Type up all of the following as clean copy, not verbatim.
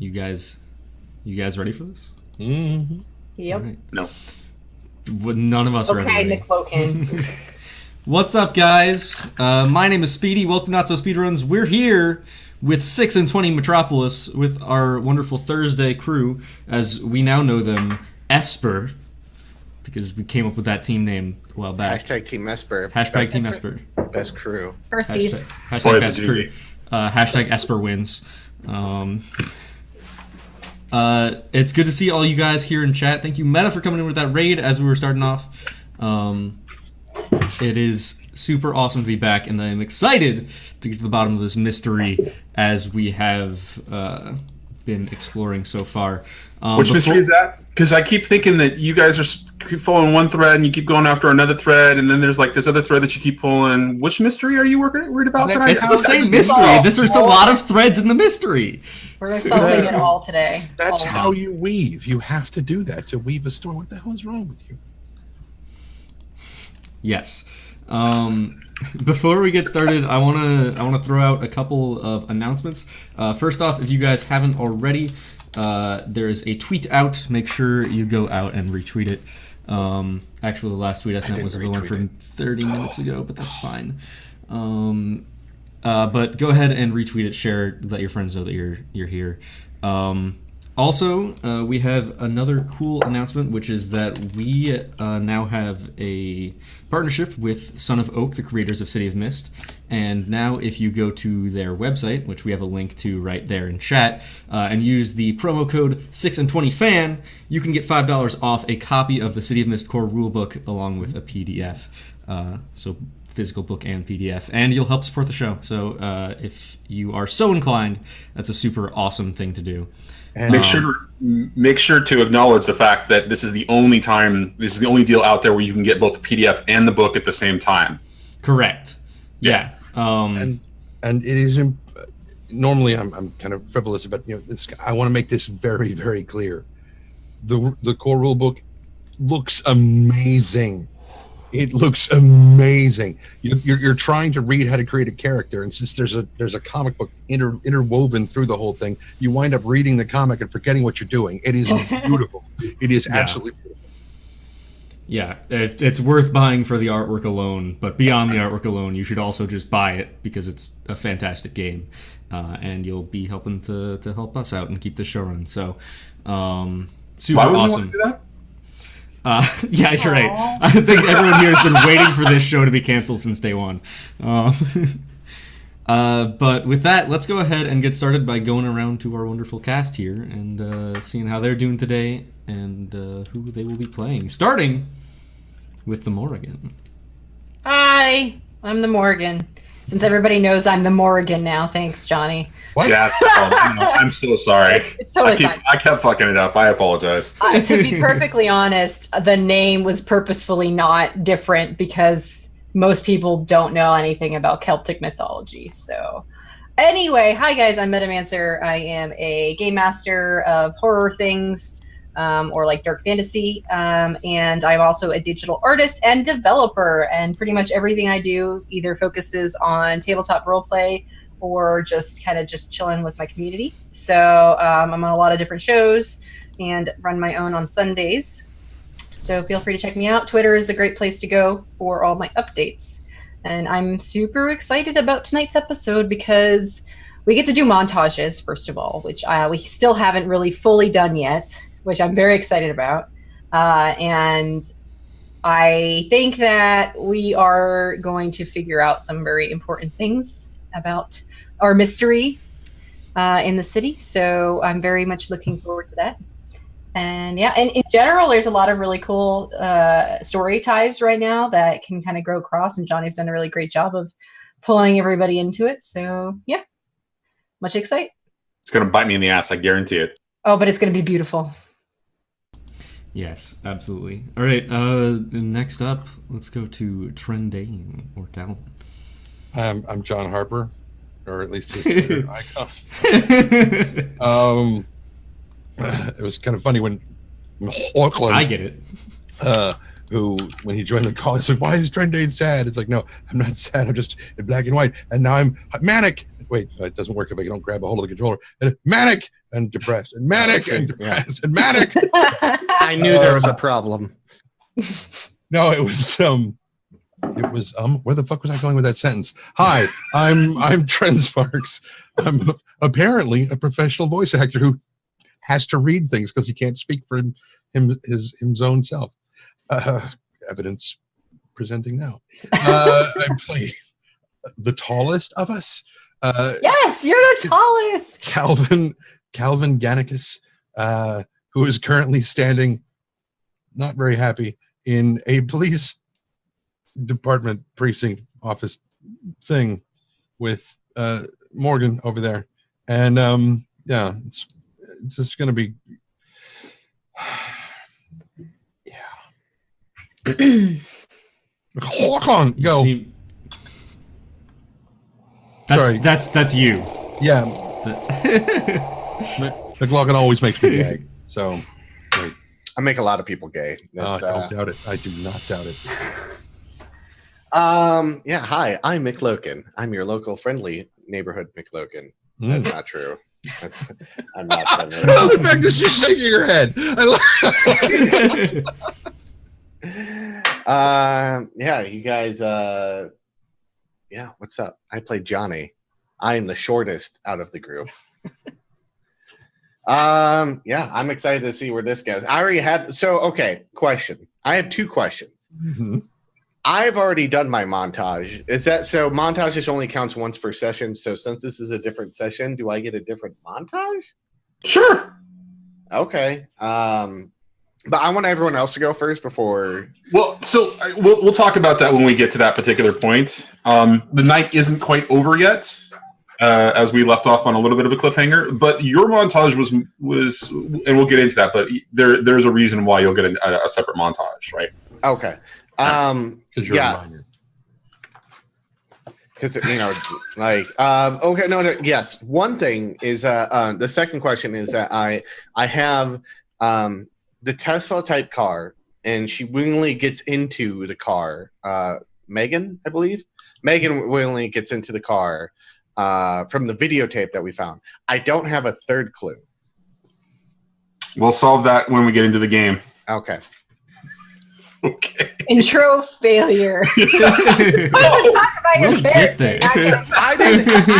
You guys ready for this? Mm-hmm. Yep. Right. No. None of us are Okay, ready. McCloakin. What's up, guys? My name is Speedy. Welcome to NotSoSpeedRuns. We're here with 6 and 20 Metropolis with our wonderful Thursday crew, as we now know them, Esper, because we came up with that team name a while back. Hashtag Team Esper. Hashtag Team Esper. Best crew. Firsties. Hashtag Best Crew. Hashtag Esper wins. It's good to see all you guys here in chat. Thank you, Meta, for coming in with that raid as we were starting off. It is super awesome to be back, and I am excited to get to the bottom of this mystery as we have been exploring so far. Which mystery is that? Because I keep thinking that you guys keep following one thread and you keep going after another thread, and then there's like this other thread that you keep pulling. Which mystery are you worried about tonight? It's the same mystery. There's a lot of threads in the mystery. We're solving it all today. That's how you weave. You have to do that to weave a story. What the hell is wrong with you? Yes. Before we get started, I wanna throw out a couple of announcements. First off, if you guys haven't already, there is a tweet out. Make sure you go out and retweet it. Actually, the last tweet I sent was the one from 30 minutes ago, but that's fine. But go ahead and retweet it, share it, let your friends know that you're here. Also, we have another cool announcement, which is that we now have a partnership with Son of Oak, the creators of City of Mist. And now if you go to their website, which we have a link to right there in chat, and use the promo code 6and20fan, you can get $5 off a copy of the City of Mist core rulebook along with a PDF. So physical book and PDF, and you'll help support the show. So if you are so inclined, that's a super awesome thing to do. And Make sure to acknowledge the fact that this is the only deal out there where you can get both the PDF and the book at the same time. Correct. Yeah. and it is normally I'm kind of frivolous about this. I want to make this very, very clear. The core rule book looks amazing. It looks amazing. You're trying to read how to create a character, and since there's a comic book interwoven through the whole thing, you wind up reading the comic and forgetting what you're doing. It is beautiful. It is absolutely beautiful. Yeah, it's worth buying for the artwork alone, but beyond the artwork alone, you should also just buy it because it's a fantastic game, and you'll be helping to help us out and keep the show running. So, super Why would awesome. you want to do that? Yeah, you're right. I think everyone here has been waiting for this show to be canceled since day one. But with that, let's go ahead and get started by going around to our wonderful cast here and seeing how they're doing today and who they will be playing. Starting with the Morrigan. Hi, I'm the Morrigan. Since everybody knows I'm the Morrigan now, thanks, Johnny. What? Yeah, I'm so sorry. It's totally fine. I kept fucking it up. I apologize. To be perfectly honest, the name was purposefully not different because most people don't know anything about Celtic mythology. So anyway, hi guys, I'm Metamancer. I am a game master of horror things, or like dark fantasy, and I'm also a digital artist and developer, and pretty much everything I do either focuses on tabletop roleplay or just chilling with my community. So I'm on a lot of different shows and run my own on Sundays. So feel free to check me out. Twitter is a great place to go for all my updates. And I'm super excited about tonight's episode because we get to do montages, first of all, which we still haven't really fully done yet, which I'm very excited about. And I think that we are going to figure out some very important things about our mystery in the city. So I'm very much looking forward to that. And yeah, and in general, there's a lot of really cool story ties right now that can kind of grow across, and Johnny's done a really great job of pulling everybody into it. So yeah, much excitement. It's gonna bite me in the ass, I guarantee it. Oh, but it's going to be beautiful. Yes, absolutely. All right, next up, let's go to Trendane or Talon. I'm John Harper, or at least his Twitter icon. It was kind of funny when Auckland. I get it. Who, when he joined the call, he's like, "Why is Trendane sad?" It's like, no, I'm not sad. I'm just in black and white, and now I'm manic. wait, it doesn't work if I don't grab a hold of the controller. And manic and depressed, and manic and depressed, and manic. I knew there was a problem. No, it was where the fuck was I going with that sentence? Hi, I'm Trent Sparks. I'm apparently a professional voice actor who has to read things because he can't speak for his own self. Evidence presenting now. I play the tallest of us. Yes, you're the tallest. Calvin Gannicus, who is currently standing, not very happy, in a police department precinct office thing with Morgan over there. And yeah, it's just gonna be hold on, go. Sorry. That's you. Yeah. McLaughlin always makes me gag. So wait. I make a lot of people gay. I don't doubt it. I do not doubt it. Yeah, hi, I'm McLogan. I'm your local friendly neighborhood McLogan. That's not true. I'm not friendly. I love the fact that she's shaking her head. Yeah, you guys yeah, what's up? I play Johnny. I am the shortest out of the group. Yeah, I'm excited to see where this goes. I already had okay, question. I have two questions. Mm-hmm. I've already done my montage. Is that so? Montage just only counts once per session. So since this is a different session, do I get a different montage? Sure. Okay. But I want everyone else to go first before. Well, so we'll talk about that when we get to that particular point. The night isn't quite over yet, as we left off on a little bit of a cliffhanger. But your montage was, and we'll get into that. But there's a reason why you'll get a separate montage, right? Okay. Yeah. Because okay, no, yes. One thing is the second question is that I have the Tesla type car, and she willingly gets into the car. Megan, I believe. Megan willingly gets into the car from the videotape that we found. I don't have a third clue. We'll solve that when we get into the game. Okay. Okay. Intro failure. Talk about your character. I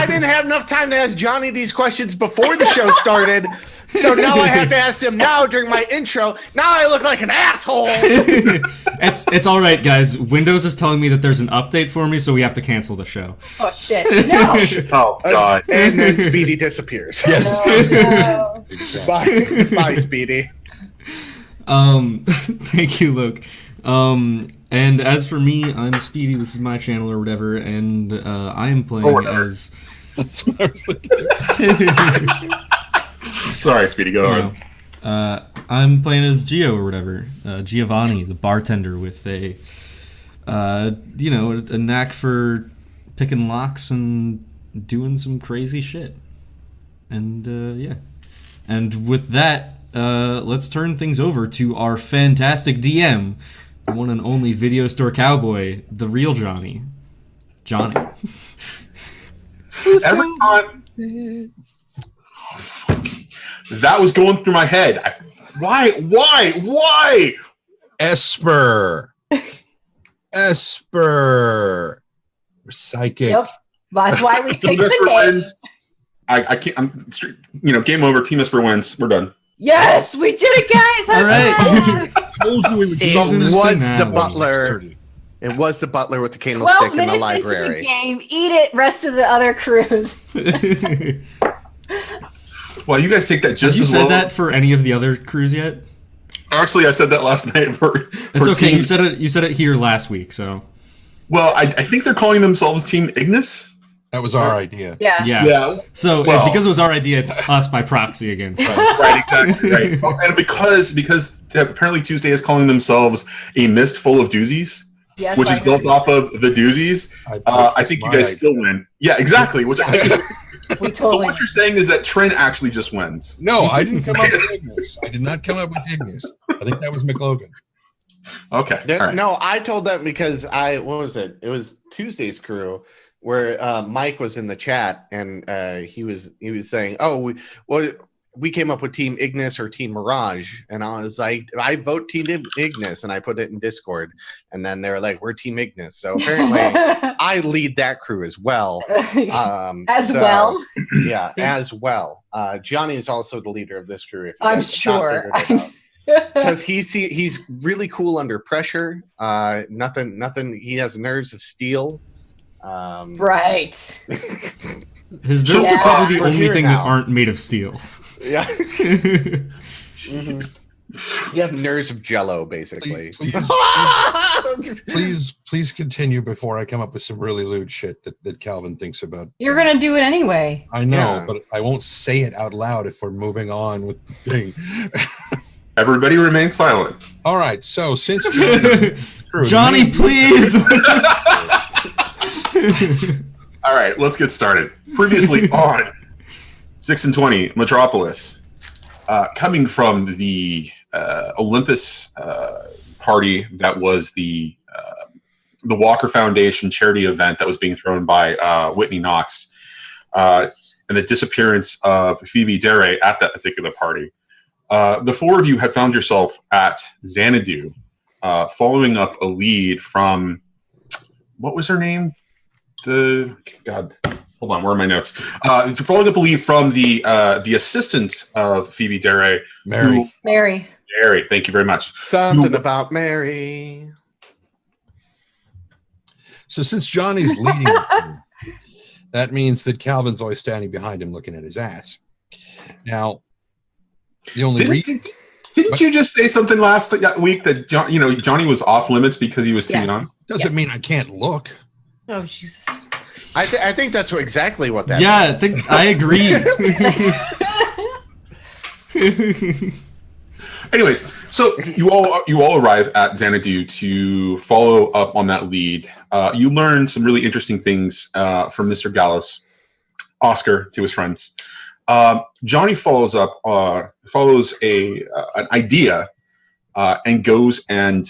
didn't have enough time to ask Johnny these questions before the show started, so now I have to ask him now during my intro. Now I look like an asshole. It's all right, guys. Windows is telling me that there's an update for me, so we have to cancel the show. Oh shit! No. Oh god. And then Speedy disappears. Yes. Oh, no. Bye, Speedy. Thank you, Luke. And as for me, I'm Speedy. This is my channel or whatever, and I am playing as. That's what I was thinking. Sorry, Speedy. Go on. I'm playing as Gio or whatever. Giovanni, the bartender with a knack for picking locks and doing some crazy shit. And yeah. And with that, let's turn things over to our fantastic DM, the one and only Video Store Cowboy, the real Johnny. Johnny. Every time that was going through my head. Why? Esper. We're psychic. Yep. That's why we picked Team Esper the name. wins. I can't. Game over. Team Esper wins. We're done. Yes, we did it, guys. All right. It was the butler. It was the butler with the 12 candlestick in the minutes library. into the game. Eat it, rest of the other crews. Well, you guys take that just Have you as said low. that for any of the other crews yet? Actually, I said that last night for It's okay. Team... You said it here last week, so. Well, I think they're calling themselves Team Ignis. That was our idea. Yeah. Yeah. So Well- because it was our idea, it's us by proxy against. Right, exactly. Right. And because apparently Tuesday is calling themselves a mist full of doozies, Yes, which I is built off of the doozies. I think you guys still win. Yeah, exactly. Which I think We but totally. what you're saying is that Trent actually just wins. No, I didn't come up with Ignis. I did not come up with Ignis. I think that was McLogan. Okay. All right. No, I told them because what was it? It was Tuesday's crew. where Mike was in the chat and he was saying, "Oh, we came up with Team Ignis or Team Mirage," and I was like, "I vote Team Ignis," and I put it in Discord, and then they were like, "We're Team Ignis." So apparently, I lead that crew as well. As well. Yeah, as well. Johnny is also the leader of this crew. If you I'm guys have not sure. figured it out. Because he's really cool under pressure. Nothing. He has nerves of steel. Right. His nerves are probably the We're only here thing now. that aren't made of steel. Yeah. You have nerves of jello, basically. Please continue before I come up with some really lewd shit that Calvin thinks about. You're gonna do it anyway. I know, Yeah. but I won't say it out loud if we're moving on with the thing. Everybody remain silent. All right, so since Johnny, please. All right, let's get started. Previously on 6 and 20 Metropolis, coming from the Olympus party that was the Walker Foundation charity event that was being thrown by Whitney Knox, and the disappearance of Phoebe Dare at that particular party. The four of you had found yourself at Xanadu, following up a lead from, what was her name? God, hold on, where are my notes? Following up a lead from the assistant of Phoebe Dare, Mary. Mary. Mary, thank you very much. Something about Mary. So since Johnny's leading, that means that Calvin's always standing behind him, looking at his ass. Now, the only Didn't you just say something last week that Johnny was off limits because he was too young? Doesn't mean I can't look. Oh Jesus. I think that's exactly what that Yeah, means. I agree. Anyways, so you all arrive at Xanadu to follow up on that lead. You learn some really interesting things from Mr. Gallos, Oscar to his friends. Johnny follows an idea and goes and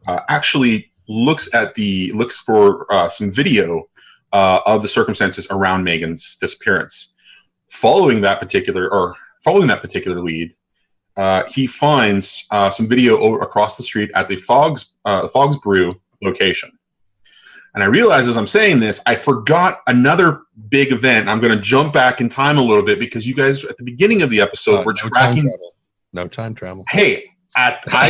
actually looks for some video of the circumstances around Megan's disappearance. Following that particular lead, he finds some video over across the street at the Fogg's Brew location. And I realize as I'm saying this, I forgot another big event. I'm going to jump back in time a little bit because you guys at the beginning of the episode were tracking. No time travel. Hey,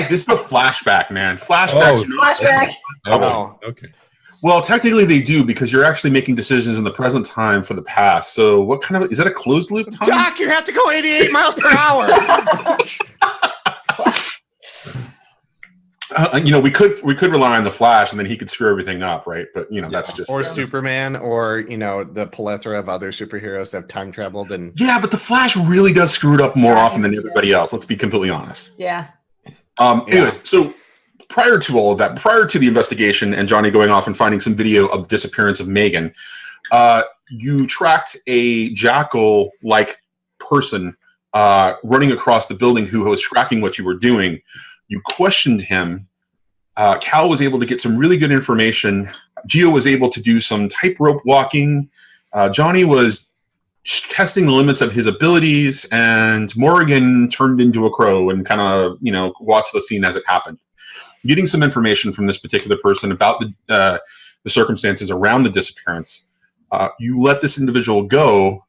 this is a flashback, man. Flashbacks. Flashback. Oh, okay. Well, technically they do because you're actually making decisions in the present time for the past. So what kind of, is that a closed loop time? Doc, you have to go 88 miles per hour. We could rely on the Flash and then he could screw everything up, right? But that's just Or Superman, or the plethora of other superheroes that have time traveled and but the Flash really does screw it up more often than everybody else. Let's be completely honest. Yeah. Anyways, so prior to all of that, prior to the investigation and Johnny going off and finding some video of the disappearance of Megan, you tracked a jackal-like person running across the building who was tracking what you were doing. You questioned him. Cal was able to get some really good information. Gio was able to do some tightrope walking. Johnny was testing the limits of his abilities, and Morrigan turned into a crow and kind of, watched the scene as it happened. Getting some information from this particular person about the circumstances around the disappearance, you let this individual go,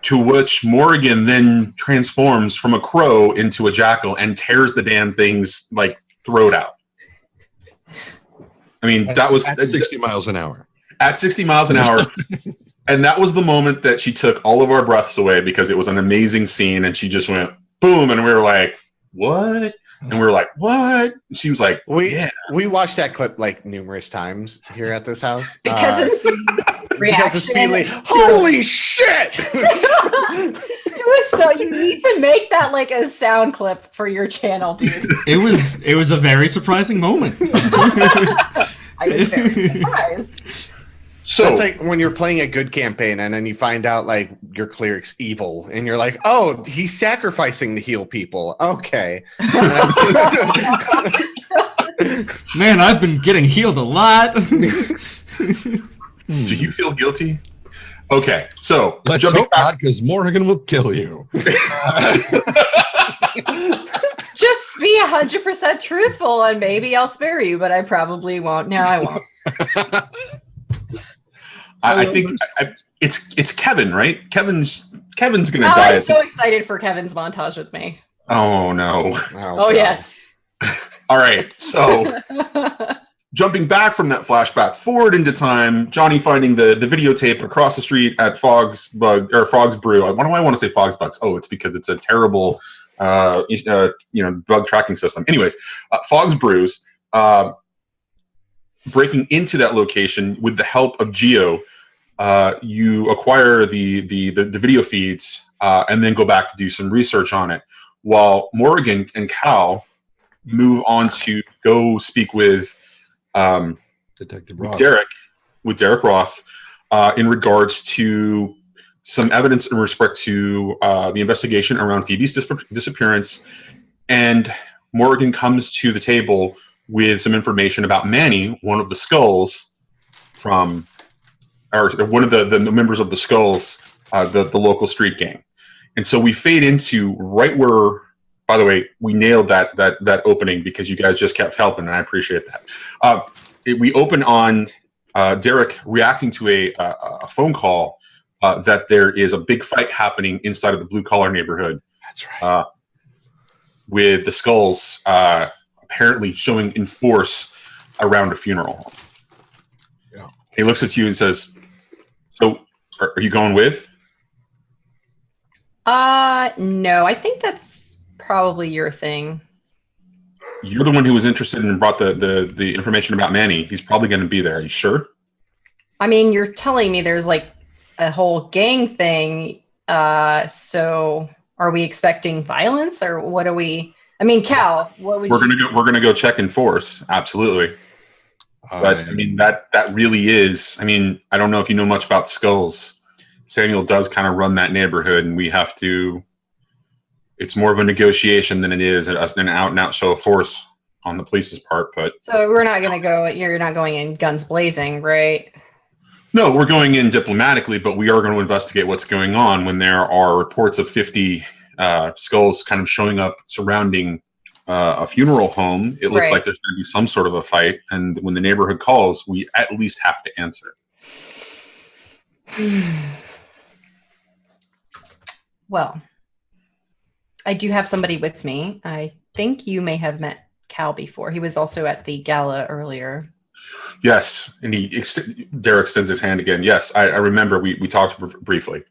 to which Morrigan then transforms from a crow into a jackal and tears the damn thing's throat out. I mean, that was at 60 miles an hour. At 60 miles an hour. And that was the moment that she took all of our breaths away because it was an amazing scene and she just went boom and we were like, what? And we were like, what? And she was like, we watched that clip numerous times here at this house. Because it's reaction. Holy shit! It was so, you need to make that a sound clip for your channel, dude. It was a very surprising moment. I was very surprised. So that's like when you're playing a good campaign and then you find out your cleric's evil and you're like, oh, he's sacrificing to heal people. Okay. Man, I've been getting healed a lot. Do you feel guilty? Okay, so Let's hope not, because Morrigan will kill you. Just be 100% truthful, and maybe I'll spare you, but I probably won't. No, I won't. I think it's Kevin, right? Kevin's gonna die. I'm so excited for Kevin's montage with me. Oh no! Oh yes. All right, so jumping back from that flashback forward into time, Johnny finding the videotape across the street at Fog's Brew. Why do I want to say Fog's Bugs? Oh, it's because it's a terrible, bug tracking system. Anyways, Fog's Brews, breaking into that location with the help of Geo, you acquire the video feeds and then go back to do some research on it, while Morrigan and Cal move on to go speak with Detective Roth. Derek Roth, in regards to some evidence in respect to the investigation around Phoebe's disappearance. And Morrigan comes to the table with some information about Manny, one of the Skulls or one of the members of the Skulls, the local street gang. And so we fade into right where, by the way, we nailed that opening because you guys just kept helping, and I appreciate that. We open on Derek reacting to a phone call that there is a big fight happening inside of the blue-collar neighborhood. That's right. With the Skulls apparently showing in force around a funeral. Yeah. He looks at you and says, "So, are you going with?" No, I think that's probably your thing. You're the one who was interested and brought the information about Manny. He's probably going to be there. Are you sure? I mean, you're telling me there's like a whole gang thing. So are we expecting violence, or what are we? I mean, Cal, what would We're gonna go check in force. Absolutely. But I mean that really is. I mean, I don't know if you know much about the Skulls. Samuel does kind of run that neighborhood, and we have to. It's more of a negotiation than it is an out and out show of force on the police's part. But so we're not gonna go. You're not going in guns blazing, right? No, we're going in diplomatically, but we are going to investigate what's going on when there are reports of 50 Skulls kind of showing up surrounding a funeral home. It looks like there's going to be some sort of a fight, and when the neighborhood calls, we at least have to answer. Well, I do have somebody with me. I think you may have met Cal before. He was also at the gala earlier. Yes, and Derek extends his hand again. Yes, I remember we talked briefly.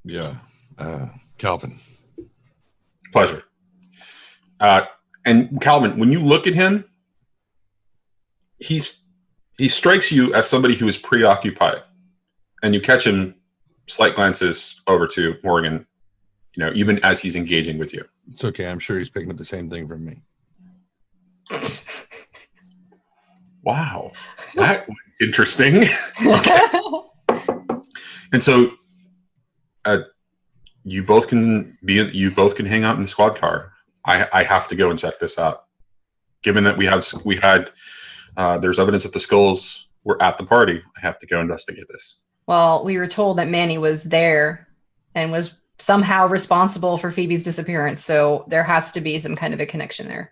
Yeah, Calvin. Pleasure. And Calvin, when you look at him, he strikes you as somebody who is preoccupied, and you catch him slight glances over to Morrigan, even as he's engaging with you. It's okay. I'm sure he's picking up the same thing from me. Wow, that was interesting. Okay. And so, you both can hang out in the squad car. I have to go and check this out. Given that there's evidence that the Skulls were at the party, I have to go investigate this. Well, we were told that Manny was there and was somehow responsible for Phoebe's disappearance, so there has to be some kind of a connection there.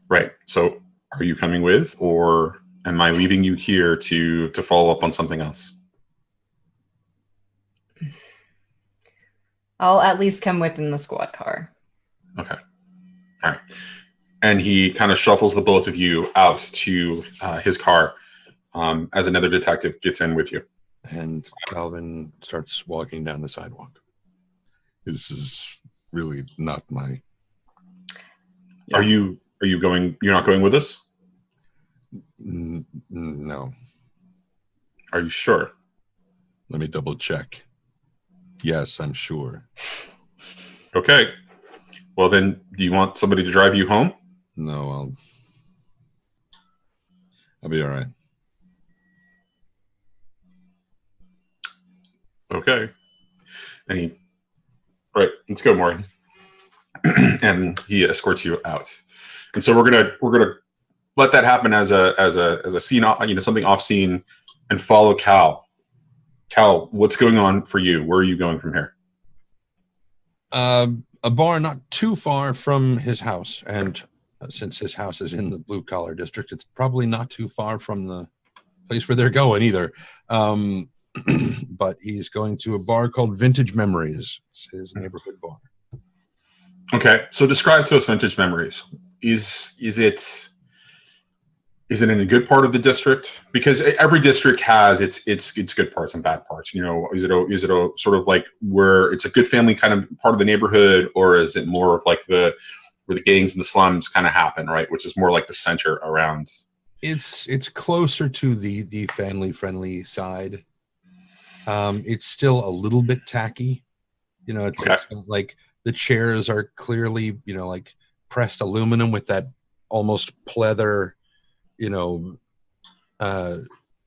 Right. So, are you coming with, or am I leaving you here to follow up on something else? I'll at least come with in the squad car. Okay. All right. And he kind of shuffles the both of you out to his car as another detective gets in with you. And Calvin starts walking down the sidewalk. This is really not my... Are you going? You're not going with us? No. Are you sure? Let me double check. Yes, I'm sure. Okay. Well, then, do you want somebody to drive you home? No, I'll be all right. Okay. And all right, let's go, Morgan. And he escorts you out. And so we're gonna let that happen as a scene, something off scene and follow Cal. Cal, what's going on for you? Where are you going from here? A bar not too far from his house, and since his house is in the blue collar district, it's probably not too far from the place where they're going either. But he's going to a bar called Vintage Memories. It's his neighborhood bar. Okay, so describe to us Vintage Memories. Is it in a good part of the district? Because every district has its good parts and bad parts. You know, is it a sort of like where it's a good family kind of part of the neighborhood, or is it more of like where the gangs and the slums kind of happen, right? Which is more like the center around. It's closer to the family friendly side. It's still a little bit tacky. You know, it's like the chairs are clearly, you know, like pressed aluminum with that almost pleather, you know,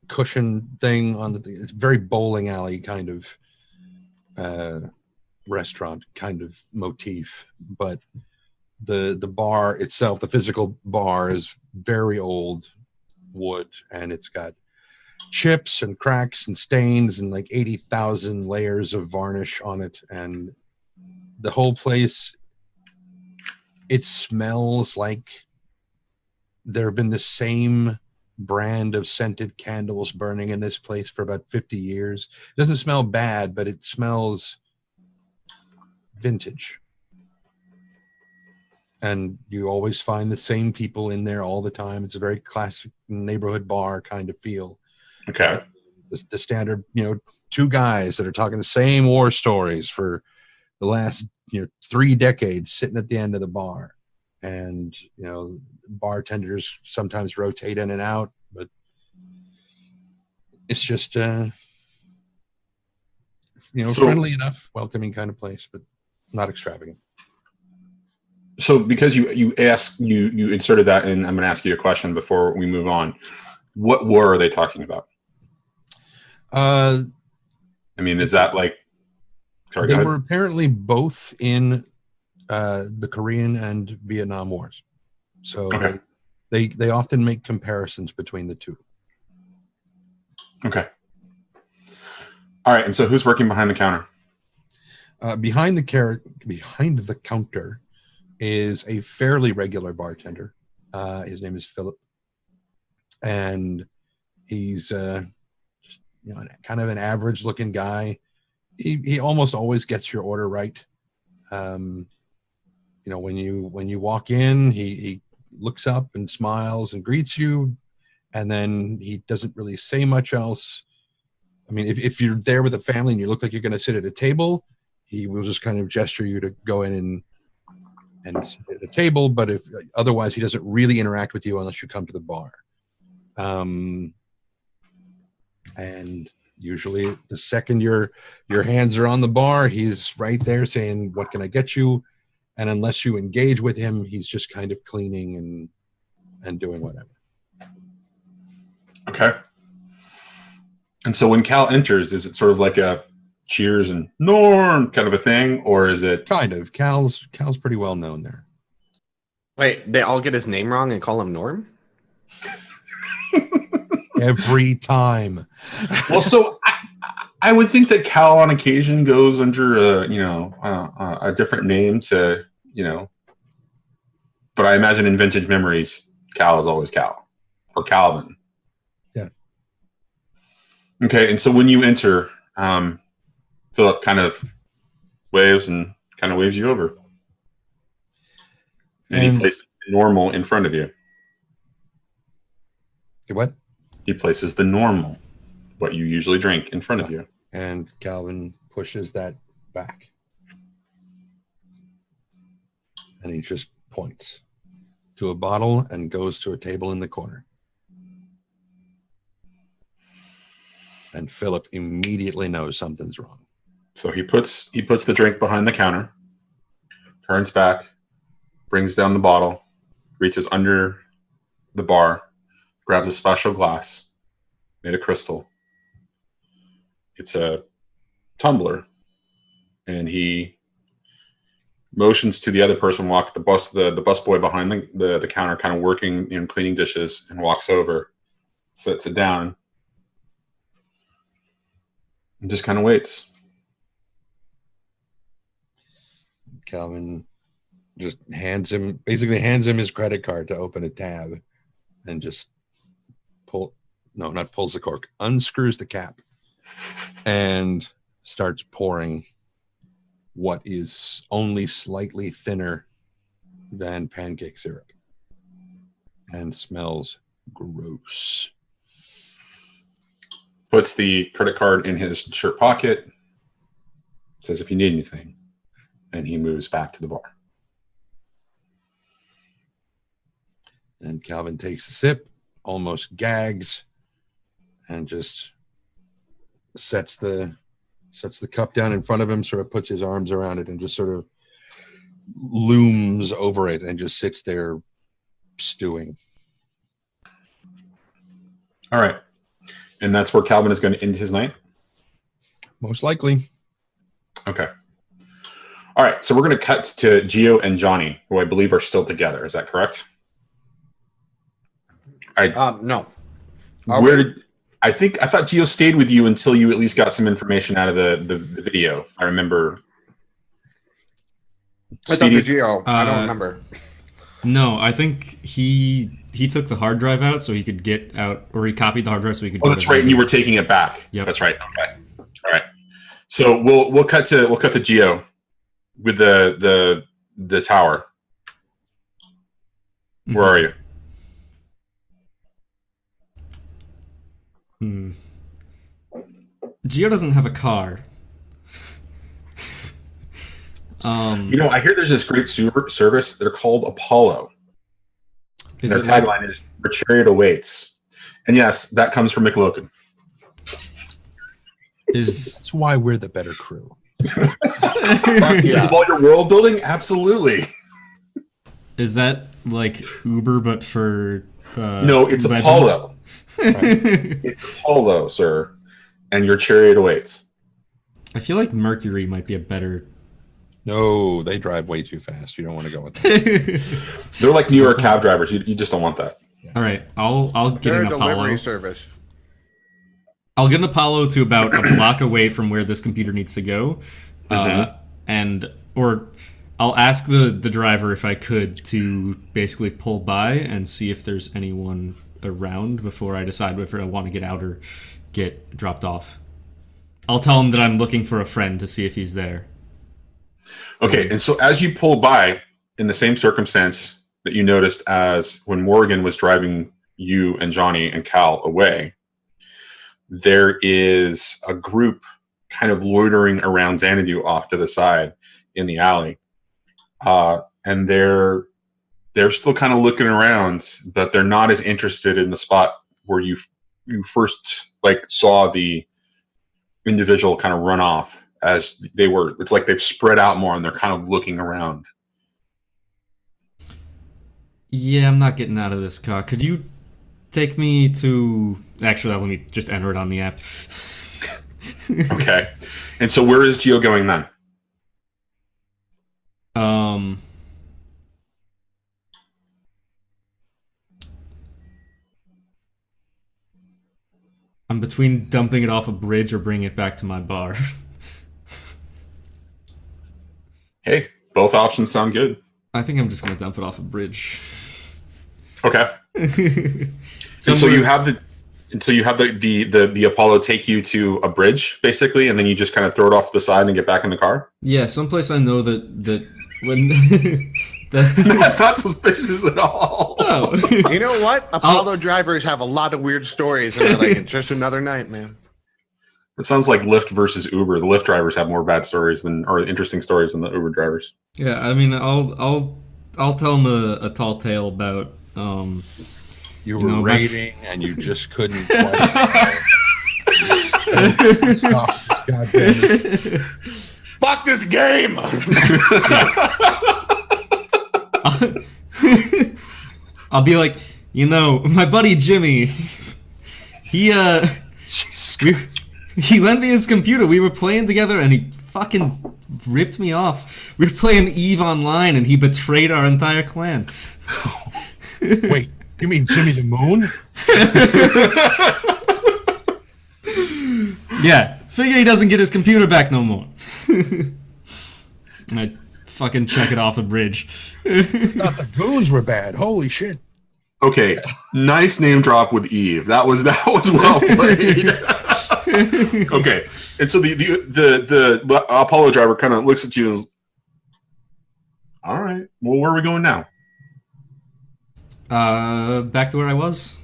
cushion thing on it's very bowling alley kind of restaurant kind of motif. But the bar itself, the physical bar, is very old wood, and it's got chips and cracks and stains and like 80,000 layers of varnish on it, and the whole place, it smells like there have been the same brand of scented candles burning in this place for about 50 years. It doesn't smell bad, but it smells vintage. And you always find the same people in there all the time. It's a very classic neighborhood bar kind of feel. Okay. The standard, you know, two guys that are talking the same war stories for the last, you know, 3 decades sitting at the end of the bar. And, you know, bartenders sometimes rotate in and out, but it's just, you know, friendly enough, welcoming kind of place, but not extravagant. So because you inserted that, and I'm going to ask you a question before we move on. What war are they talking about? I mean, is that like... Sorry, they were apparently both in the Korean and Vietnam Wars. So they often make comparisons between the two. Okay. All right, and so who's working behind the counter? Behind the counter is a fairly regular bartender. His name is Philip, and he's just, you know, kind of an average-looking guy. He almost always gets your order right. You know, when you walk in, he looks up and smiles and greets you, and then he doesn't really say much else. I mean, if you're there with a family and you look like you're going to sit at a table, he will just kind of gesture you to go in and sit at the table. But if otherwise, he doesn't really interact with you unless you come to the bar. And usually the second your hands are on the bar, he's right there saying, "What can I get you?" And unless you engage with him, he's just kind of cleaning and doing whatever. Okay. And so when Cal enters, is it sort of like a cheers and Norm kind of a thing, or is it kind of? Cal's pretty well known there. Wait, they all get his name wrong and call him Norm? Every time. Well, so I would think that Cal on occasion goes under a different name to, you know, but I imagine in Vintage Memories, Cal is always Cal or Calvin. Yeah. Okay, and so when you enter, Philip kind of waves you over, and he places normal in front of you. What? He places the normal, what you usually drink, in front of you. And Calvin pushes that back. And he just points to a bottle and goes to a table in the corner. And Philip immediately knows something's wrong. So he puts the drink behind the counter, turns back, brings down the bottle, reaches under the bar, grabs a special glass made of crystal. It's a tumbler, and he motions to the other person, the busboy behind the counter, kind of working, you know, cleaning dishes, and walks over, sets it down, and just kind of waits. Calvin just hands him his credit card to open a tab and just pulls the cork, unscrews the cap and starts pouring what is only slightly thinner than pancake syrup and smells gross. Puts the credit card in his shirt pocket, says if you need anything, and he moves back to the bar. And Calvin takes a sip, almost gags, and just sets the cup down in front of him, sort of puts his arms around it and just sort of looms over it and just sits there stewing. All right. And that's where Calvin is going to end his night? Most likely. Okay. All right. So we're going to cut to Gio and Johnny, who I believe are still together. Is that correct? No. I thought Gio stayed with you until you at least got some information out of the video. I remember. I thought the Gio. I don't remember. No, I think he took the hard drive out so he could get out, or he copied the hard drive so he could. Oh, that's right. And you were taking it back. Yep. That's right. Okay. All right. So we'll cut to Gio with the tower. Where are you? Gio doesn't have a car. I hear there's this great service. They're called Apollo. Their tagline is "Your chariot awaits," and yes, that comes from McLogan. That's why we're the better crew. Of all your world building, absolutely. Is that like Uber but for? No, it's legends? Apollo. It's Apollo, sir, and your chariot awaits. I feel like Mercury might be a better. No, they drive way too fast. You don't want to go with them. They're like New York cab drivers. You just don't want that. All right, I'll get They're an a Apollo. delivery service. I'll get an Apollo to about a block away from where this computer needs to go, or I'll ask the driver if I could to basically pull by and see if there's anyone around before I decide whether I want to get out or get dropped off. I'll tell him that I'm looking for a friend to see if he's there. Okay, and so as you pull by, in the same circumstance that you noticed as when Morrigan was driving you and Johnny and Cal away, there is a group kind of loitering around Xanadu off to the side in the alley. And they're still kind of looking around, but they're not as interested in the spot where you first saw the individual kind of run off as they were. It's like they've spread out more and they're kind of looking around. Yeah, I'm not getting out of this car. Could you take me to... Actually, let me just enter it on the app. Okay. And so where is Gio going then? I'm between dumping it off a bridge or bringing it back to my bar. Hey, both options sound good. I think I'm just going to dump it off a bridge. Okay. So you have the Apollo take you to a bridge basically, and then you just kind of throw it off to the side and get back in the car. Yeah, someplace I know that when That's not suspicious at all. No. You know what? Apollo drivers have a lot of weird stories, and they're like, it's just another night, man. It sounds like Lyft versus Uber. The Lyft drivers have more bad stories or interesting stories than the Uber drivers. Yeah, I mean, I'll tell them a tall tale about You were raiding and you just couldn't quite. God damn it. Fuck this game! I'll be like, my buddy Jimmy, he lent me his computer. We were playing together and he fucking ripped me off. We were playing EVE Online and he betrayed our entire clan. Wait, you mean Jimmy the Moon? Yeah, Figure he doesn't get his computer back no more. And I fucking check it off the bridge. Thought the goons were bad. Holy shit. Okay, nice name drop with Eve. That was well played. Okay, and so the Apollo driver kind of looks at you and, all right, well, where are we going now? Back to where I was.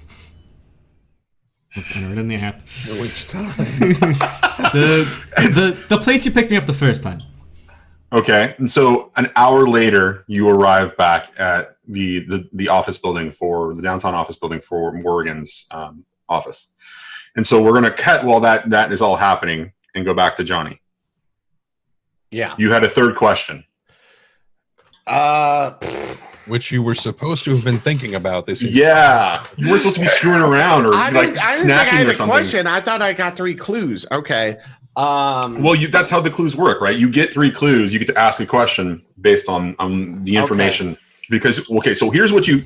Enter it in the app. Which time? the place you picked me up the first time. Okay, and so an hour later, you arrive back at the office building the downtown office building for Morrigan's office. And so we're going to cut while that is all happening and go back to Johnny. Yeah. You had a third question. Which you were supposed to have been thinking about this. Yeah. You weren't supposed to be screwing around or I didn't think I snacking had or a something. question. I thought I got 3 clues. Okay. Well, that's how the clues work, right? You get 3 clues. You get to ask a question based on the information. Okay. Because so here's what you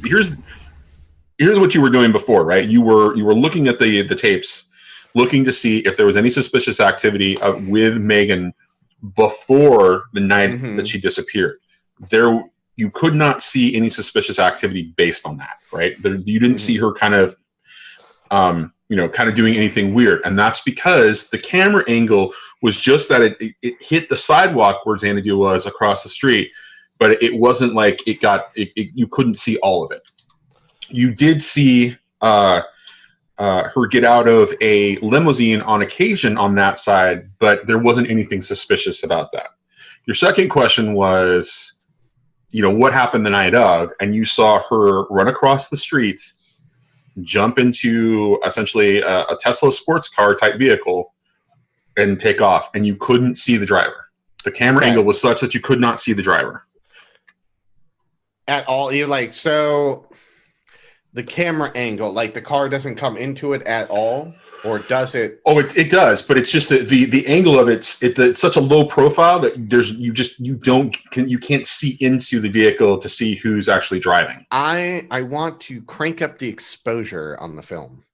were doing before, right? You were looking at the tapes, looking to see if there was any suspicious activity with Megan before the night that she disappeared. You could not see any suspicious activity based on that, right? You didn't see her kind of doing anything weird, and that's because the camera angle was just that it hit the sidewalk where Xanadu was across the street, but it wasn't like you couldn't see all of it. You did see her get out of a limousine on occasion on that side, but there wasn't anything suspicious about that. Your second question was, what happened the night of, and you saw her run across the street, jump into essentially a Tesla sports car type vehicle, and take off, and you couldn't see the driver. The camera angle was such that you could not see the driver at all. So the camera angle, the car doesn't come into it at all, or does it? Oh, it does, but it's just the angle of it's such a low profile that you can't see into the vehicle to see who's actually driving. I want to crank up the exposure on the film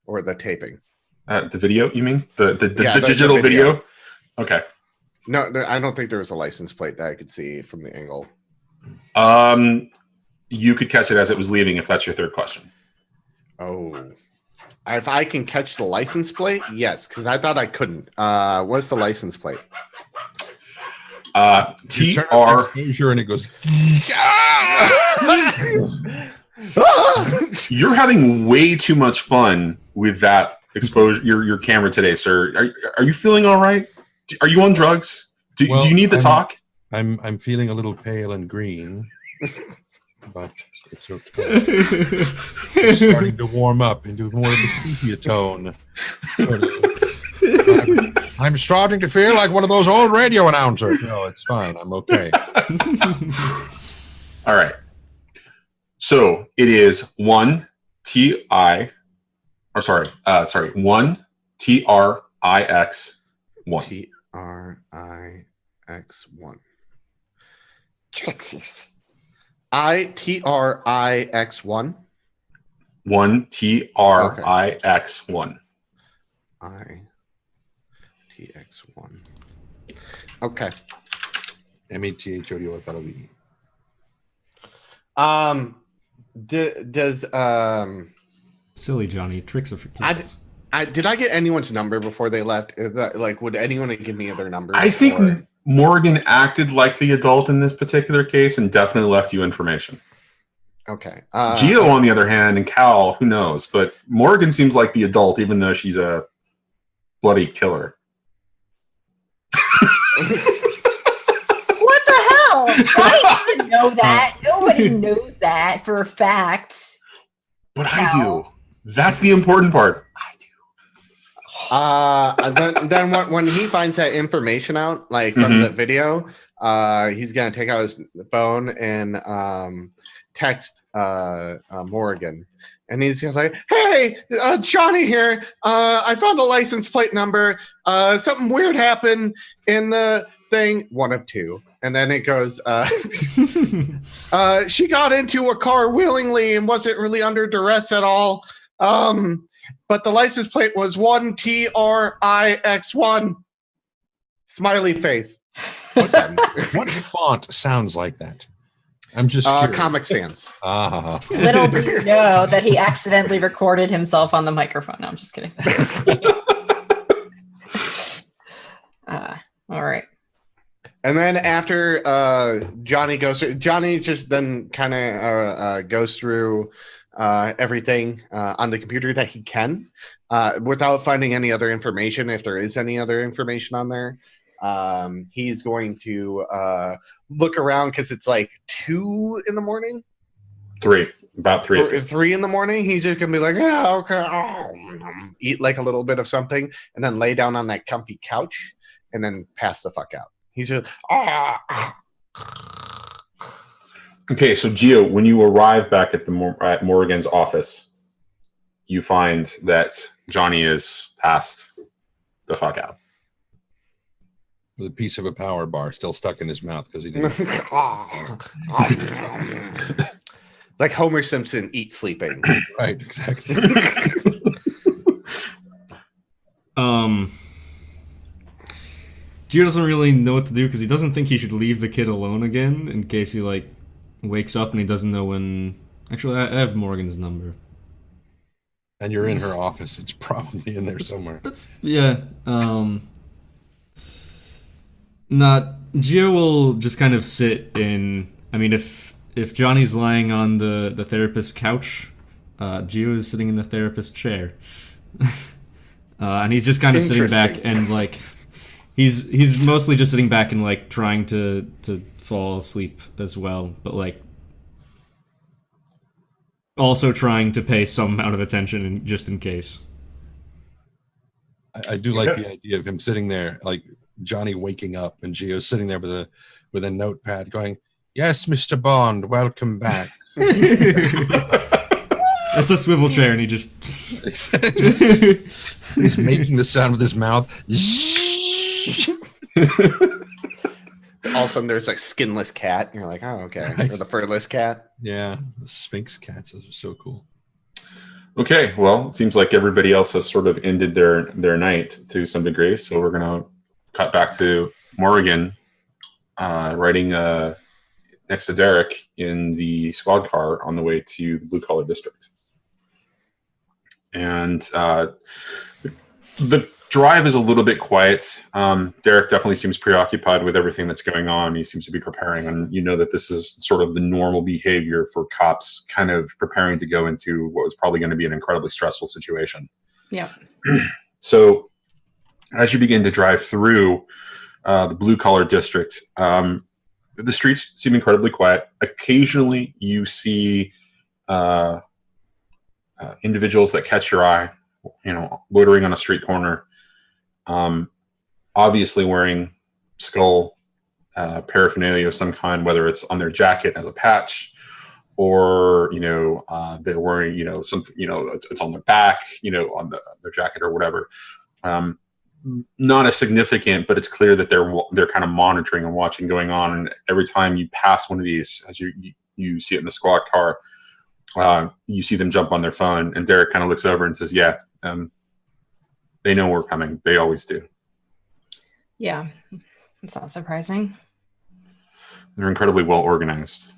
or the taping. The video, you mean the digital video? Okay. No, I don't think there was a license plate that I could see from the angle. You could catch it as it was leaving if that's your third question. Oh. If I can catch the license plate, yes, because I thought I couldn't. What's the license plate? TR. And it goes. You're having way too much fun with that exposure. Your camera today, sir. Are you feeling all right? Are you on drugs? Do you need the talk? I'm feeling a little pale and green, but it's okay. I'm starting to warm up into more of a sepia tone. I'm starting to feel like one of those old radio announcers. No, it's fine. I'm okay. All right. So it is 1 TRIX1. TRIX1. Jesus. ITRIX1. 1 TRIX1. ITX1. Okay. METHODOFLOE. Does Silly Johnny, tricks are for kids. did I get anyone's number before they left? Is that, would anyone give me their numbers? I think Morrigan acted like the adult in this particular case and definitely left you information. Okay. Gio, on the other hand, and Cal, who knows? But Morrigan seems like the adult, even though she's a bloody killer. What the hell? I didn't know that. Nobody knows that for a fact. But I do. That's the important part. I do. Then when he finds that information out, from the video, he's gonna take out his phone and text Morrigan, and he's like, "Hey, Johnny here. I found a license plate number. Something weird happened in the thing. One of two." And then it goes, she got into a car willingly and wasn't really under duress at all. but the license plate was 1TRIX1. Smiley face. What font sounds like that? I'm just curious. Comic Sans. Little do you know that he accidentally recorded himself on the microphone. No, I'm just kidding. All right. And then after Johnny just then kind of goes through everything on the computer that he can without finding any other information, if there is any other information on there. He's going to look around because it's like 2 in the morning. 3, about 3. 3 in the morning. He's just gonna be like, yeah, okay, eat like a little bit of something, and then lay down on that comfy couch, and then pass the fuck out. He's just Okay, so Gio, when you arrive back at at Morrigan's office, you find that Johnny is passed the fuck out. With a piece of a power bar still stuck in his mouth because he didn't. Like Homer Simpson eat sleeping. Right, exactly. Gio doesn't really know what to do because he doesn't think he should leave the kid alone again in case he like wakes up and he doesn't know when. Actually, I have Morgan's number. And you're in her office. It's probably in there somewhere. Yeah. Gio will just kind of sit in. I mean, if Johnny's lying on the therapist's couch, Gio is sitting in the therapist's chair, and he's just kind of sitting back and like. He's mostly just sitting back and like trying to fall asleep as well, but like also trying to pay some amount of attention just in case. I do like the idea of him sitting there, like Johnny waking up and Gio sitting there with a notepad going, "Yes, Mr. Bond, welcome back." That's a swivel chair, and he just he's making the sound with his mouth. All of a sudden there's like skinless cat and you're like, oh, okay. Or the furless cat. Yeah, the Sphinx cats, those are so cool. Okay, well, it seems like everybody else has sort of ended their night to some degree, so we're gonna cut back to Morrigan riding next to Derek in the squad car on the way to the blue collar district. And the drive is a little bit quiet. Derek definitely seems preoccupied with everything that's going on. He seems to be preparing, and you know that this is sort of the normal behavior for cops kind of preparing to go into what was probably going to be an incredibly stressful situation. Yeah. So as you begin to drive through the blue-collar district, the streets seem incredibly quiet. Occasionally you see individuals that catch your eye, loitering on a street corner, obviously wearing skull paraphernalia of some kind, whether it's on their jacket as a patch or, they're wearing, something, it's on their back, on their jacket or whatever. Not as significant, but it's clear that they're kind of monitoring and watching going on. And every time you pass one of these, as you see it in the squad car, you see them jump on their phone, and Derek kind of looks over and says, yeah, they know we're coming. They always do. Yeah, it's not surprising. They're incredibly well organized.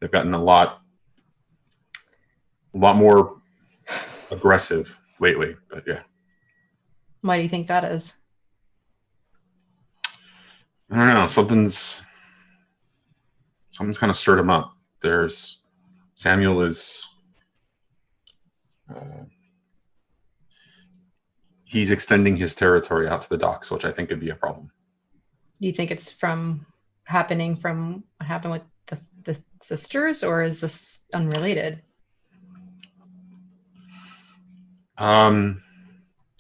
They've gotten a lot more aggressive lately, but yeah. Why do you think that is? I don't know. Something's kind of stirred them up. Samuel is he's extending his territory out to the docks, which I think could be a problem. Do you think it's from what happened with the sisters, or is this unrelated?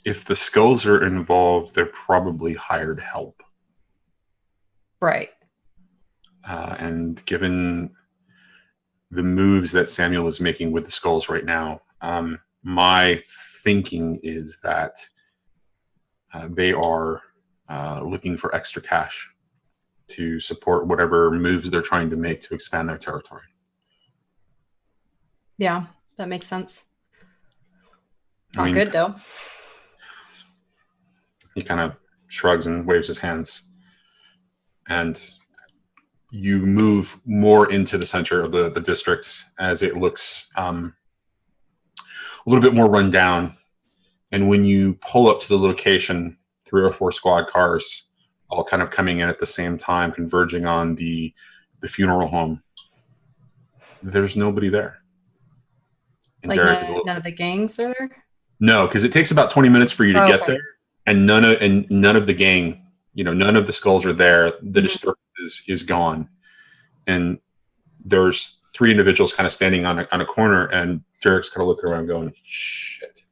If the skulls are involved, they're probably hired help. Right. And given the moves that Samuel is making with the skulls right now, my thinking is that they are looking for extra cash to support whatever moves they're trying to make to expand their territory. Yeah, that makes sense. Not good though. He kind of shrugs and waves his hands, and you move more into the center of the district as it looks a little bit more run down. And when you pull up to the location, 3 or 4 squad cars all kind of coming in at the same time, converging on the funeral home. There's nobody there. And Like Derek is a little... none of the gangs are there? No, because it takes about 20 minutes for you to get Okay. there, and none of the gang, none of the skulls are there. The disturbance is gone, and there's 3 individuals kind of standing on a corner, and Derek's kind of looking around, going, "Shit,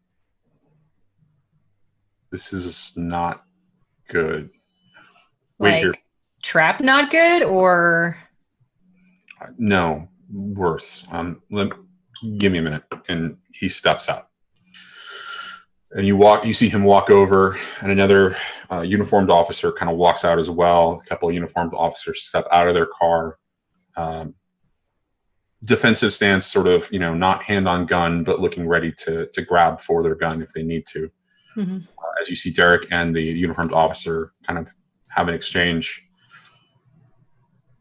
this is not good." Wait Like here. trap not good or No, worse. Give me a minute. And he steps out. And you see him walk over, and another uniformed officer kind of walks out as well. A couple of uniformed officers step out of their car. Defensive stance, sort of, not hand on gun, but looking ready to grab for their gun if they need to. As you see Derek and the uniformed officer kind of have an exchange.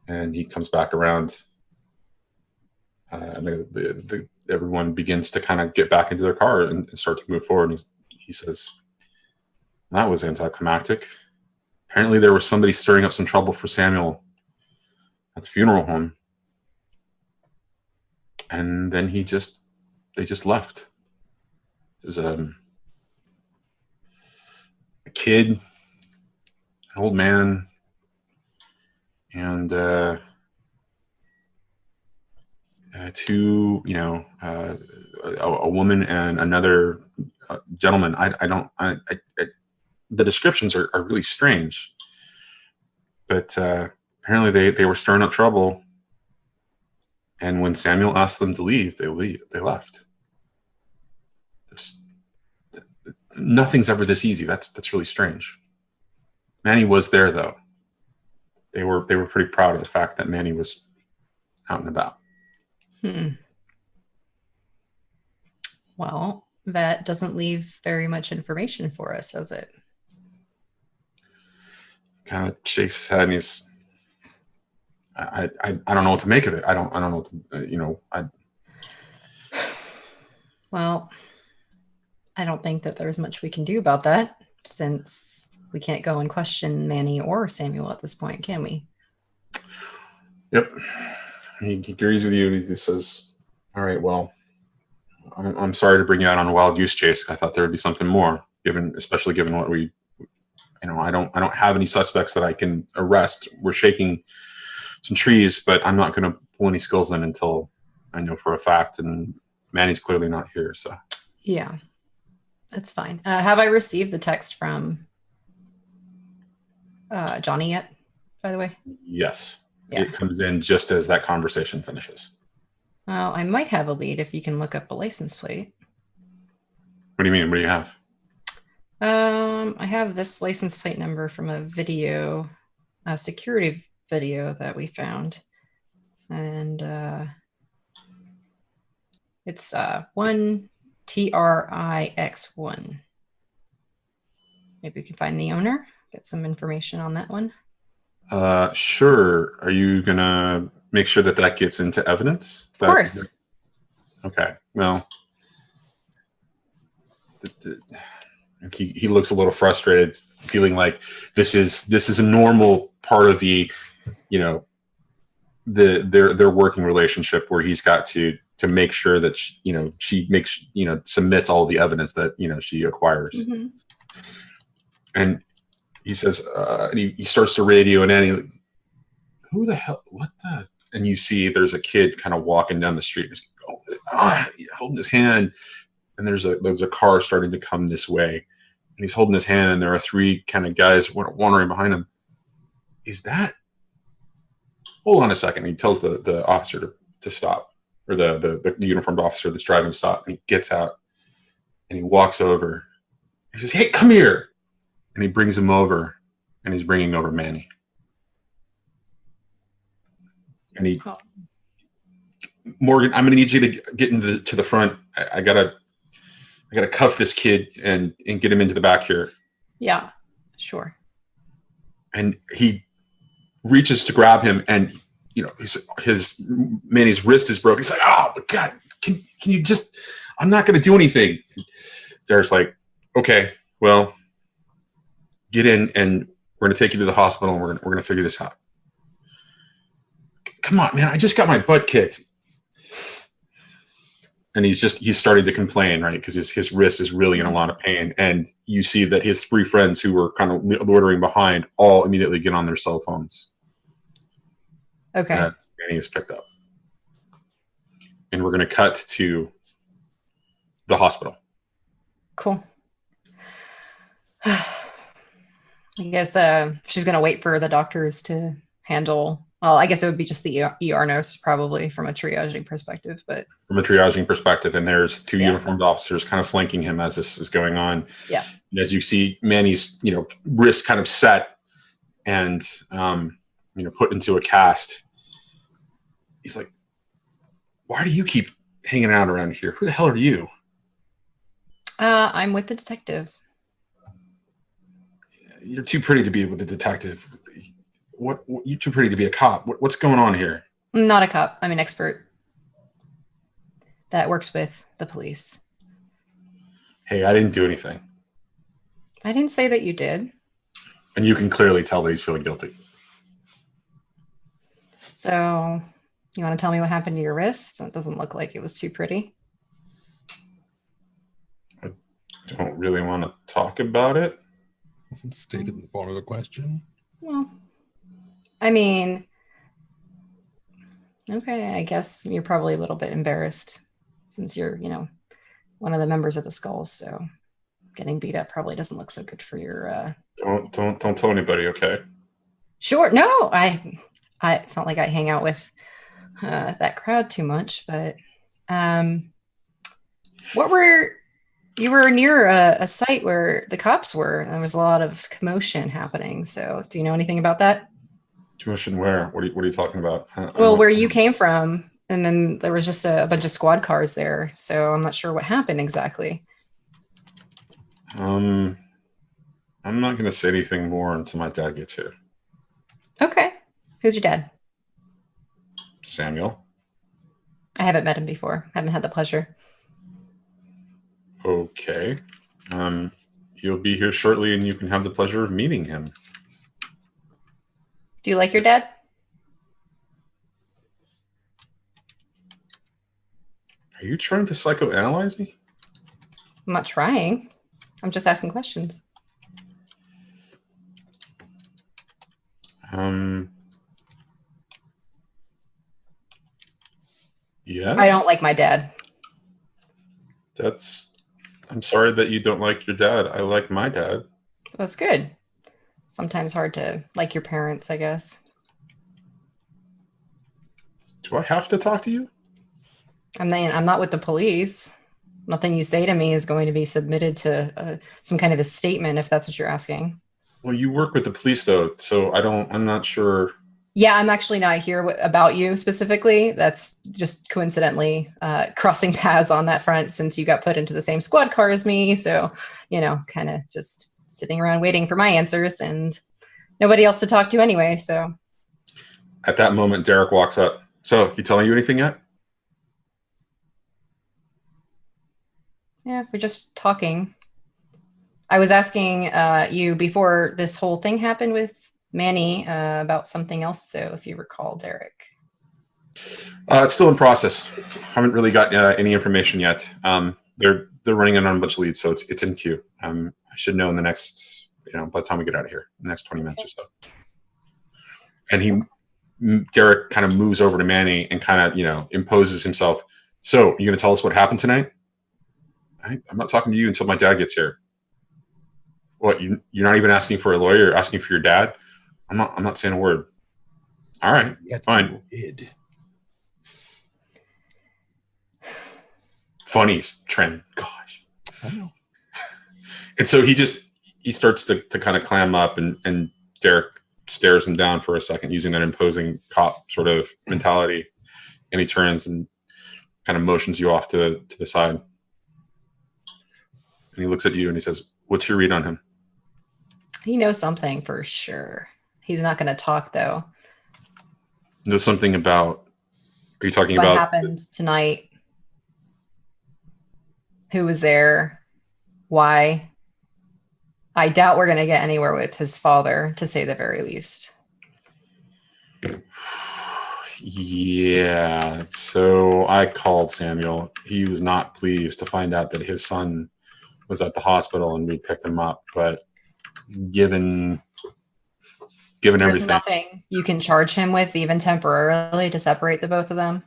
And he comes back around. And everyone begins to kind of get back into their car and start to move forward. And he says, "That was anticlimactic. Apparently there was somebody stirring up some trouble for Samuel at the funeral home. And then they just left. It was a kid, an old man, and 2, a woman and another gentleman. The descriptions are really strange, but apparently they were stirring up trouble. And when Samuel asked them to leave, they left. Nothing's ever this easy. That's really strange. Manny was there, though. They were pretty proud of the fact that Manny was out and about." Well, that doesn't leave very much information for us, does it? Kind of shakes his head, and he's, I don't know what to make of it. I don't know what to, Well, I don't think that there's much we can do about that, since we can't go and question Manny or Samuel at this point, can we? Yep. He agrees with you. He says, "All right, well, I'm sorry to bring you out on a wild goose chase. I thought there would be something more, especially given what we, I don't have any suspects that I can arrest. We're shaking some trees, but I'm not going to pull any skulls in until I know for a fact. And Manny's clearly not here, so." Yeah, that's fine. Have I received the text from Johnny yet, by the way? Yes. Yeah. It comes in just as that conversation finishes. Well, I might have a lead if you can look up a license plate. What do you mean? What do you have? I have this license plate number from a video, a security video that we found. And it's 1TRIX1. Maybe we can find the owner, get some information on that one. Sure. Are you gonna make sure that gets into evidence? Of course. Okay. Well, he looks a little frustrated, feeling like this is a normal part of the, their working relationship, where he's got to make sure that she makes submits all the evidence that she acquires. And he says, and he starts to radio, and Annie, "Who the hell? What the?" And you see there's a kid kind of walking down the street, just holding his hand, and there's a car starting to come this way, and he's holding his hand, and there are 3 kind of guys wandering behind him. Is that? Hold on a second. He tells the officer to stop, or the uniformed officer that's driving to stop, and he gets out, and he walks over. He says, "Hey, come here." And he brings him over, and he's bringing over Manny. And Morgan, I'm going to need you to get to the front. I gotta I got to cuff this kid and get him into the back here. Yeah, sure. And he reaches to grab him, and Manny's wrist is broken. He's like, oh my God, can you just, I'm not going to do anything. Derek's like, okay, well, get in and we're going to take you to the hospital and we're going to figure this out. Come on, man, I just got my butt kicked. And he's starting to complain, right? Because his wrist is really in a lot of pain. And you see that his 3 friends who were kind of loitering behind all immediately get on their cell phones. Okay. Manny is picked up. And we're going to cut to the hospital. Cool. I guess she's going to wait for the doctors to handle. Well, I guess it would be just the ER nurse probably from a triaging perspective, but from a triaging perspective, and there's 2 uniformed officers kind of flanking him as this is going on. Yeah. And as you see Manny's, wrist kind of set and put into a cast, he's like, "Why do you keep hanging out around here? Who the hell are you?" I'm with the detective. You're too pretty to be with a detective. What? You're too pretty to be a cop. What's going on here? I'm not a cop. I'm an expert that works with the police. Hey, I didn't do anything. I didn't say that you did. And you can clearly tell that he's feeling guilty. So, you want to tell me what happened to your wrist? It doesn't look like it was too pretty. I don't really want to talk about it. Stated in the form of a question. Well, I mean, okay, I guess you're probably a little bit embarrassed since you're, one of the members of the Skulls. So getting beat up probably doesn't look so good for your. Don't tell anybody, okay? Sure. No, I. It's not like I hang out with that crowd too much, but you were near a site where the cops were, and there was a lot of commotion happening. So do you know anything about that? Commotion where? What are you talking about? Well, where you came from, and then there was just a bunch of squad cars there. So I'm not sure what happened exactly. I'm not going to say anything more until my dad gets here. Okay. Who's your dad? Samuel. I haven't met him before. Haven't had the pleasure. Okay. He'll be here shortly and you can have the pleasure of meeting him. Do you like your dad? Are you trying to psychoanalyze me? I'm not trying. I'm just asking questions. Yes. I don't like my dad. I'm sorry that you don't like your dad. I like my dad. That's good. Sometimes hard to like your parents, I guess. Do I have to talk to you? I'm not with the police. Nothing you say to me is going to be submitted to some kind of a statement, if that's what you're asking. Well, you work with the police, though, so I'm not sure. Yeah, I'm actually not here about you specifically. That's just coincidentally crossing paths on that front since you got put into the same squad car as me. So, kind of just sitting around waiting for my answers and nobody else to talk to anyway. So at that moment, Derek walks up. So, he telling you anything yet? Yeah, we're just talking. I was asking you before this whole thing happened with Manny about something else, though, if you recall, Derek. It's still in process. Haven't really got any information yet. They're running on a bunch of leads, so it's in queue. I should know in the next, by the time we get out of here, the next 20 minutes or so. And Derek kind of moves over to Manny and kind of, imposes himself. So, you going to tell us what happened tonight? I'm not talking to you until my dad gets here. What, you're not even asking for a lawyer, you're asking for your dad? I'm not saying a word. All right, fine. Funny trend, gosh. I know. And so he starts to kind of clam up, and Derek stares him down for a second using that imposing cop sort of mentality, and he turns and kind of motions you off to the side. and he looks at you and he says, "What's your read on him?" He knows something for sure. He's not going to talk though. Knows something about. Are you talking What about happened tonight? Who was there? Why? I doubt we're going to get anywhere with his father, to say the very least. Yeah, so I called Samuel. He was not pleased to find out that his son was at the hospital and we picked him up. But given There's everything, nothing you can charge him with, even temporarily, to separate the both of them.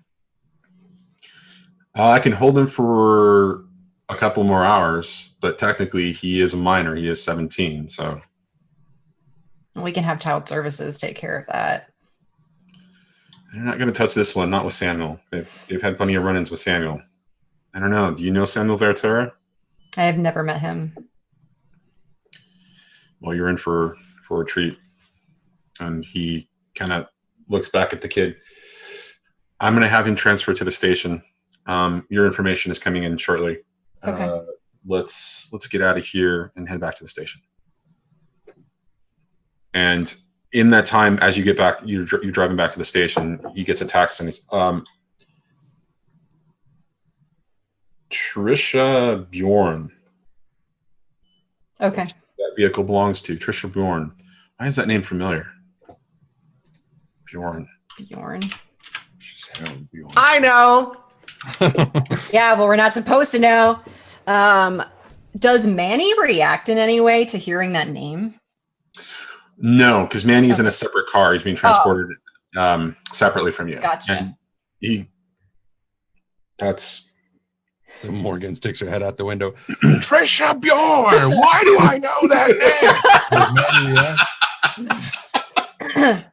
I can hold him for a couple more hours, but technically he is a minor. He is 17, so We can have child services take care of that. they're not going to touch this one. Not with Samuel. They've had plenty of run-ins with Samuel. I don't know. Do you know Samuel Vertura? I have never met him. Well, you're in for a treat. And he kind of looks back at the kid. I'm going to have him transferred to the station. Your information is coming in shortly. Okay. Let's get out of here and head back to the station. And in that time, as you get back, you're driving back to the station. He gets a text and he's Trisha Bjorn. Okay. That vehicle belongs to Trisha Bjorn. Why is that name familiar? Bjorn. Bjorn. Bjorn. I know. Yeah, well, we're not supposed to know. Does Manny react in any way to hearing that name? No, because Manny's in a separate car. He's being transported separately from you. Gotcha. And that's So Morgan sticks her head out the window. Trisha Bjorn. Why do I know that name?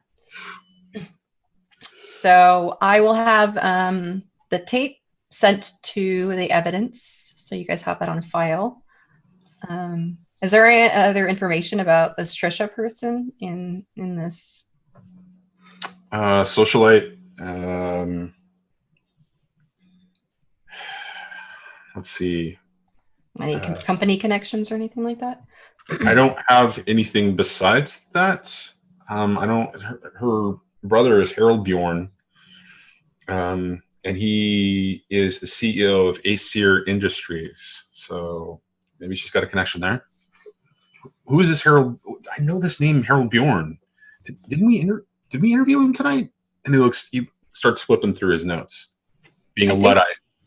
So I will have the tape sent to the evidence, so you guys have that on file. Is there any other information about this Trisha person in this? socialite. Let's see. Any company connections or anything like that? I don't have anything besides that. I don't. Her brother is Harold Bjorn, and he is the CEO of Aesir Industries. So maybe she's got a connection there. Who is this Harold? I know this name, Harold Bjorn. Did we interview him tonight? And he starts flipping through his notes. Being a Luddite,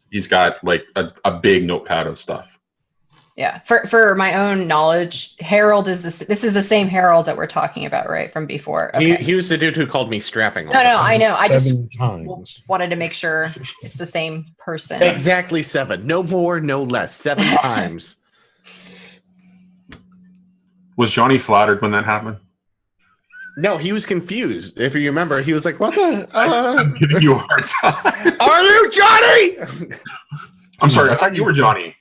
he's got like a big notepad of stuff. Yeah, for my own knowledge, Harold is this is the same Harold that we're talking about, right, from before. Okay. He was the dude who called me strapping. No, I know. I just 7 times. wanted to make sure it's the same person. Exactly 7. No more, no less. 7 times. Was Johnny flattered when that happened? No, he was confused. If you remember, he was like, "What the? I'm giving you a hard time. Are you Johnny?" I'm sorry. I thought you were Johnny.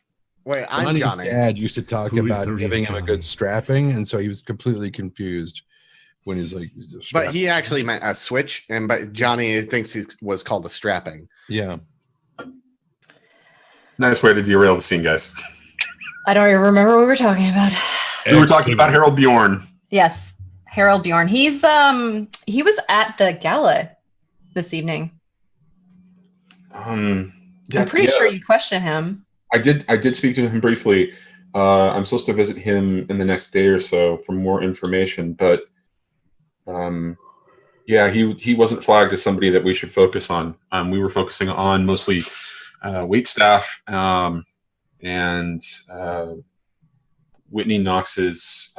Wait, I'm Johnny's Johnny. dad used to talk Who is about the real giving him a Johnny? good strapping, and so he was completely confused when he's like, But he actually meant a switch, but Johnny thinks it was called a strapping. yeah. Nice way to derail the scene, guys. I don't even remember what we were talking about. We were talking about Harold Bjorn. Yes, Harold Bjorn. He was at the gala this evening. I'm pretty sure you questioned him. I did speak to him briefly. I'm supposed to visit him in the next day or so for more information, but yeah, he wasn't flagged as somebody that we should focus on. We were focusing on mostly wait staff and Whitney Knox's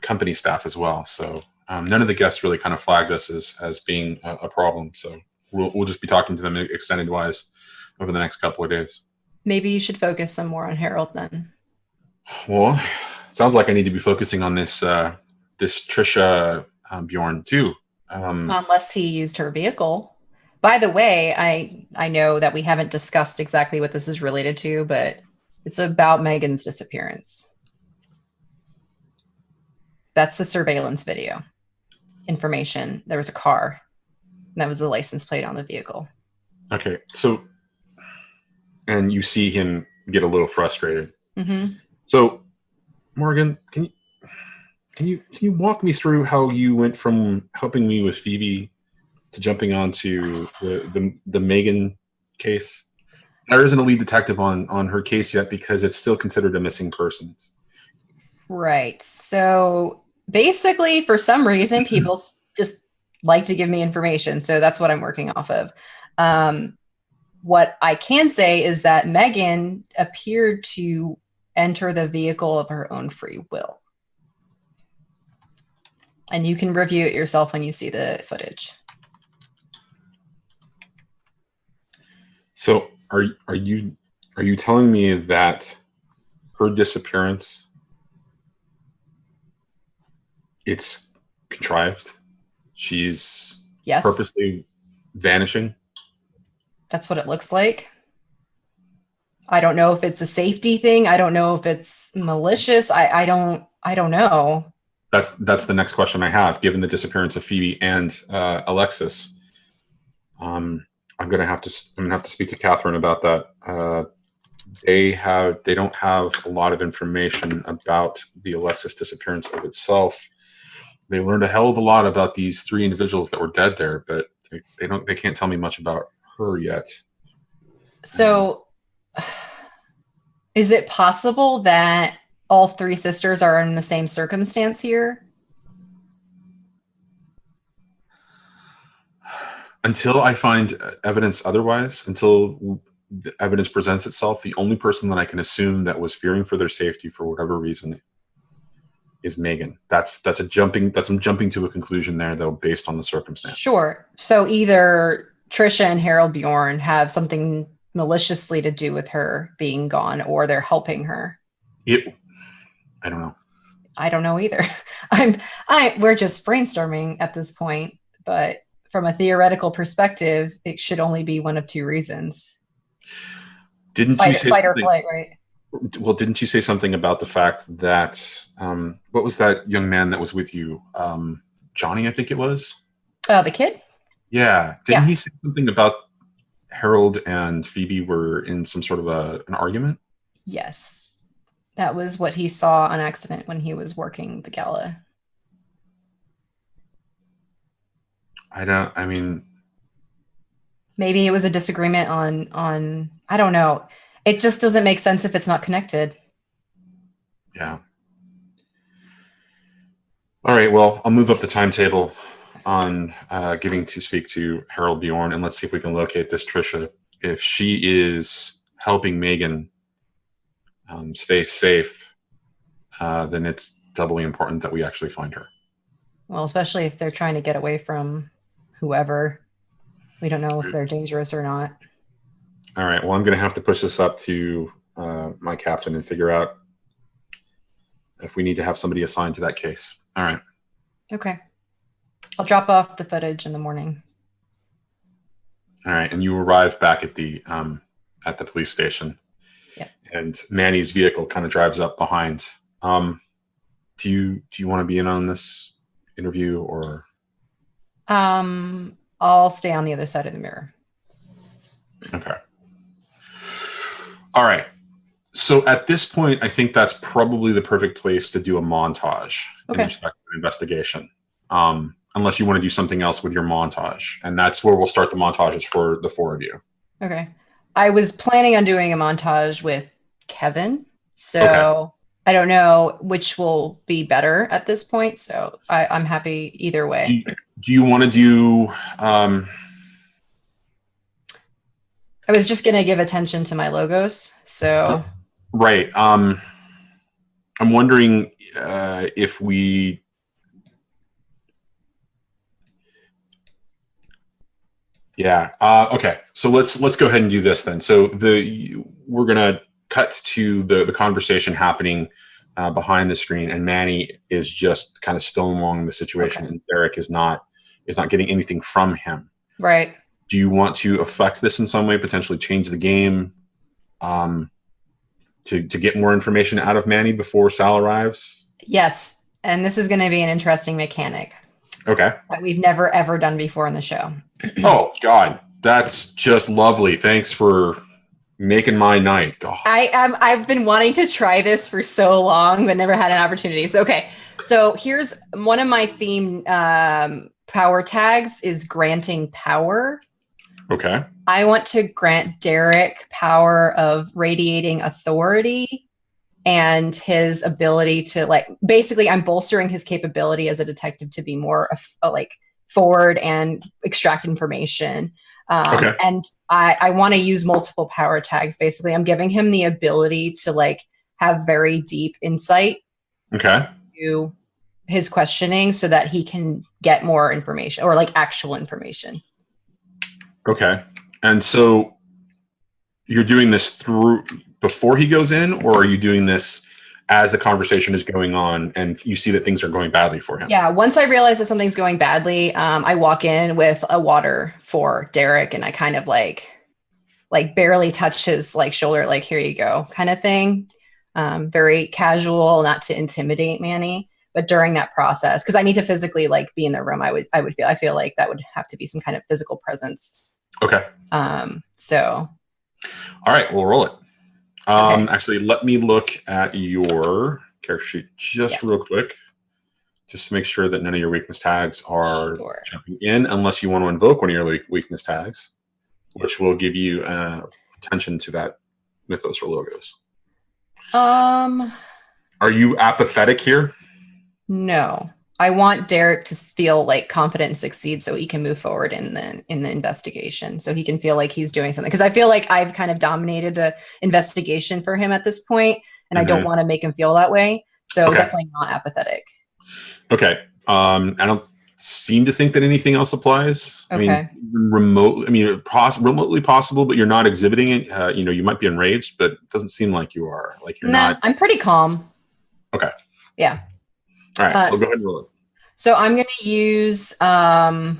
company staff as well. So none of the guests really kind of flagged us as being a problem. So we'll just be talking to them extended wise over the next couple of days. Maybe you should focus some more on Harold then. Well, it sounds like I need to be focusing on this Trisha Bjorn too. Unless he used her vehicle. By the way, I know that we haven't discussed exactly what this is related to, but it's about Megan's disappearance. That's the surveillance video information. There was a car. And that was the license plate on the vehicle. Okay, so and you see him get a little frustrated. Mm-hmm. So, Morgan, can you walk me through how you went from helping me with Phoebe to jumping onto the Megan case? There isn't a lead detective on her case yet because it's still considered a missing persons. Right. So basically, for some reason, people just like to give me information. So that's what I'm working off of. What I can say is that Megan appeared to enter the vehicle of her own free will. And you can review it yourself when you see the footage. So are you telling me that her disappearance, it's contrived? She's Yes. purposely vanishing? That's what it looks like. I don't know if it's a safety thing. I don't know if it's malicious. I don't know. That's the next question I have. Given the disappearance of Phoebe and Alexis, I'm gonna have to speak to Catherine about that. They don't have a lot of information about the Alexis disappearance of itself. They learned a hell of a lot about these 3 individuals that were dead there, but they can't tell me much about her yet. So is it possible that all 3 sisters are in the same circumstance here? Until I find evidence otherwise, until the evidence presents itself, the only person that I can assume that was fearing for their safety for whatever reason is Megan. I'm jumping to a conclusion there, though, based on the circumstance. Sure. So either Trisha and Harold Bjorn have something maliciously to do with her being gone, or they're helping her. I don't know. I don't know either. We're just brainstorming at this point, but from a theoretical perspective, it should only be one of 2 reasons. Didn't you say fight or something? flight, right? Well, didn't you say something about the fact that what was that young man that was with you? Johnny, I think it was. The kid? Yeah. Didn't he say something about Harold and Phoebe were in some sort of an argument? Yes. That was what he saw on accident when he was working the gala. Maybe it was a disagreement on I don't know. It just doesn't make sense if it's not connected. Yeah. All right. Well, I'll move up the timetable on getting to speak to Harold Bjorn, and let's see if we can locate this Trisha. If she is helping Megan stay safe, then it's doubly important that we actually find her. Well, especially if they're trying to get away from whoever. We don't know if they're dangerous or not. All right. Well, I'm going to have to push this up to my captain and figure out if we need to have somebody assigned to that case. All right. Okay. I'll drop off the footage in the morning. All right. And you arrive back at the police station. Yeah. And Manny's vehicle kind of drives up behind. Do you want to be in on this interview, or? I'll stay on the other side of the mirror. Okay. All right. So at this point, I think that's probably the perfect place to do a montage in respect to the investigation. Unless you want to do something else with your montage. And that's where we'll start the montages for the 4 of you. Okay. I was planning on doing a montage with Kevin. So I don't know which will be better at this point. So I'm happy either way. Do you want to do... I was just going to give attention to my logos. So... Right. I'm wondering if we... Yeah. Okay. So let's go ahead and do this then. So we're gonna cut to the conversation happening behind the screen, and Manny is just kind of stonewalling the situation, and Derek is not getting anything from him. Right. Do you want to affect this in some way? Potentially change the game to get more information out of Manny before Sal arrives? Yes. And this is going to be an interesting mechanic. Okay. That we've never, ever done before in the show. Oh, God. That's just lovely. Thanks for Making my night. God. I've been wanting to try this for so long, but never had an opportunity. So, okay. So here's one of my theme power tags is granting power. Okay. I want to grant Derek power of radiating authority and his ability to basically I'm bolstering his capability as a detective to be more forward and extract information. Okay. And I want to use multiple power tags. Basically, I'm giving him the ability to have very deep insight to his questioning so that he can get more information or actual information. Okay. And so you're doing this before he goes in, or are you doing this as the conversation is going on and you see that things are going badly for him? Yeah. Once I realize that something's going badly, I walk in with a water for Derek and I kind of barely touch his shoulder, here you go kind of thing. Very casual, not to intimidate Manny. But during that process, because I need to physically be in the room, I feel like that would have to be some kind of physical presence. Okay. So. All right, we'll roll it. Okay. Actually, let me look at your character sheet just real quick, just to make sure that none of your weakness tags are jumping in, unless you want to invoke one of your weakness tags, which will give you attention to that mythos or logos. Are you apathetic here? No. I want Derek to feel confident and succeed so he can move forward in the investigation. So he can feel like he's doing something. Because I feel like I've kind of dominated the investigation for him at this point, and I don't want to make him feel that way. So definitely not apathetic. Okay. I don't seem to think that anything else applies. Okay. Remotely possible, but you're not exhibiting it. You might be enraged, but it doesn't seem like you are. You're not. I'm pretty calm. Okay. Yeah. All right, so go ahead and roll it. So I'm going to use grant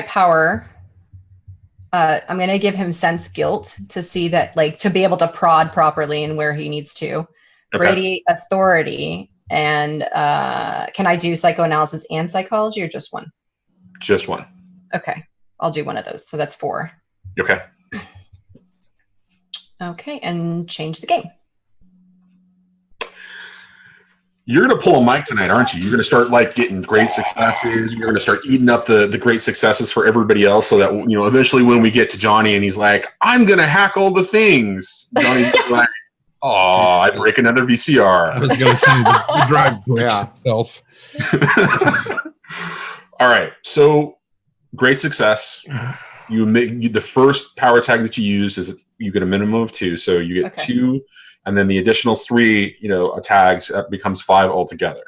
power. I'm going to give him sense guilt to see that, to be able to prod properly and where he needs to. Okay. Radiate authority. And can I do psychoanalysis and psychology or just one? Just one. Okay. I'll do one of those. So that's 4. Okay. Okay. And change the game. You're going to pull a mic tonight, aren't you? You're going to start getting great successes. You're going to start eating up the great successes for everybody else so that, eventually when we get to Johnny and he's like, I'm going to hack all the things. Johnny's like, oh, I break another VCR. I was going to say the drive breaks itself. All right. So great success. The first power tag that you use is you get a minimum of 2. So you get 2. And then the additional 3, tags becomes 5 altogether.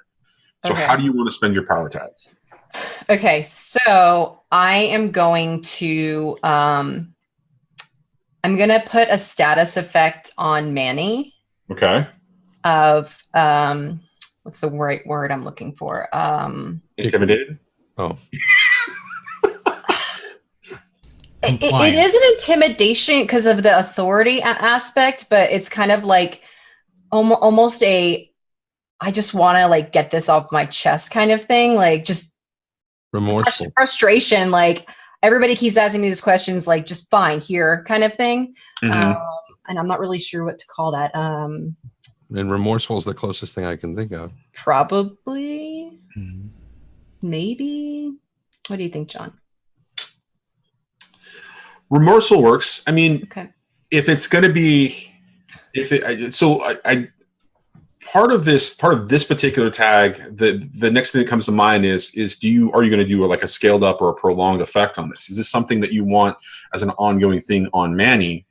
So how do you want to spend your power tags? Okay, so I am going to I'm going to put a status effect on Manny. Okay. Of what's the right word I'm looking for? Intimidated? Oh. It is an intimidation because of the authority aspect, but it's kind of almost I just want to get this off my chest kind of thing, just remorseful frustration. Everybody keeps asking me these questions, just fine here kind of thing. Mm-hmm. And I'm not really sure what to call that. And remorseful is the closest thing I can think of. Probably. Mm-hmm. Maybe. What do you think, John? Remorseful works. I mean, if it's going to be, part of this particular tag, the next thing that comes to mind is are you going to do a scaled up or a prolonged effect on this? Is this something that you want as an ongoing thing on Manny,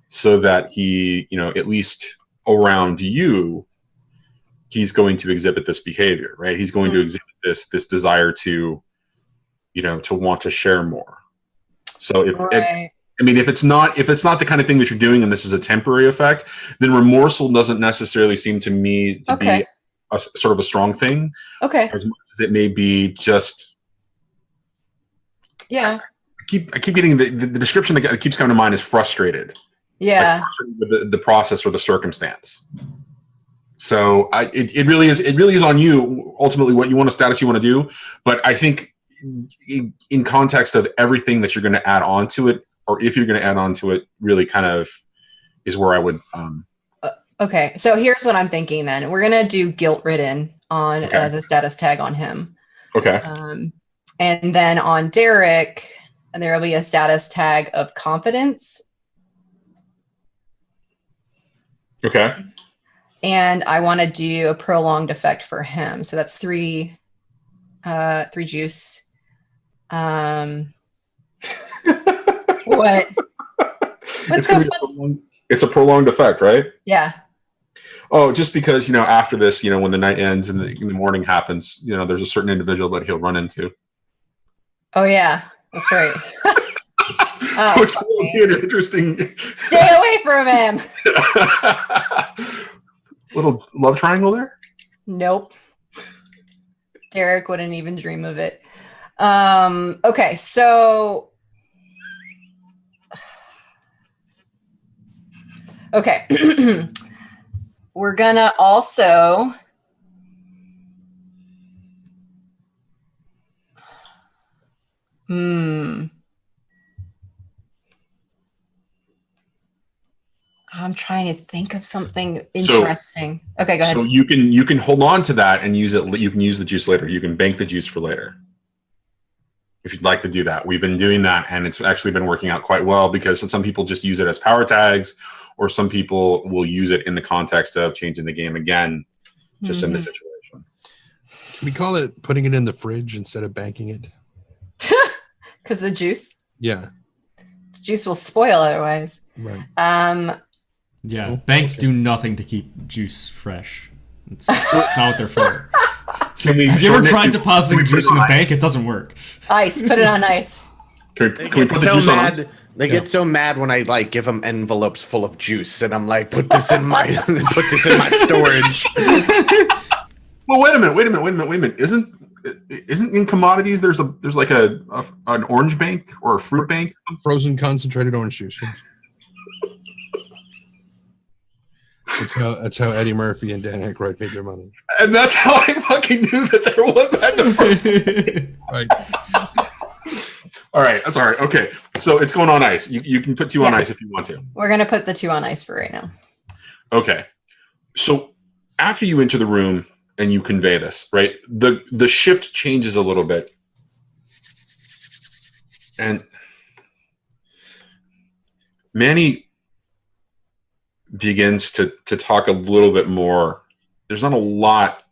so that he, at least around you, he's going to exhibit this behavior, right? He's going to exhibit this desire to, to want to share more. So if it's not the kind of thing that you're doing and this is a temporary effect, then remorseful doesn't necessarily seem to me to be a sort of a strong thing. Okay. As much as it may be just. Yeah. I keep getting the description that keeps coming to mind is frustrated. Yeah. Frustrated with the process or the circumstance. So it really is on you ultimately what you want to do, but I think in context of everything that you're going to add on to it, or if you're going to add on to it, really kind of is where I would. Okay, so here's what I'm thinking. Then we're gonna do guilt-ridden on as a status tag on him. Okay. And then on Derek, there will be a status tag of confidence. Okay. And I want to do a prolonged effect for him. So that's three juice. What? What's so funny? It's a prolonged effect, right? Yeah. Oh, just because, after this, when the night ends and the morning happens, there's a certain individual that he'll run into. Oh, yeah. That's right. Which will be an interesting. Stay away from him. Little love triangle there? Nope. Derek wouldn't even dream of it. Okay, so. Okay. We're gonna also. I'm trying to think of something interesting. Okay, go ahead. So you can hold on to that and use it. You can use the juice later. You can bank the juice for later. If you'd like to do that. We've been doing that, and it's actually been working out quite well because some people just use it as power tags, or some people will use it in the context of changing the game again, just in the situation. We call it putting it in the fridge instead of banking it. Because the juice? Yeah. The juice will spoil otherwise. Right. Yeah, banks do nothing to keep juice fresh. It's not what they're for. Have you ever tried depositing juice in a bank? It doesn't work. Ice. Put it on ice. Can we put the juice on ice? They get so mad when I give them envelopes full of juice, and I'm like, put this in my storage. Well, wait a minute. Isn't in commodities there's like an orange bank or a fruit bank? Frozen concentrated orange juice. That's how Eddie Murphy and Dan Aykroyd paid their money. And that's how I fucking knew that there was that. Right. All right. That's all right. Okay. So it's going on ice. You can put 2 on ice if you want to. We're going to put the 2 on ice for right now. Okay. So after you enter the room and you convey this, right, the shift changes a little bit. And Manny begins to talk a little bit more. There's not a lot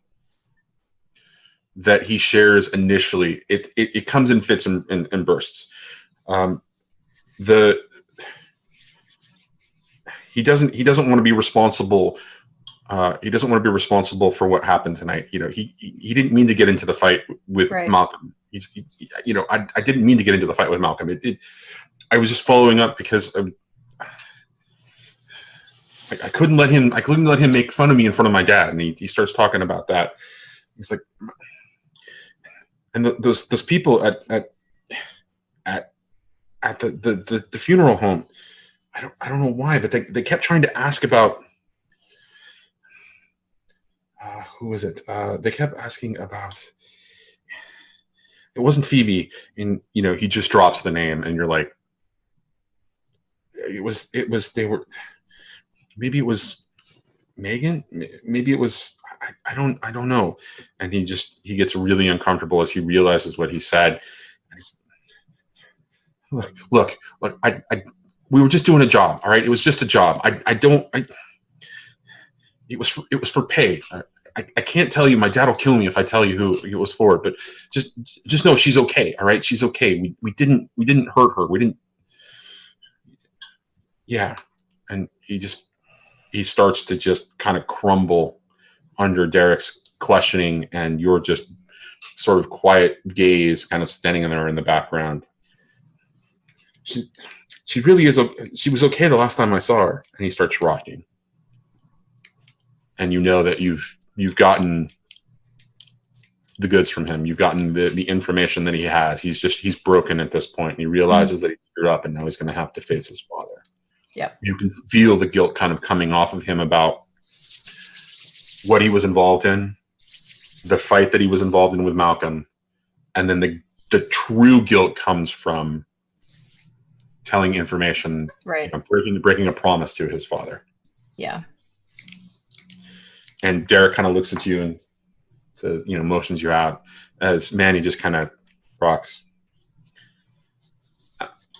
that he shares initially. It comes in fits and bursts. He doesn't want to be responsible. He doesn't want to be responsible for what happened tonight. He didn't mean to get into the fight with Malcolm. I didn't mean to get into the fight with Malcolm. I was just following up because I couldn't let him make fun of me in front of my dad. And he starts talking about that. He's like, and those people at the funeral home, I don't know why, but they kept trying to ask about who was it? They kept asking about. It wasn't Phoebe, and he just drops the name, and you're like, it was they were. Maybe it was Megan. Maybe it was. I don't know. And he gets really uncomfortable as he realizes what he said. And he's, look. We were just doing a job. All right. It was just a job. It was for pay. I can't tell you. My dad will kill me if I tell you who it was for. But just know she's okay. All right. She's okay. We didn't hurt her. We didn't. Yeah. And he starts to just kind of crumble under Derek's questioning, and you're just sort of quiet gaze kind of standing there in the background. She really is. She was okay the last time I saw her. And he starts rocking. And you know that you've gotten the goods from him. You've gotten the information that he has. He's broken at this point, and he realizes that he screwed up, and now he's going to have to face his father. Yep. You can feel the guilt kind of coming off of him about what he was involved in, the fight that he was involved in with Malcolm, and then the the true guilt comes from telling information, Right. breaking a promise to his father. Yeah. And Derek kind of looks at you and says, motions you out, as Manny just kind of rocks.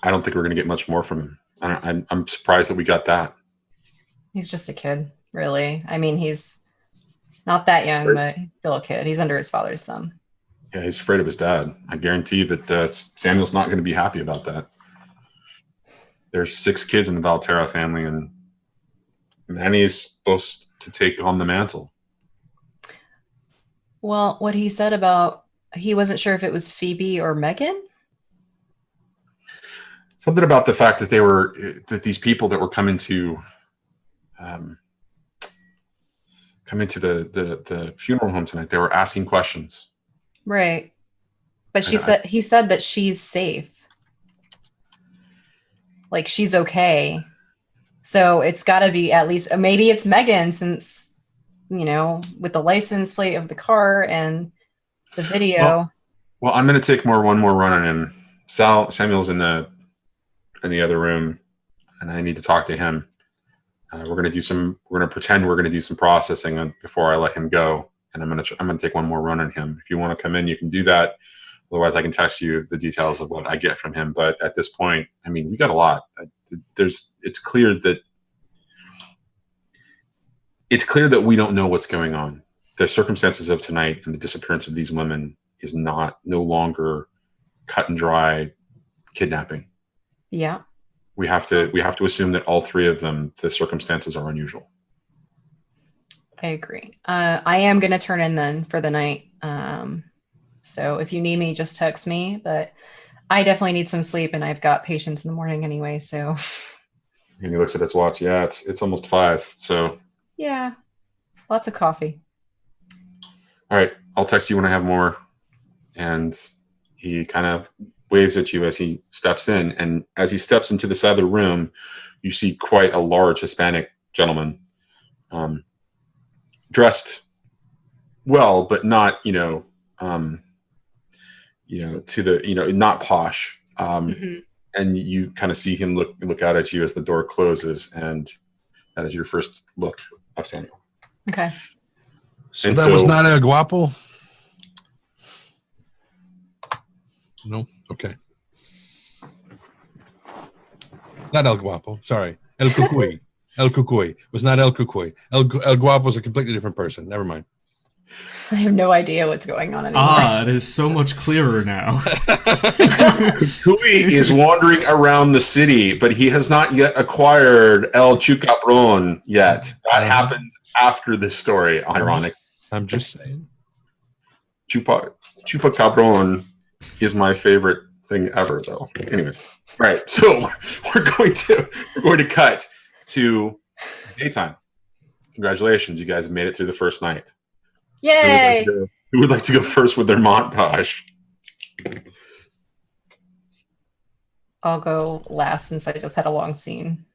I don't think we're going to get much more from him. I'm surprised that we got that. He's just a kid, really. I mean, he's not that young, but he's still a kid. He's under his father's thumb. Yeah, he's afraid of his dad. I guarantee that Samuel's not going to be happy about that. There's 6 kids in the Valterra family, and Manny's supposed to take on the mantle. Well, what he said about he wasn't sure if it was Phoebe or Megan. Something about the fact that these people that were coming to the funeral home tonight, they were asking questions. Right. But he said that she's safe. Like, she's okay. So it's got to be at least, maybe it's Megan, since, with the license plate of the car and the video. Well, I'm going to take one more run on him. Samuel's in the other room, and I need to talk to him. We're going to pretend we're going to do some processing before I let him go. And I'm going to take one more run on him. If you want to come in, you can do that. Otherwise, I can text you the details of what I get from him. But at this point, I mean, we got a lot. It's clear that we don't know what's going on. The circumstances of tonight and the disappearance of these women is no longer cut and dry kidnapping. Yeah. We have to assume that all 3 of them, the circumstances are unusual. I agree. I am going to turn in then for the night. So if you need me, just text me. But I definitely need some sleep, and I've got patients in the morning anyway. So. And he looks at his watch. Yeah, it's almost 5. So. Yeah, lots of coffee. All right, I'll text you when I have more. And he kind of waves at you as he steps in. And as he steps into this other room, you see quite a large Hispanic gentleman, dressed well, but not, not posh. And you kind of see him look out at you as the door closes, and that is your first look of Samuel. Okay. So that was not El Guapo? No? Okay. Not El Guapo. Sorry. El Cucuy. El Cucuy. Was not El Cucuy. El Guapo is a completely different person. Never mind. I have no idea what's going on anymore. It is so much clearer now. Cucuy is wandering around the city, but he has not yet acquired El Chucapron yet. That happened after this story, ironic. I'm just saying. Chupacabron is my favorite thing ever, though. Anyways, right. So we're going to cut to daytime. Congratulations, you guys have made it through the first night. Yay! Who would like to go first with their montage? I'll go last since I just had a long scene.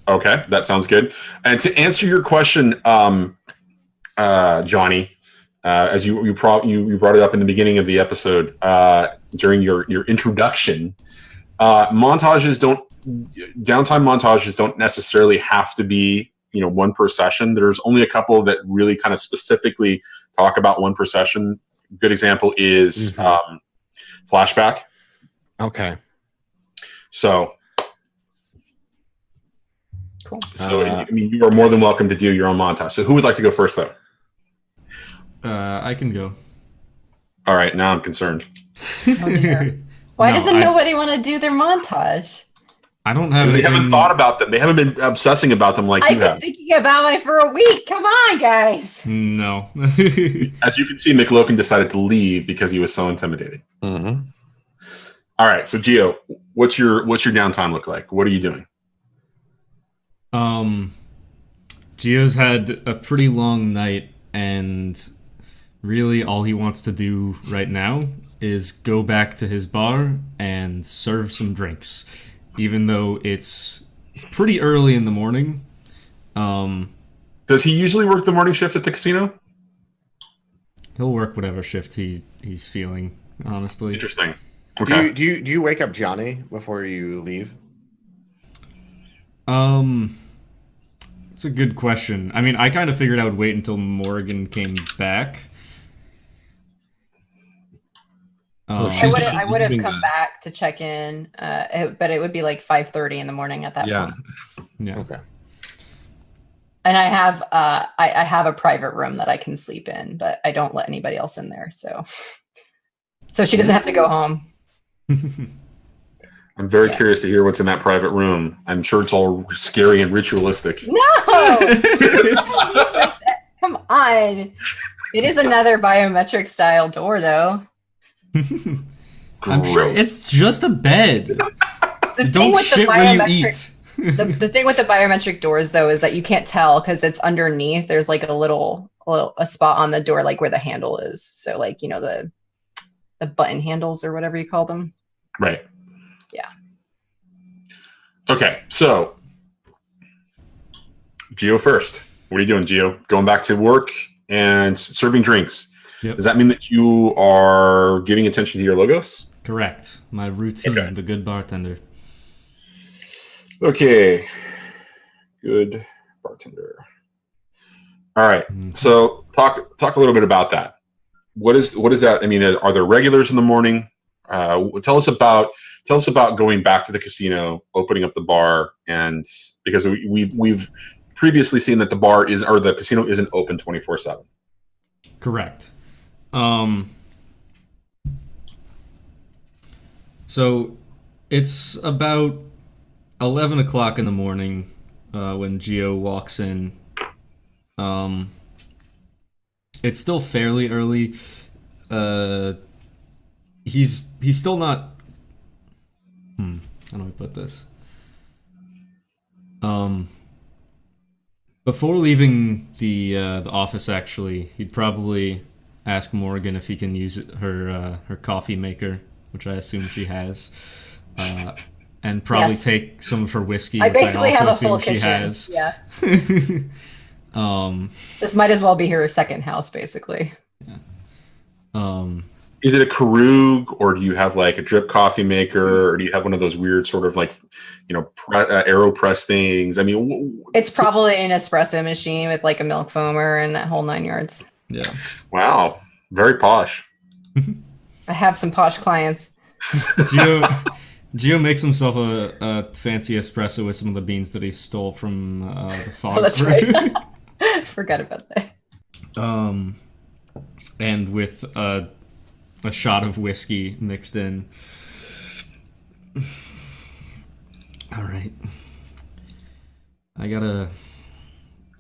Okay, that sounds good. And to answer your question, Johnny, as you brought it up in the beginning of the episode during your introduction, downtime montages don't necessarily have to be one per session. There's only a couple that really kind of specifically talk about one per session. Good example is Flashback. Okay. So. Cool. So, you are more than welcome to do your own montage. So who would like to go first, though? I can go. All right, now I'm concerned. Oh, dear. Why doesn't nobody want to do their montage? I don't have. They haven't thought about them. They haven't been obsessing about them like you have. I've been thinking about it for a week. Come on, guys. No. As you can see, McLocan decided to leave because he was so intimidated. Mm-hmm. All right, so Gio, what's your downtime look like? What are you doing? Gio's had a pretty long night, and really all he wants to do right now is go back to his bar and serve some drinks, even though it's pretty early in the morning. Does he usually work the morning shift at the casino? He'll work whatever shift he's feeling, honestly. Interesting. Okay. Do you wake up Johnny before you leave? It's a good question. I mean, I kind of figured I would wait until Morrigan came back. Oh, I she's would not I would have leaving come the- back to check in, but it would be like 5:30 in the morning at that Yeah. point. Yeah. Okay. And I have I have a private room that I can sleep in, but I don't let anybody else in there, so she doesn't have to go home. I'm very Yeah. curious to hear what's in that private room. I'm sure it's all scary and ritualistic. No! Come on. It is another biometric style door, though. I'm sure Gross. it's just a bed. The thing Don't with the shit where you biometric eat. the thing with the biometric doors, though, is that you can't tell because it's underneath. There's like a spot on the door, like where the handle is. So, like, you know, the button handles or whatever you call them. Right. Yeah. Okay, so Geo first. What are you doing, Geo? Going back to work and serving drinks. Yep. Does that mean that you are giving attention to your logos? Correct. My routine, Okay. the good bartender. Okay. Good bartender. All right. So talk a little bit about that. What is that? I mean, are there regulars in the morning? Tell us about going back to the casino, opening up the bar, and because we've previously seen that the casino isn't open 24/7. Correct. So it's about 11 o'clock in the morning when Geo walks in. It's still fairly early. He's still not. How do I put this? Before leaving the office, actually, he'd probably ask Morrigan if he can use her coffee maker, which I assume she has, and probably Yes. take some of her whiskey, I which I basically also have a assume full she kitchen. has. Yeah. This might as well be her second house, basically. Is it a Karug, or do you have like a drip coffee maker, or do you have one of those weird sort of like, AeroPress things? I mean, It's probably an espresso machine with like a milk foamer and that whole 9 yards. Yeah. wow, very posh. I have some posh clients. Geo makes himself a fancy espresso with some of the beans that he stole from the Fox Oh, that's Brew. right. Forgot about that. And with a shot of whiskey mixed in. All right. I gotta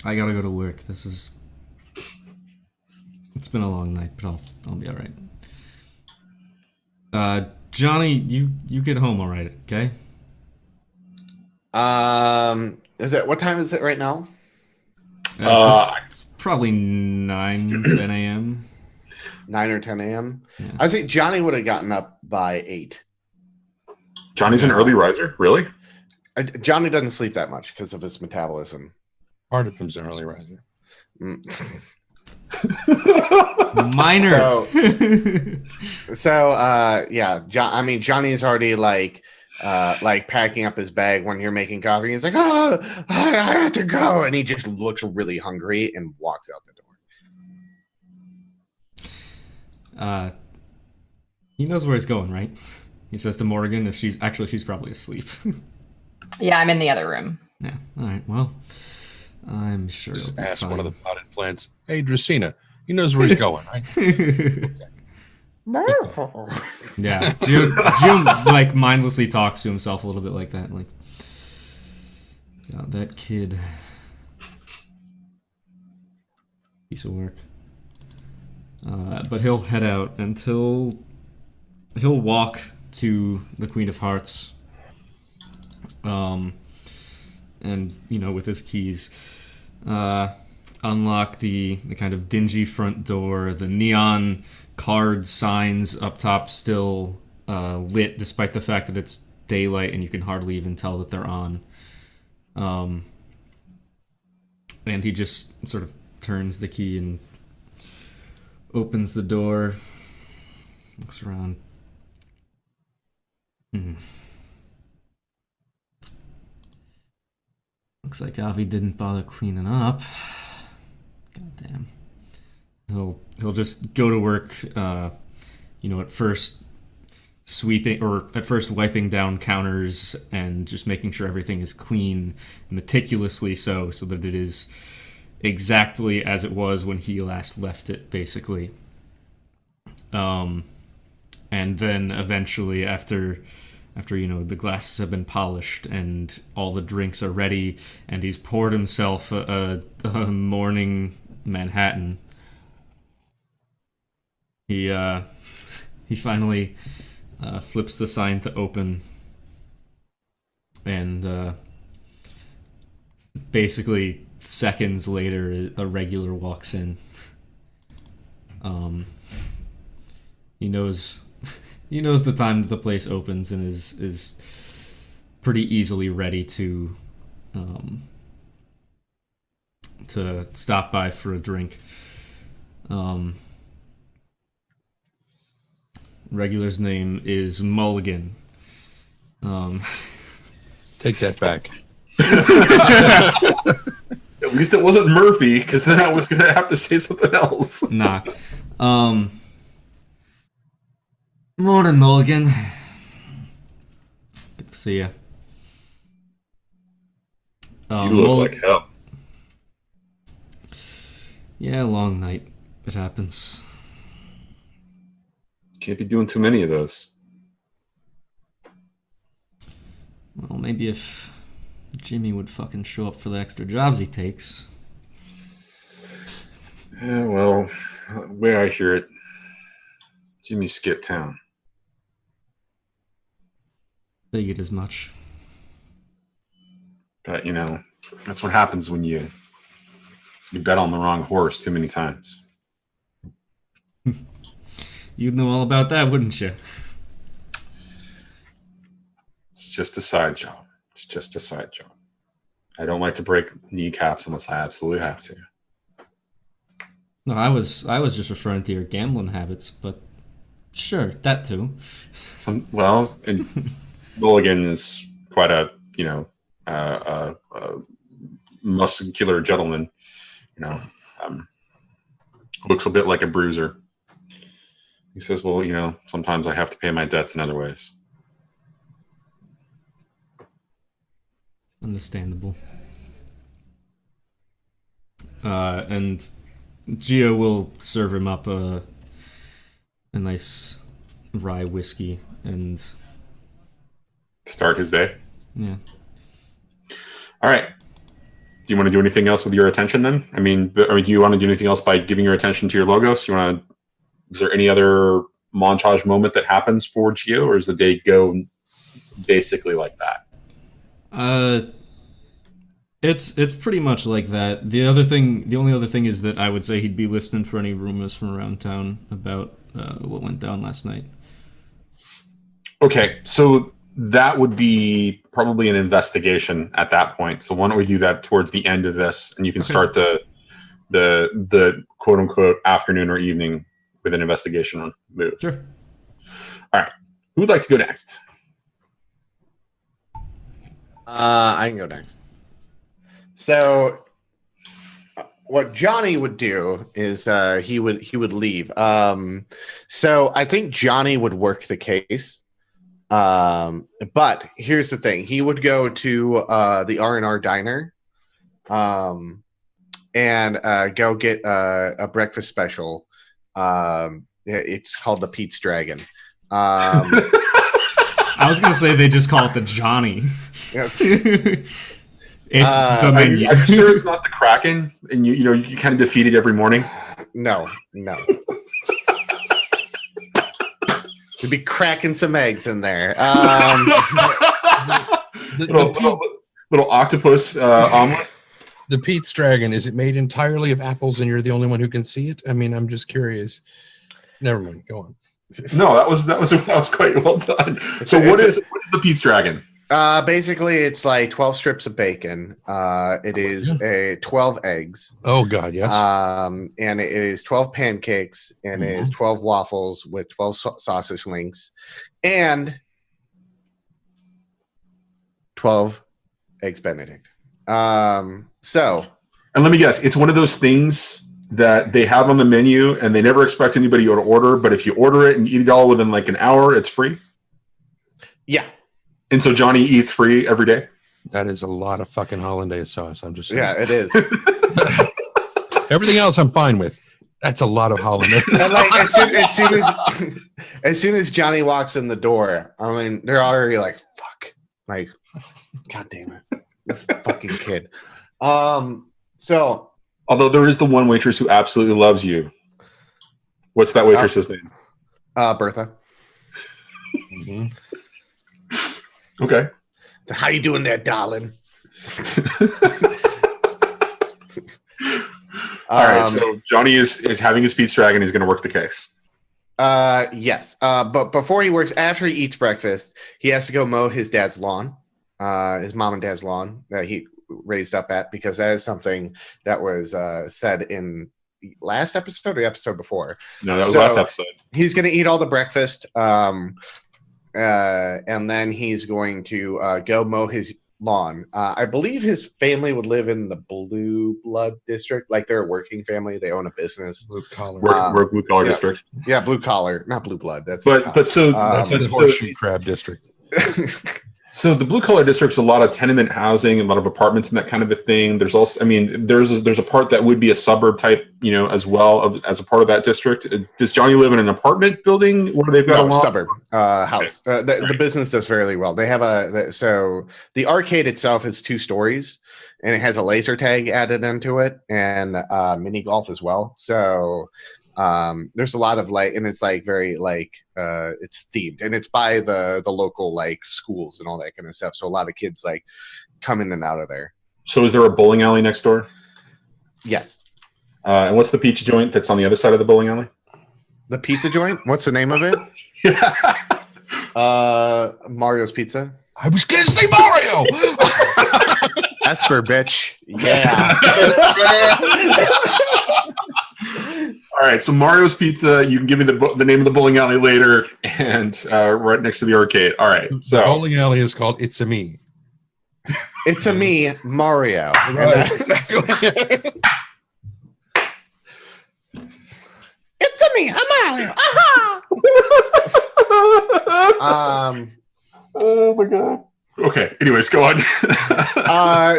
go to work. It's been a long night, but I'll be all right. Johnny, you get home all right, okay? What time is it right now? It's probably 9, 10 a.m. 9 or 10 a.m. Yeah. I think Johnny would have gotten up by 8. Johnny's an early riser, really? Johnny doesn't sleep that much because of his metabolism. Part of him's an early riser. Minor. Johnny's already like packing up his bag when you're making coffee. He's like, "Oh, I have to go," and he just looks really hungry and walks out the door. He knows where he's going, right? He says to Morrigan if she's probably asleep. Yeah, I'm in the other room. Yeah. All right. Well, I'm sure it'll Just be ask fine. one of the potted plants. Hey, Dracena, he knows where he's going, right? Yeah. Jim like mindlessly talks to himself a little bit like that. Like, God, that kid. Piece of work. But he'll head out and he'll walk to the Queen of Hearts. And with his keys, unlock the kind of dingy front door. The neon card signs up top still lit, despite the fact that it's daylight and you can hardly even tell that they're on. And he just sort of turns the key and opens the door, looks around. Looks like Avi didn't bother cleaning up. God damn. He'll just go to work, at first sweeping or at first wiping down counters and just making sure everything is clean meticulously so that it is exactly as it was when he last left it, basically. And then eventually after the glasses have been polished and all the drinks are ready and he's poured himself a morning Manhattan, he finally flips the sign to open, and basically seconds later a regular walks in. He knows the time that the place opens and is pretty easily ready to stop by for a drink. Regular's name is Mulligan. Take that back. At least it wasn't Murphy, because then I was going to have to say something else. Nah. Morning, Mulligan. Good to see you. You look like hell. Yeah, long night. It happens. Can't be doing too many of those. Well, maybe if Jimmy would fucking show up for the extra jobs he takes. Yeah, well, the way I hear it, Jimmy skipped town. Figured as much. But, that's what happens when you bet on the wrong horse too many times. You'd know all about that, wouldn't you? It's just a side job. It's just a side job. I don't like to break kneecaps unless I absolutely have to. No, I was just referring to your gambling habits, but sure, that too. And Mulligan is quite a muscular gentleman. Looks a bit like a bruiser. He says, well, sometimes I have to pay my debts in other ways. Understandable. And Gio will serve him up a nice rye whiskey and start his day. Yeah. All right. Do you want to do anything else with your attention then? I mean, do you want to do anything else by giving your attention to your logos? Is there any other montage moment that happens for Gio, or does the day go basically like that? It's pretty much like that. The only other thing is that I would say he'd be listening for any rumors from around town about what went down last night. Okay, so that would be probably an investigation at that point. So why don't we do that towards the end of this, and you can start the quote unquote afternoon or evening with an investigation move. Sure. All right. Who would like to go next? I can go next. So, what Johnny would do is he would leave. So I think Johnny would work the case. But here's the thing: he would go to the R&R diner, and go get a breakfast special. It's called the Pete's Dragon. I was gonna say they just call it the Johnny. It's the menu. Are you sure it's not the Kraken? And you kind of defeat it every morning? No. You'd be cracking some eggs in there. Little octopus omelet. The Pete's Dragon, is it made entirely of apples and you're the only one who can see it? I mean, I'm just curious. Never mind. Go on. No, that was quite well done. So what is the Pete's Dragon? Basically, it's like 12 strips of bacon. It is 12 eggs. Oh God, yes. And it is 12 pancakes, and it is 12 waffles with 12 sausage links, and 12 eggs Benedict. So, and let me guess, it's one of those things that they have on the menu and they never expect anybody to order, but if you order it and eat it all within like an hour, it's free. Yeah. And so Johnny eats free every day. That is a lot of fucking hollandaise sauce. I'm just saying. Yeah, it is. Everything else I'm fine with. That's a lot of hollandaise. And like as soon as Johnny walks in the door, I mean, they're already like, "Fuck!" Like, God damn it, this fucking kid. So, although there is the one waitress who absolutely loves you. What's that waitress's name? Bertha. Mm-hmm. Okay. How you doing there, darling? All right, so Johnny is having his Pete's Dragon. He's going to work the case. Yes. But before he works, after he eats breakfast, he has to go mow his dad's lawn, his mom and dad's lawn that he raised up at, because that is something that was said in last episode or the episode before. No, that was last episode. He's going to eat all the breakfast, and then he's going to go mow his lawn. I believe his family would live in the blue blood district, like they're a working family. They own a business. Blue collar. We're blue collar district. Yeah, blue collar, not blue blood. That's so That's the horseshoe crab district. So the blue collar district's a lot of tenement housing, a lot of apartments and that kind of a thing. There's also, I mean, there's a part that would be a suburb type, as well as a part of that district. Does Johnny live in an apartment building where they've got a suburb house? Okay. The business does fairly well. They have so the arcade itself is 2 stories, and it has a laser tag added into it and mini golf as well. So there's a lot of and it's like very it's themed, and it's by the local like schools and all that kind of stuff. So a lot of kids like come in and out of there. So is there a bowling alley next door? Yes. And what's the pizza joint that's on the other side of the bowling alley? The pizza joint? What's the name of it? Mario's Pizza. I was gonna say Mario. Esper, bitch. Yeah. All right, so Mario's Pizza. You can give me the name of the bowling alley later, and right next to the arcade. All right, so the bowling alley is called It's a Me. It's a Me, Mario. Right, exactly. It's a Me, a Mario. Oh my god. Okay. Anyways, go on.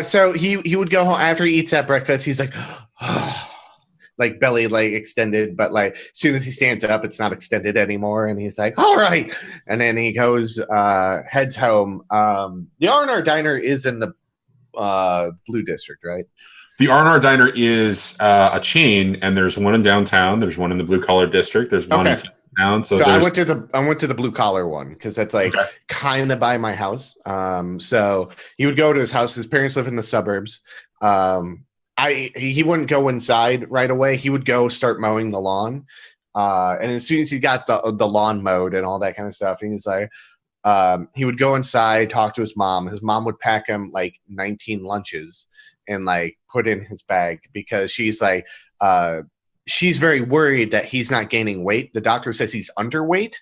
So he would go home after he eats that breakfast. He's like, like belly like extended, but like as soon as he stands up, it's not extended anymore. And he's like, all right. And then he goes, heads home. The R&R Diner is in the blue district, right? The R&R Diner is a chain, and there's one in downtown. There's one in the blue collar district. There's one in town. So I went to the blue collar one because that's like kind of by my house. So he would go to his house. His parents live in the suburbs. He wouldn't go inside right away. He would go start mowing the lawn. And as soon as he got the lawn mowed and all that kind of stuff, he's like, he would go inside, talk to his mom. His mom would pack him like 19 lunches and like put in his bag because she's like, she's very worried that he's not gaining weight. The doctor says he's underweight.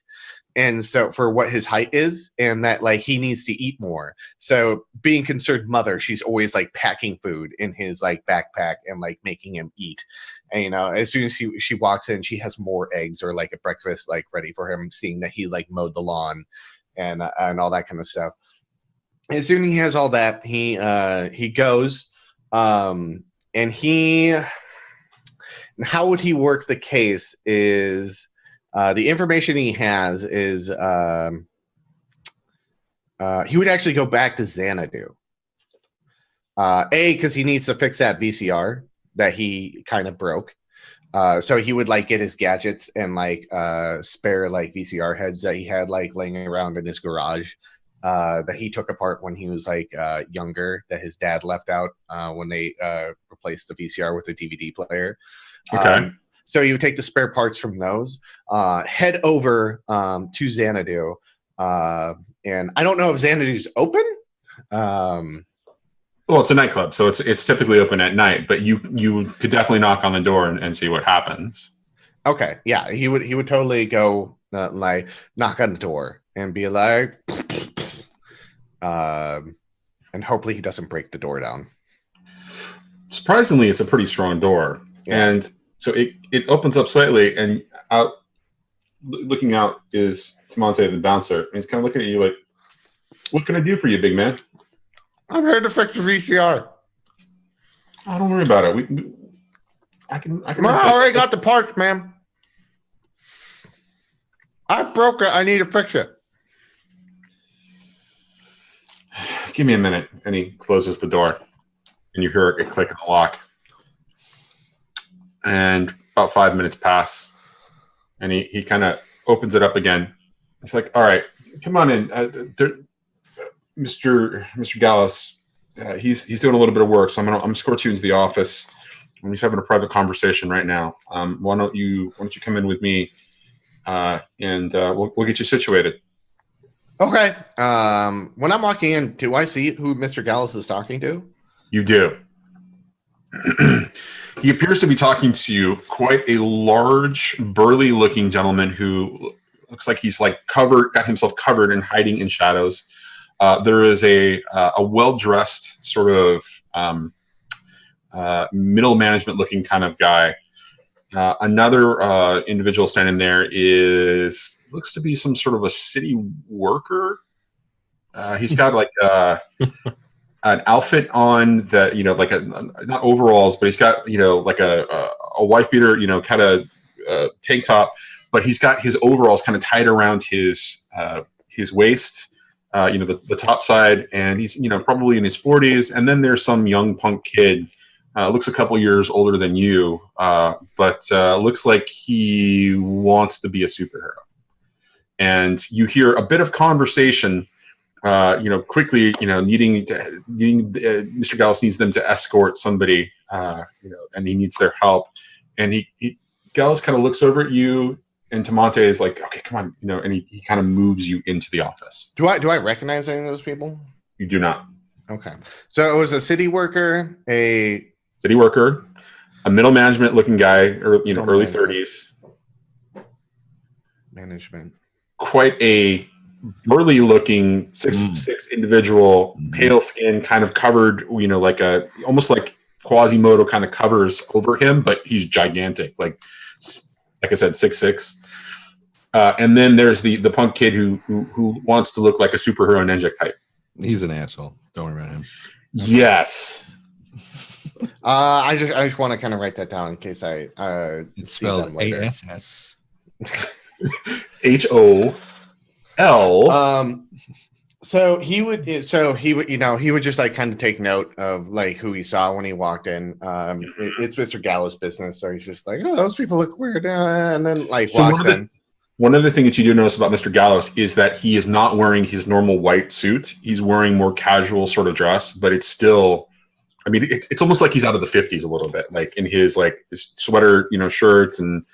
And so for what his height is, and that like he needs to eat more. So being concerned mother, she's always like packing food in his like backpack and like making him eat. And as soon as she walks in, she has more eggs or like a breakfast like ready for him, seeing that he like mowed the lawn and all that kind of stuff. As soon as he has all that, he goes and how would he work the case is the information he has is he would actually go back to Xanadu. Because he needs to fix that VCR that he kind of broke. So he would like get his gadgets and like spare like VCR heads that he had like laying around in his garage that he took apart when he was like younger, that his dad left out when they replaced the VCR with the DVD player. Okay. So you would take the spare parts from those, head over to Xanadu, and I don't know if Xanadu's open. Well, it's a nightclub, so it's typically open at night. But you could definitely knock on the door and see what happens. Okay, yeah, he would totally go like knock on the door and be like, And hopefully he doesn't break the door down. Surprisingly, it's a pretty strong door. Yeah. And so it opens up slightly, and looking out is Tamonte the bouncer. And he's kind of looking at you like, what can I do for you, big man? I'm here to fix the VCR. Oh, don't worry about it. I can. I already got the parts, man. I broke it. I need to fix it. Give me a minute. And he closes the door, and you hear it click in the lock. And about 5 minutes pass, and he kind of opens it up again. It's like, all right, come on in, Mr. Gallus. He's doing a little bit of work, so I'm escort you into the office. And he's having a private conversation right now. Why don't you come in with me, and we'll get you situated. Okay. When I'm walking in, do I see who Mr. Gallus is talking to? You do. He appears to be talking to you, quite a large, burly-looking gentleman who looks like he's got himself covered and hiding in shadows. There is a well-dressed sort of middle management-looking kind of guy. Another individual standing there looks to be some sort of a city worker. He's got like an outfit on that, like not overalls, but he's got, like a wife beater, kind of tank top, but he's got his overalls kind of tied around his waist, the top side, and he's, probably in his 40s. And then there's some young punk kid, looks a couple years older than you, but looks like he wants to be a superhero. And you hear a bit of conversation, quickly, needing Mr. Gallus needs them to escort somebody, and he needs their help. And Gallus kind of looks over at you, and Tamonte is like, okay, come on, and he kind of moves you into the office. Do I recognize any of those people? You do not. Okay. So it was a city worker, a middle management looking guy, or early 30s. Management. Quite a burly looking 6'6" individual, pale skin, kind of covered, like almost like Quasimodo kind of covers over him, but he's gigantic, like I said, 6'6". And then there's the punk kid who wants to look like a superhero ninja type. He's an asshole. Don't worry about him. Yes. I just want to kind of write that down in case I it's spelled ASS. HOL. So he would just like kind of take note of like who he saw when he walked in. It's Mr. Gallus' business, so he's just like, oh, those people look weird, and then like walks in. One other thing that you do notice about Mr. Gallus is that he is not wearing his normal white suit. He's wearing more casual sort of dress, but it's still, I mean, it's almost like he's out of the 50s a little bit, like in his sweater, shirts and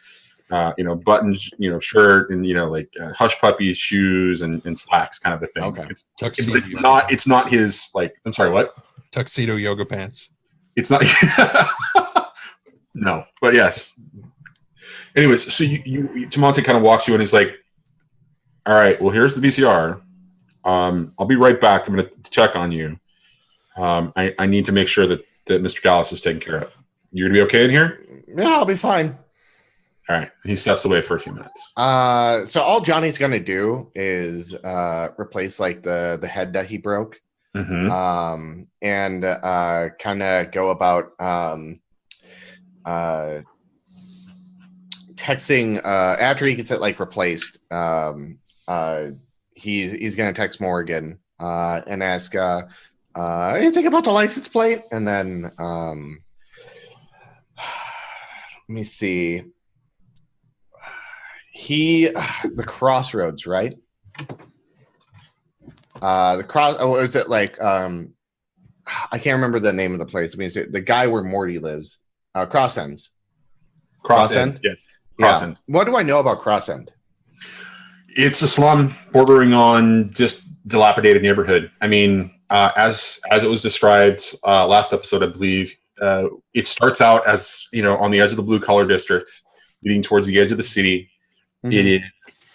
buttons, shirt and like hush puppy shoes and slacks kind of a thing. Okay. It's not his like. I'm sorry, what? Tuxedo yoga pants. It's not. No, but yes. Anyways, so Tamonte kind of walks you and he's like, "All right, well, here's the VCR. I'll be right back. I'm going to check on you. I need to make sure that Mr. Gallus is taken care of. You're going to be okay in here? Yeah, I'll be fine." All right. He steps away for a few minutes. So all Johnny's going to do is replace like the head that he broke. Mm-hmm. And kind of go about texting after he gets it like replaced. He's going to text Morrigan and ask anything about the license plate, and then let me see. The crossroads, right? Is it like I can't remember the name of the place. I mean, the guy where Morty lives. Cross Ends. Cross End. Yes. Cross End. What do I know about Cross End? It's a slum bordering on just dilapidated neighborhood. I mean, as it was described last episode, I believe, it starts out as on the edge of the blue collar district, leading towards the edge of the city. Mm-hmm. It is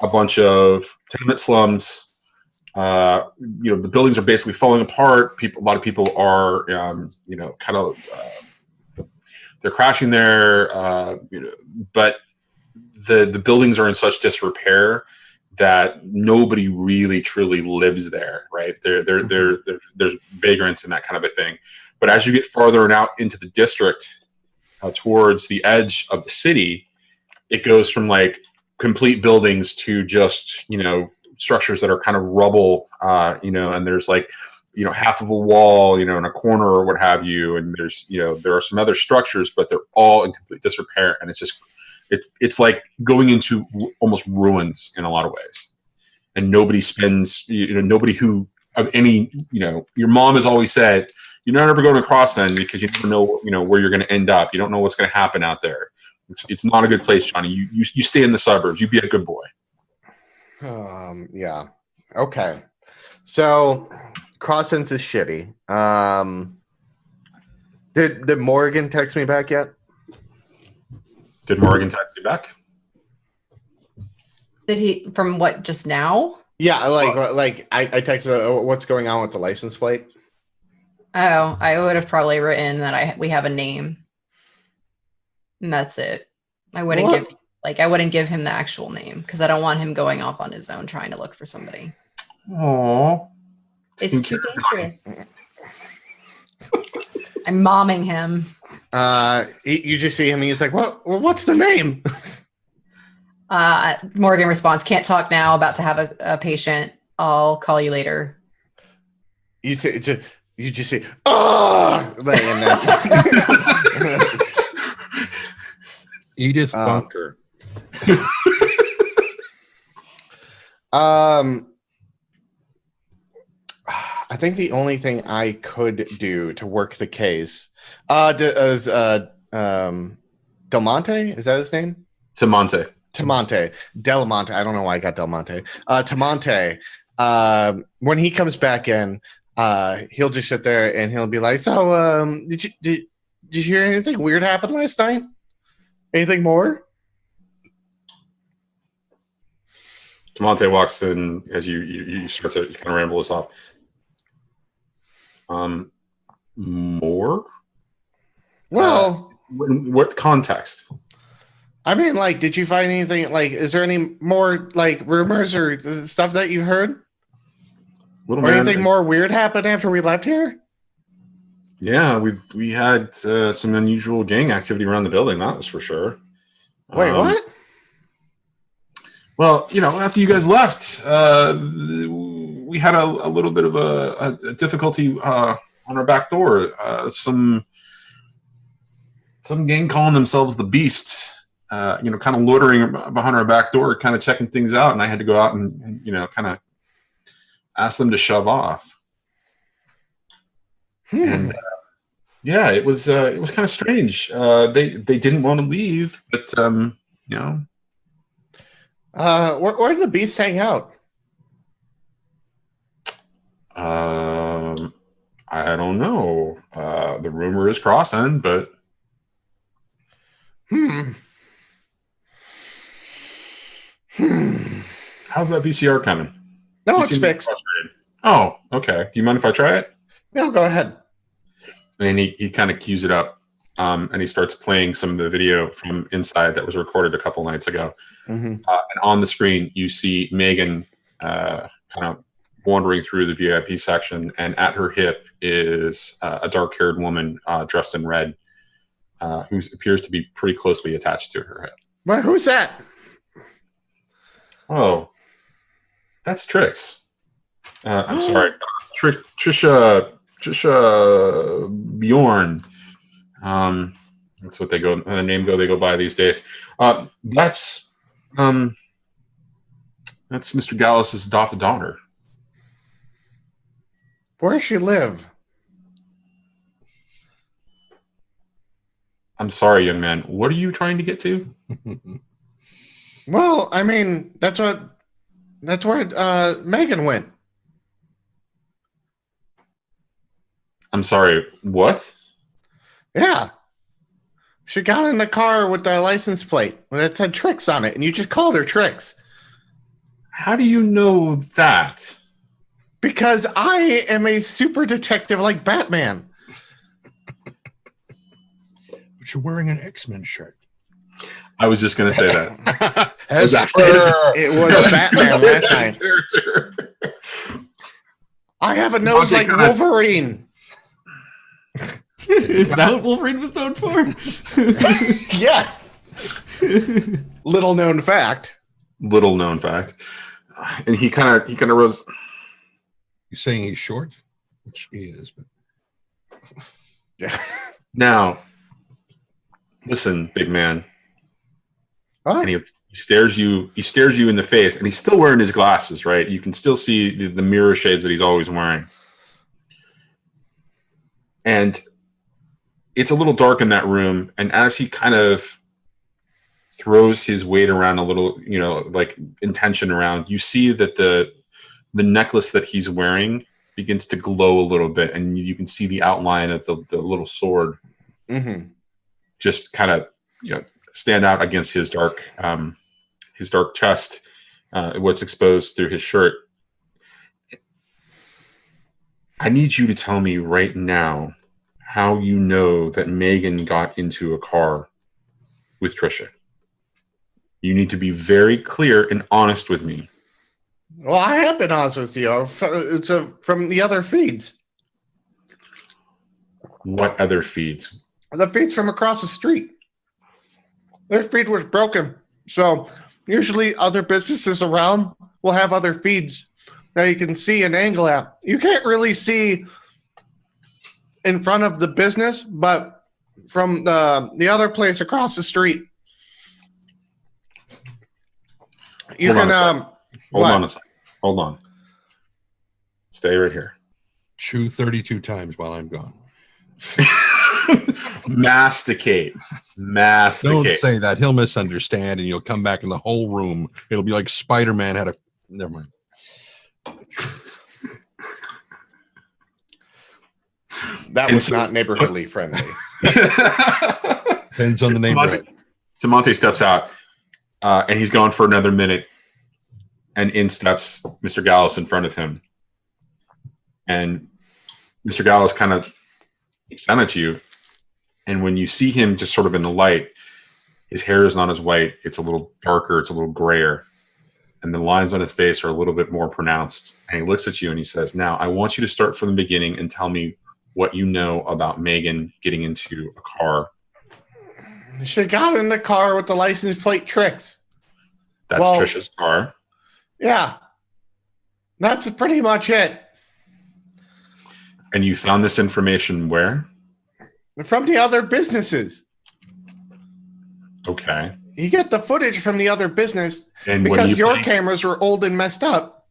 a bunch of tenement slums The buildings are basically falling apart. A lot of people are, kind of, they're crashing there. But the buildings are in such disrepair that nobody really truly lives there, right? There's vagrants and that kind of a thing. But as you get farther and out into the district, towards the edge of the city, it goes from like complete buildings to just, structures that are kind of rubble, and there's like, half of a wall, in a corner or what have you. And there's, there are some other structures, but they're all in complete disrepair. And it's just, it's like going into almost ruins in a lot of ways. And nobody spends, nobody who of any, your mom has always said, you're not ever going to cross end because you never know, where you're going to end up. You don't know what's going to happen out there. It's not a good place, Johnny. You stay in the suburbs. You be a good boy. Yeah. Okay. So Crossends is shitty. Did Morrigan text me back yet? Did Morrigan text you back? Did he from what just now? Yeah, like I texted what's going on with the license plate. Oh, I would have probably written that we have a name. And that's it. I wouldn't give him the actual name because I don't want him going off on his own trying to look for somebody. Aww. It's too dangerous. I'm momming him. You just see him and he's like, what's the name? Morgan responds, can't talk now, about to have a patient. I'll call you later. You just say, oh! Edith Bunker. I think the only thing I could do to work the case is Del Monte. Is that his name? Tamonte. Del Monte. I don't know why I got Del Monte. Tamonte. When he comes back in, he'll just sit there and he'll be like, "So, did you hear anything weird happen last night? Anything more?" Tamonte walks in as you start to kind of ramble this off. More? Well, what context? I mean, like, did you find anything? Like, is there any more like rumors or stuff that you've heard? Anything more weird happened after we left here? Yeah, we had some unusual gang activity around the building. That was for sure. Wait, what? Well, after you guys left, we had a little bit of a difficulty on our back door. Some gang calling themselves the Beasts, kind of loitering behind our back door, kind of checking things out, and I had to go out and kind of ask them to shove off. And yeah, it was kind of strange. They didn't want to leave, but where did the Beasts hang out? I don't know. The rumor is cross end, but how's that VCR coming? No, it's fixed. Oh, okay. Do you mind if I try it? No, go ahead. And he kind of cues it up, and he starts playing some of the video from inside that was recorded a couple nights ago. And on the screen, you see Megan kind of wandering through the VIP section, and at her hip is a dark-haired woman dressed in red, who appears to be pretty closely attached to her hip. But who's that? Oh, that's Trix. I'm sorry, Trisha Bjorn. That's what they go. The name they go by these days. That's Mr. Gallus's adopted daughter. Where does she live? I'm sorry, young man. What are you trying to get to? Well, I mean, that's where Megan went. I'm sorry, what? Yeah. She got in the car with the license plate that said Trix on it, and you just called her Trix. How do you know that? Because I am a super detective like Batman. But you're wearing an X-Men shirt. I was just going to say that. It was Batman last time. I have a nose like Wolverine. Is that what Wolverine was known for? Yes. Little known fact. Little known fact. And he kind of rose. You're saying he's short? Which he is, but Yeah. Now, listen, big man. Huh? And he stares you in the face, and he's still wearing his glasses, right? You can still see the mirror shades that he's always wearing. And it's a little dark in that room, and as he kind of throws his weight around a little, like intention around, you see that the necklace that he's wearing begins to glow a little bit, and you can see the outline of the little sword just kind of stand out against his dark chest, what's exposed through his shirt. I need you to tell me right now how you know that Megan got into a car with Trisha. You need to be very clear and honest with me. Well, I have been honest with you. It's from the other feeds. What other feeds? The feeds from across the street. Their feed was broken. So usually other businesses around will have other feeds that you can see an angle at. You can't really see in front of the business, but from the other place across the street, you Hold can. on a second. Hold on. Stay right here. chew 32 times while I'm gone. Masticate. Don't say that. He'll misunderstand, and you'll come back in the whole room. It'll be like Spider-Man had a... Never mind. That was not neighborhoodly friendly. Depends on the neighborhood. Monte steps out, and he's gone for another minute, and in steps Mr. Gallus in front of him. And Mr. Gallus kind of looks down at you, and when you see him just sort of in the light, his hair is not as white. It's a little darker. It's a little grayer. And the lines on his face are a little bit more pronounced. And he looks at you and he says, now, I want you to start from the beginning and tell me what you know about Megan getting into a car. She got in the car with the license plate tricks. That's Trisha's car. Yeah. That's pretty much it. And you found this information where? From the other businesses. Okay. You get the footage from the other business And because your cameras were old and messed up.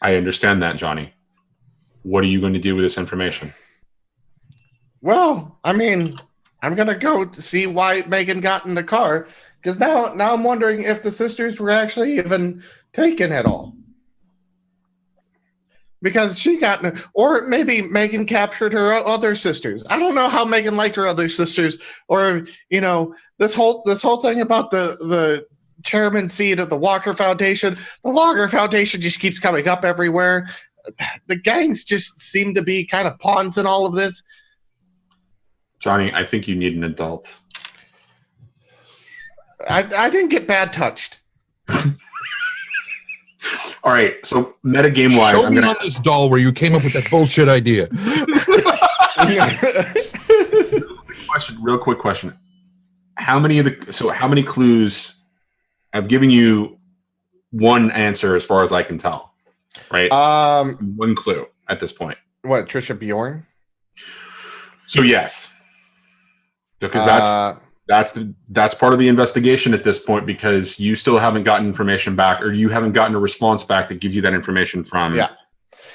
I understand that, Johnny. What are you going to do with this information? Well, I mean, I'm going to go to see why Megan got in the car, because now I'm wondering if the sisters were actually even taken at all. Because she got in, or maybe Megan captured her other sisters. I don't know how Megan liked her other sisters, or this whole thing about the chairman seat of the Walker Foundation. The Walker Foundation just keeps coming up everywhere. The gangs just seem to be kind of pawns in all of this. Johnny, I think you need an adult. I didn't get bad touched. All right, so metagame wise, Show me on this doll where you came up with that bullshit idea. Real quick question. How many clues? I've given you one answer as far as I can tell, right? One clue at this point. What, Trisha Bjorn? So yes, because that's part of the investigation at this point, because you still haven't gotten information back, or you haven't gotten a response back that gives you that information from her.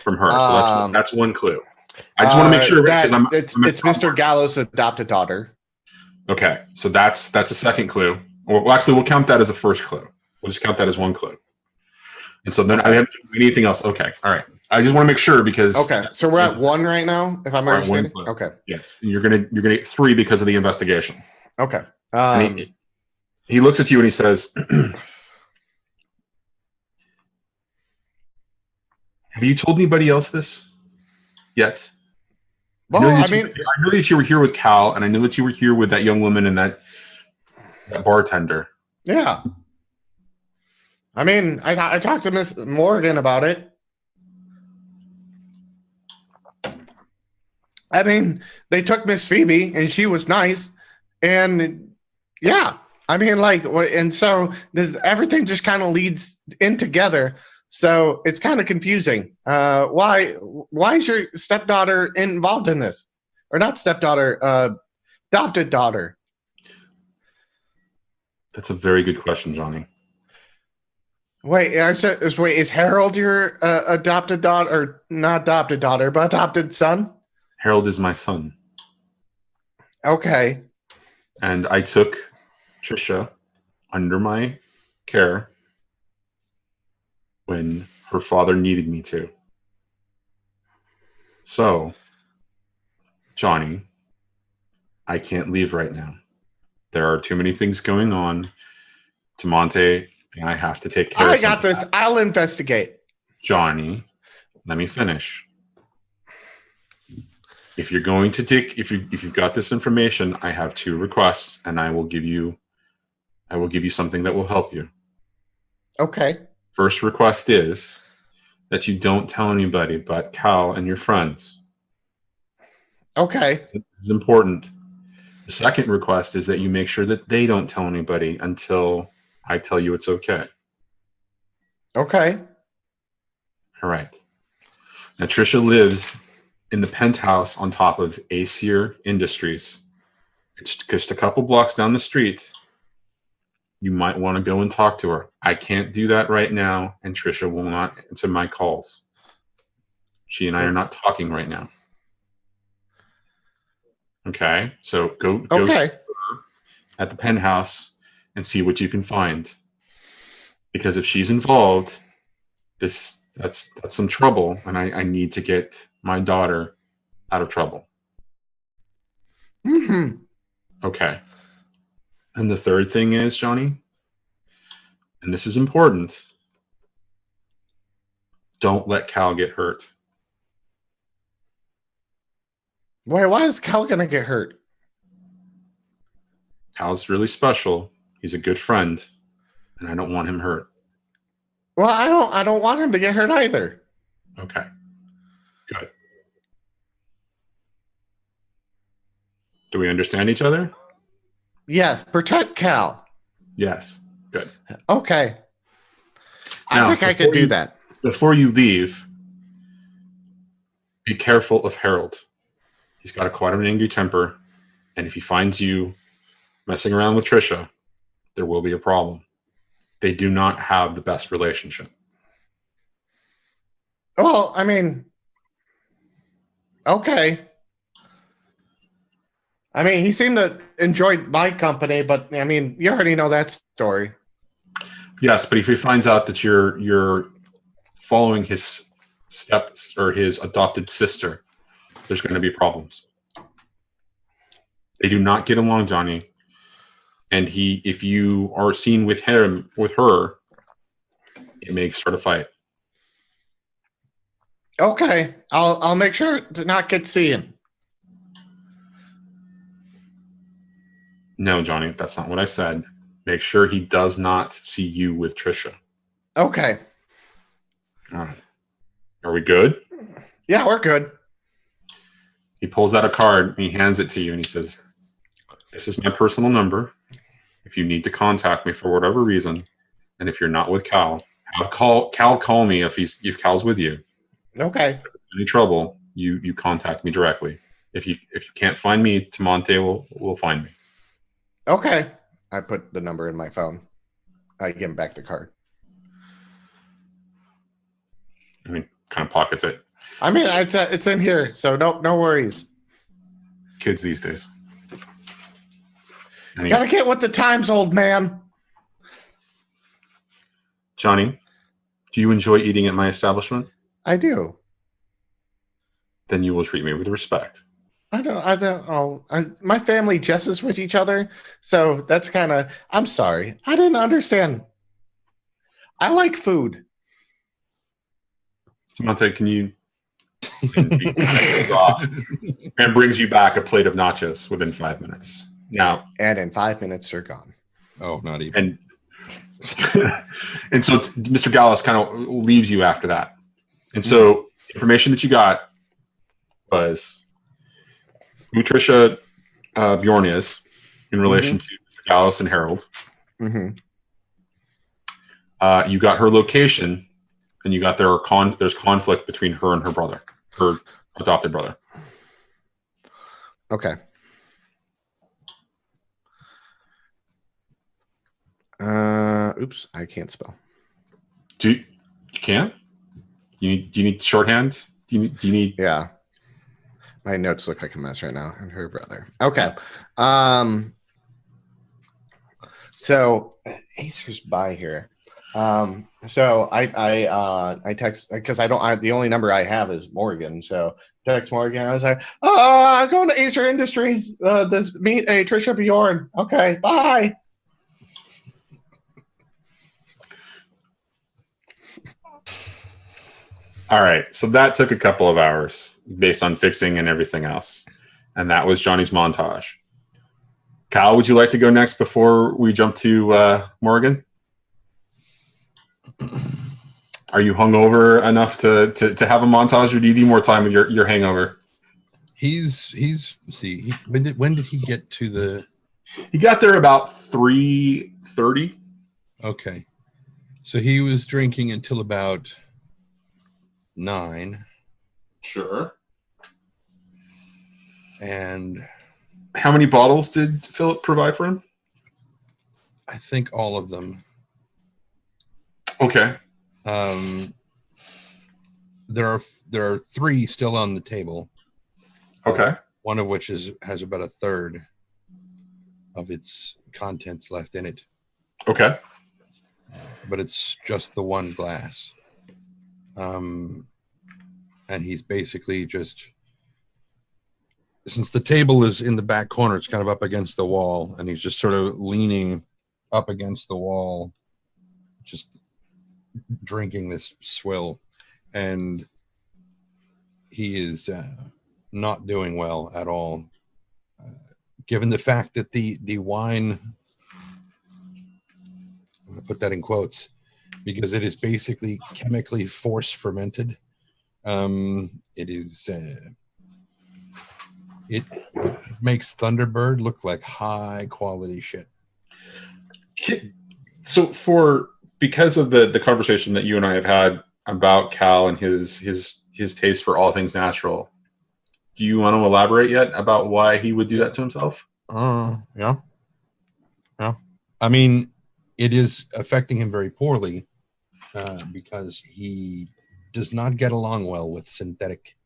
So that's one clue. I just want to make sure because it's Mr. Gallo's adopted daughter. Okay, so that's a second clue. Well, actually, we'll count that as a first clue. We'll just count that as one clue. And so then I haven't anything else. Okay, all right. I just want to make sure because so we're at one right now, if I'm understanding. Okay. Yes, you're gonna get 3 because of the investigation. Okay. He looks at you and he says, Have you told anybody else this yet? Well, I know that you were here with Cal, and I know that you were here with that young woman and that bartender. Yeah. I mean, I talked to Miss Morrigan about it. I mean, they took Miss Phoebe, and she was nice, and yeah, I mean, like, and so everything just kind of leads in together. So it's kind of confusing. Why is your stepdaughter involved in this, or not stepdaughter, adopted daughter? That's a very good question, Johnny. Wait, is Harold your adopted daughter, or not adopted daughter, but adopted son? Harold is my son. Okay. And I took Trisha under my care when her father needed me to. So, Johnny, I can't leave right now. There are too many things going on. Tamonte and I have to take care of I got this. I'll investigate. Johnny, let me finish. If you're going to take, if you've got this information, I have 2 requests, and I will give you something that will help you. Okay. First request is that you don't tell anybody but Cal and your friends. Okay. This is important. The second request is that you make sure that they don't tell anybody until I tell you it's okay. Okay. All right. Now, Trisha lives in the penthouse on top of Acier Industries. It's just a couple blocks down the street. You might want to go and talk to her. I can't do that right now, and Trisha will not answer my calls. She and I are not talking right now. Okay, so go see her at the penthouse and see what you can find. Because if she's involved, that's some trouble, and I need to get my daughter out of trouble. Mm-hmm. Okay. And the third thing is, Johnny, and this is important, don't let Cal get hurt. Wait, why is Cal gonna get hurt? Cal's really special. He's a good friend, and I don't want him hurt. Well, I don't want him to get hurt either. Okay. Good. Do we understand each other? Yes, protect Cal. Yes. Good. Okay. Now, I think I could do that. Before you leave, be careful of Harold. He's got quite an angry temper, and if he finds you messing around with Trisha, there will be a problem. They do not have the best relationship. Well, I mean, okay. I mean, he seemed to enjoy my company, but I mean, you already know that story. Yes, but if he finds out that you're following his steps or his adopted sister, there's going to be problems. They do not get along, Johnny. And if you are seen with her, it may start a fight. Okay, I'll make sure to not get seen. No, Johnny, that's not what I said. Make sure he does not see you with Trisha. Okay. All right. Are we good? Yeah, we're good. He pulls out a card and he hands it to you and he says, "This is my personal number. If you need to contact me for whatever reason, and if you're not with Cal, have Cal call me if Cal's with you. Okay. If there's any trouble, you contact me directly. If you can't find me, Tamonte will find me." Okay. I put the number in my phone. I give him back the card. I mean, kind of pockets it. I mean, it's in here, so no worries. Kids these days. Anyway, Gotta get with the times, old man. Johnny, do you enjoy eating at my establishment? I do. Then you will treat me with respect. I don't. Oh, my family jesses with each other, so that's kind of. I'm sorry. I didn't understand. I like food. Samantha, can you? And brings you back a plate of nachos within 5 minutes. Now, And in 5 minutes, they're gone. Oh, not even. And so Mr. Gallus kind of leaves you after that. And so information that you got was who Trisha Bjorn is in relation to Gallus and Harold. Mm-hmm. You got her location, and you got there's conflict between her and her brother, her adopted brother. Okay. Oops, I can't spell. You can't? Do you need shorthand? Do you need? Yeah. My notes look like a mess right now. And her brother. Okay. So Acer's by here. So I text because the only number I have is Morrigan. So text Morrigan. I was like, I'm going to Acer Industries. This meet a Trisha Bjorn. Okay, bye. All right. So that took a couple of hours based on fixing and everything else. And that was Johnny's montage. Kyle, would you like to go next before we jump to Morrigan? Are you hungover enough to have a montage, or do you need more time with your hangover? When did he get to the? He got there about 3:30. Okay, so he was drinking until about 9. Sure. And how many bottles did Philip provide for him? I think all of them. Okay. There are 3 still on the table. Okay. One of which has about a third of its contents left in it. Okay. But it's just the one glass. And he's basically just, since the table is in the back corner, it's kind of up against the wall, and he's just sort of leaning up against the wall, just drinking this swill. And he is not doing well at all, given the fact that the wine, I'm going to put that in quotes, because it is basically chemically force fermented. It is it makes Thunderbird look like high quality shit. So because of the conversation that you and I have had about Cal and his taste for all things natural, do you want to elaborate yet about why he would do that to himself? Yeah. I mean, it is affecting him very poorly because he does not get along well with synthetic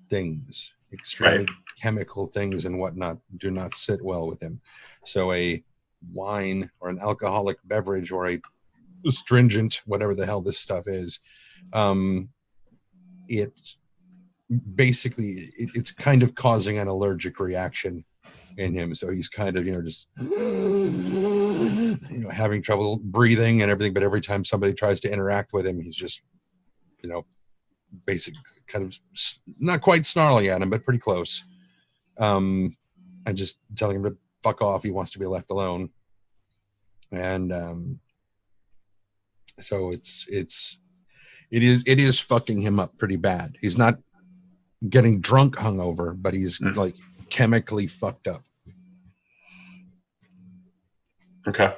things. Extremely chemical things and whatnot do not sit well with him. So a wine or an alcoholic beverage or a astringent, whatever the hell this stuff is, it's kind of causing an allergic reaction in him. So he's kind of, just having trouble breathing and everything. But every time somebody tries to interact with him, he's just, basically kind of not quite snarling at him, but pretty close. And just telling him to fuck off. He wants to be left alone. And so it is fucking him up pretty bad. He's not getting drunk hungover, but he's like chemically fucked up. Okay.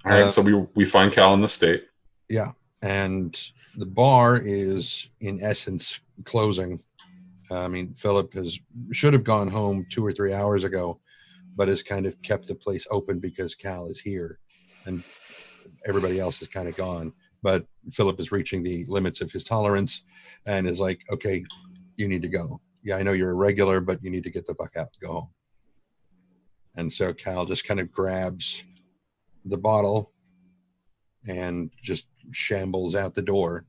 All right. So we find Cal in the state. Yeah. And the bar is in essence closing. I mean, Philip should have gone home 2 or 3 hours ago, but has kind of kept the place open because Cal is here and everybody else is kind of gone. But Philip is reaching the limits of his tolerance and is like, okay, you need to go. Yeah, I know you're a regular, but you need to get the fuck out, go home. And so Cal just kind of grabs the bottle and just shambles out the door.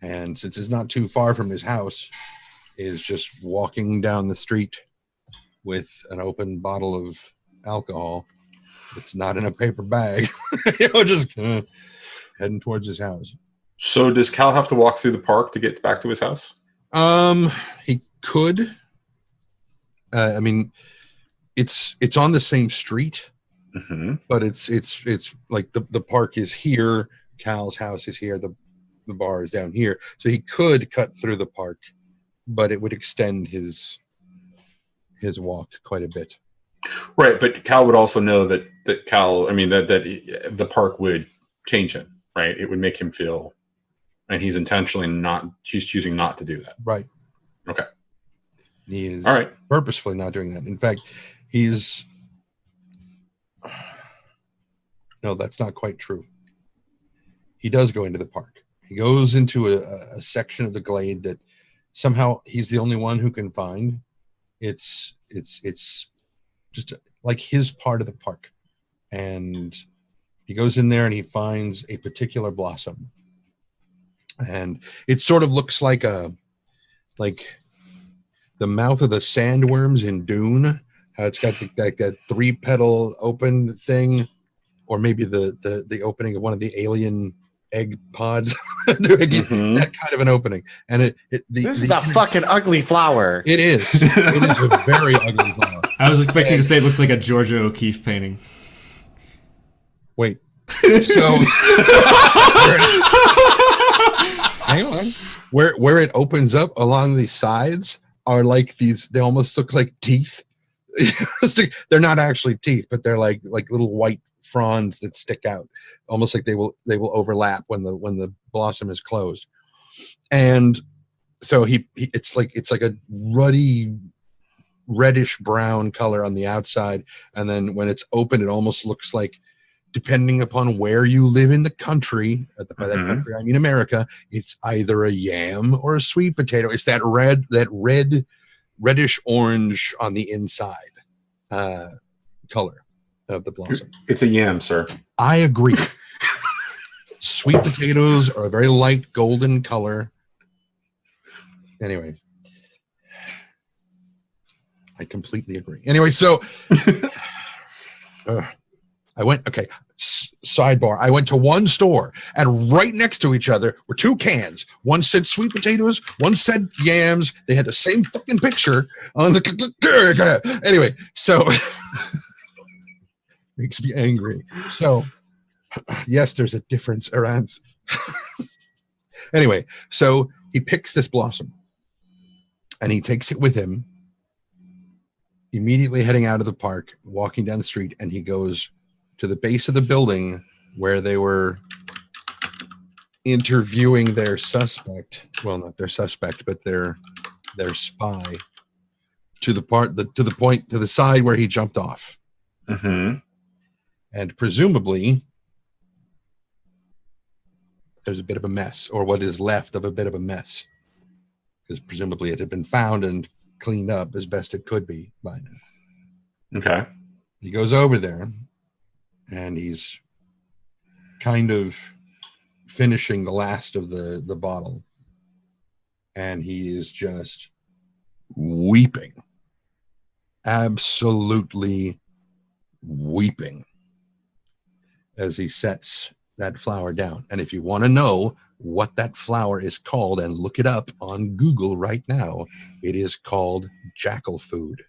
And since it's not too far from his house, is just walking down the street with an open bottle of alcohol. It's not in a paper bag. Just heading towards his house. So does Cal have to walk through the park to get back to his house? He could. I mean, it's on the same street, but it's like the park is here. Cal's house is here. The bar is down here. So he could cut through the park, but it would extend his walk quite a bit. Right, but Cal would also know that the park would change him, right? It would make him feel, and he's choosing not to do that. Right. Okay. He is all right. Purposefully not doing that. In fact, no, that's not quite true. He does go into the park. He goes into a section of the glade that somehow he's the only one who can find. It's just like his part of the park. And he goes in there and he finds a particular blossom. And it sort of looks like the mouth of the sandworms in Dune, how it's got that 3-petal open thing, or maybe the opening of one of the alien egg pods. That kind of an opening. And this is a fucking ugly flower. It is. It is a very ugly flower. I was expecting to say it looks like a Georgia O'Keeffe painting. Wait. So hang on. Where it opens up along the sides are like these, they almost look like teeth. They're not actually teeth, but they're like little white fronds that stick out, almost like they will overlap when the blossom is closed. And so it's like a ruddy reddish brown color on the outside, and then when it's open it almost looks like, depending upon where you live in the country, by that country I mean America, it's either a yam or a sweet potato. It's that reddish orange on the inside color of the blossom. It's a yam, sir. I agree. Sweet potatoes are a very light golden color. Anyway, I completely agree. Anyway, so sidebar. I went to one store, and right next to each other were 2 cans. One said sweet potatoes, one said yams. They had the same fucking picture on the. Anyway, so makes me angry. So yes, there's a difference around. Anyway, so he picks this blossom, and he takes it with him. Immediately heading out of the park, walking down the street, and he goes to the base of the building where they were interviewing their suspect. Well, not their suspect, but their spy, to the side where he jumped off. And presumably there's a bit of a mess, or what is left of a bit of a mess, because presumably it had been found and cleaned up as best it could be by now. Okay. He goes over there and he's kind of finishing the last of the bottle, and he is just weeping, absolutely weeping, as he sets that flower down. And if you want to know what that flower is called, and look it up on Google right now, it is called jackal food.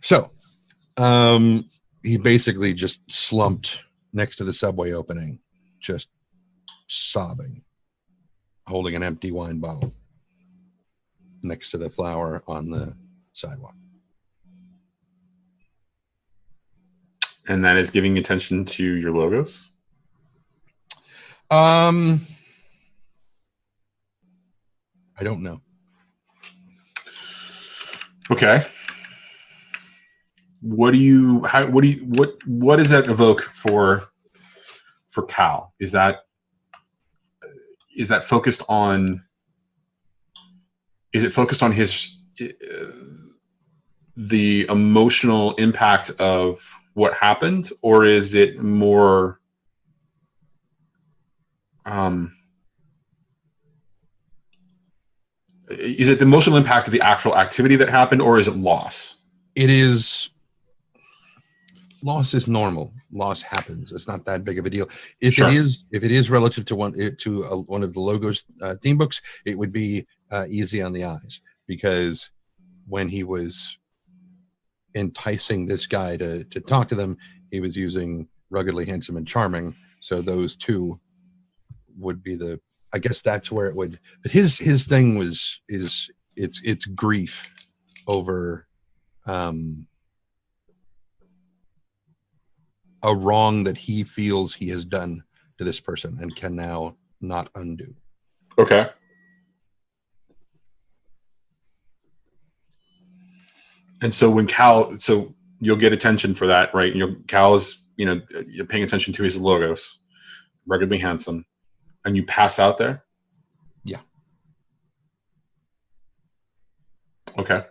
So he basically just slumped next to the subway opening, just sobbing, holding an empty wine bottle next to the flower on the sidewalk. And that is giving attention to your logos? I don't know. Okay. What does that evoke for Cal? Is that focused on, his the emotional impact of what happened, or is it more is it the emotional impact of the actual activity that happened, or is it loss? It is loss is normal. Loss happens. It's not that big of a deal. If Sure. it is relative to one of the logos theme books, it would be easy on the eyes, because when he was enticing this guy to talk to them, he was using ruggedly handsome and charming. So those two would be the. I guess that's where it would. But his thing it's grief over a wrong that he feels he has done to this person and can now not undo. Okay. And so when so you'll get attention for that, right? Cal is, you're paying attention to his logos, ruggedly handsome, and you pass out there? Yeah. Okay.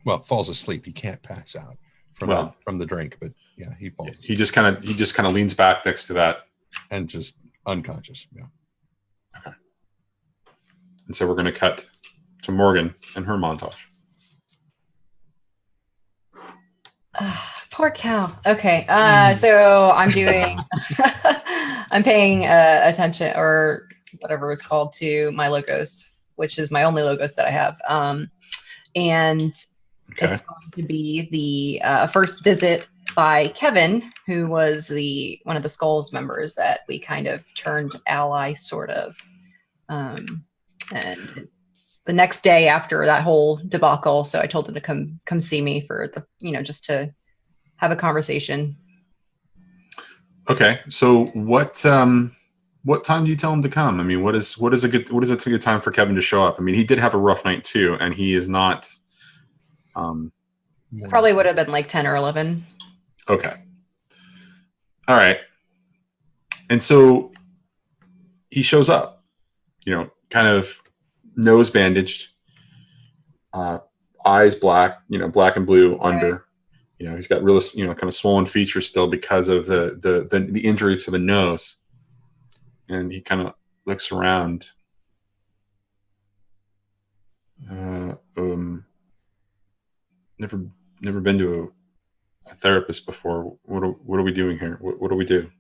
Well, falls asleep. He can't pass out from the drink, but yeah, he falls. He just kind of leans back next to that and just unconscious. Yeah. Okay. And so we're going to cut to Morgan and her montage. Poor cow. Okay, so I'm doing, I'm paying attention, or whatever it's called, to my logos, which is my only logos that I have. And Okay. it's going to be the first visit by Kevin, who was one of the Skulls members that we kind of turned ally, sort of. And it's the next day after that whole debacle, so I told him to come see me for the, just to have a conversation. Okay. So what time do you tell him to come? I mean, what is a good time for Kevin to show up? I mean, he did have a rough night too, and he is not. Probably would have been like 10 or 11. Okay. All right. And so he shows up, kind of nose bandaged, eyes black, black and blue under. He's got real, kind of swollen features still because of the injury to the nose. And he kind of looks around. Never been to a therapist before. What are we doing here? What do we do?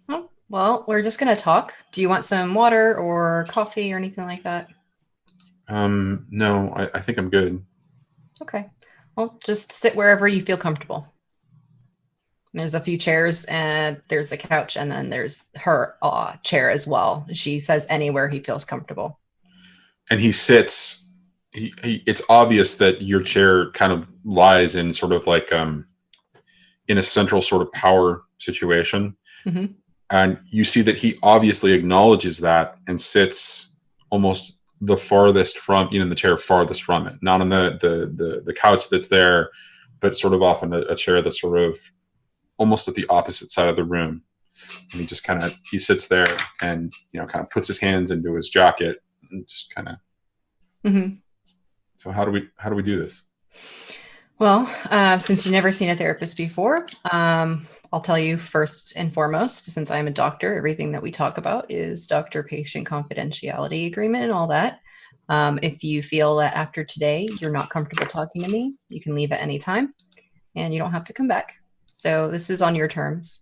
Oh, well, we're just gonna talk. Do you want some water or coffee or anything like that? No, I think I'm good. Okay. Well, just sit wherever you feel comfortable. There's a few chairs, and there's a couch, and then there's her chair as well. She says anywhere he feels comfortable. And he sits. It's obvious that your chair kind of lies in sort of like in a central sort of power situation. Mm-hmm. And you see that he obviously acknowledges that and sits almost the farthest from, the chair farthest from it, not on the couch that's there, but sort of off in a chair that's sort of almost at the opposite side of the room. And he just he sits there and, kind of puts his hands into his jacket and just kind of. Mm-hmm. So how do we do this? Well, since you've never seen a therapist before, I'll tell you first and foremost, since I'm a doctor, everything that we talk about is doctor-patient confidentiality agreement and all that. If you feel that after today you're not comfortable talking to me, you can leave at any time, and you don't have to come back. So this is on your terms.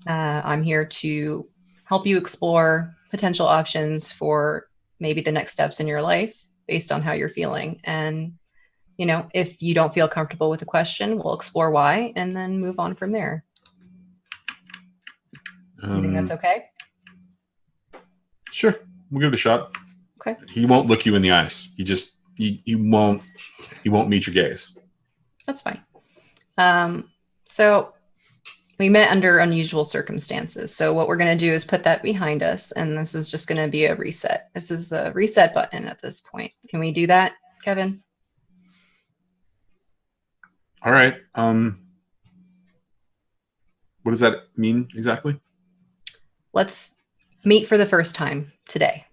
I'm here to help you explore potential options for maybe the next steps in your life based on how you're feeling. And, if you don't feel comfortable with the question, we'll explore why and then move on from there. You think that's okay? Sure. We'll give it a shot. Okay. He won't look you in the eyes. He won't meet your gaze. That's fine. So we met under unusual circumstances. So what we're going to do is put that behind us. And this is just going to be a reset. This is a reset button at this point. Can we do that, Kevin? All right. What does that mean exactly? Let's meet for the first time today.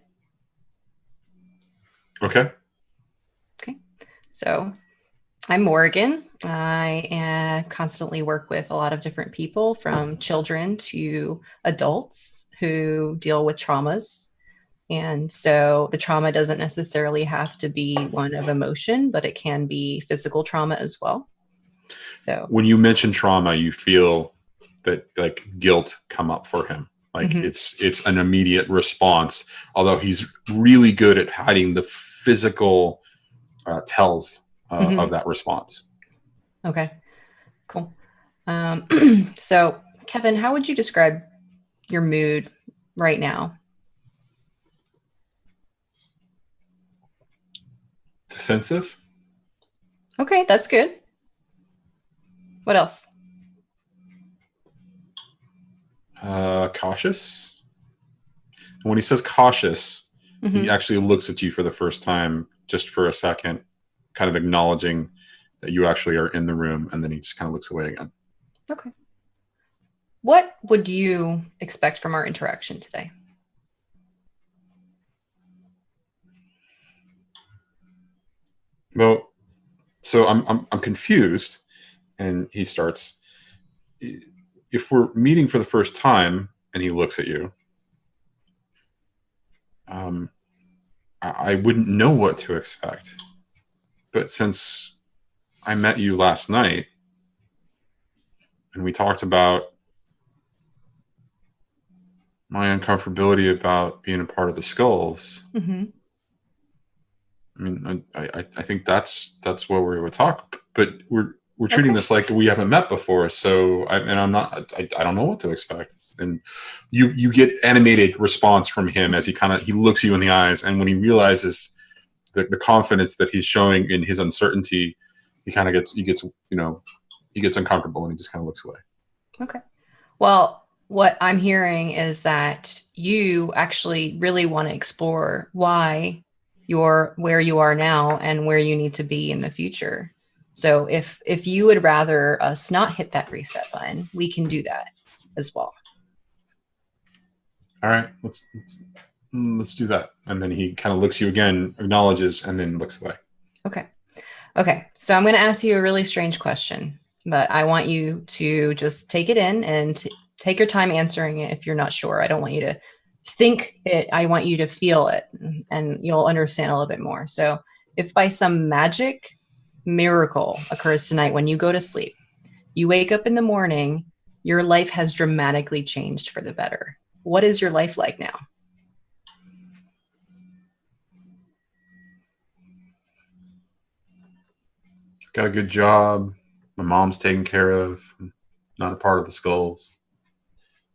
Okay. Okay. So I'm Morrigan. I constantly work with a lot of different people, from children to adults who deal with traumas. And so the trauma doesn't necessarily have to be one of emotion, but it can be physical trauma as well. So when you mention trauma, you feel that like guilt come up for him. Like Mhm. it's an immediate response, although he's really good at hiding the physical tells Mhm. of that response. Okay, cool. So Kevin, how would you describe your mood right now? Defensive. Okay, that's good. What else? Cautious. And when he says cautious, he Mhm. actually looks at you for the first time, just for a second, kind of acknowledging that you actually are in the room, and then he just kind of looks away again. Okay. What would you expect from our interaction today? Well, so I'm confused, and he starts. If we're meeting for the first time, and he looks at you, I wouldn't know what to expect. But since I met you last night, and we talked about my uncomfortability about being a part of the skulls. Mhm. I mean, I think that's where we would talk, but we're treating Okay. this like we haven't met before. So I don't know what to expect. And you get animated response from him as he looks you in the eyes, and when he realizes the confidence that he's showing in his uncertainty, he gets uncomfortable, and he just kind of looks away. Okay. Well, what I'm hearing is that you actually really want to explore why you're where you are now and where you need to be in the future. So if you would rather us not hit that reset button, we can do that as well. All right, let's do that. And then he kind of looks you again, acknowledges, and then looks away. Okay. Okay. So I'm going to ask you a really strange question, but I want you to just take it in and take your time answering it if you're not sure. I don't want you to think it. I want you to feel it, and you'll understand a little bit more. So if by some magic miracle occurs tonight when you go to sleep, you wake up in the morning, your life has dramatically changed for the better. What is your life like now? Got a good job. My mom's taken care of. I'm not a part of the skulls.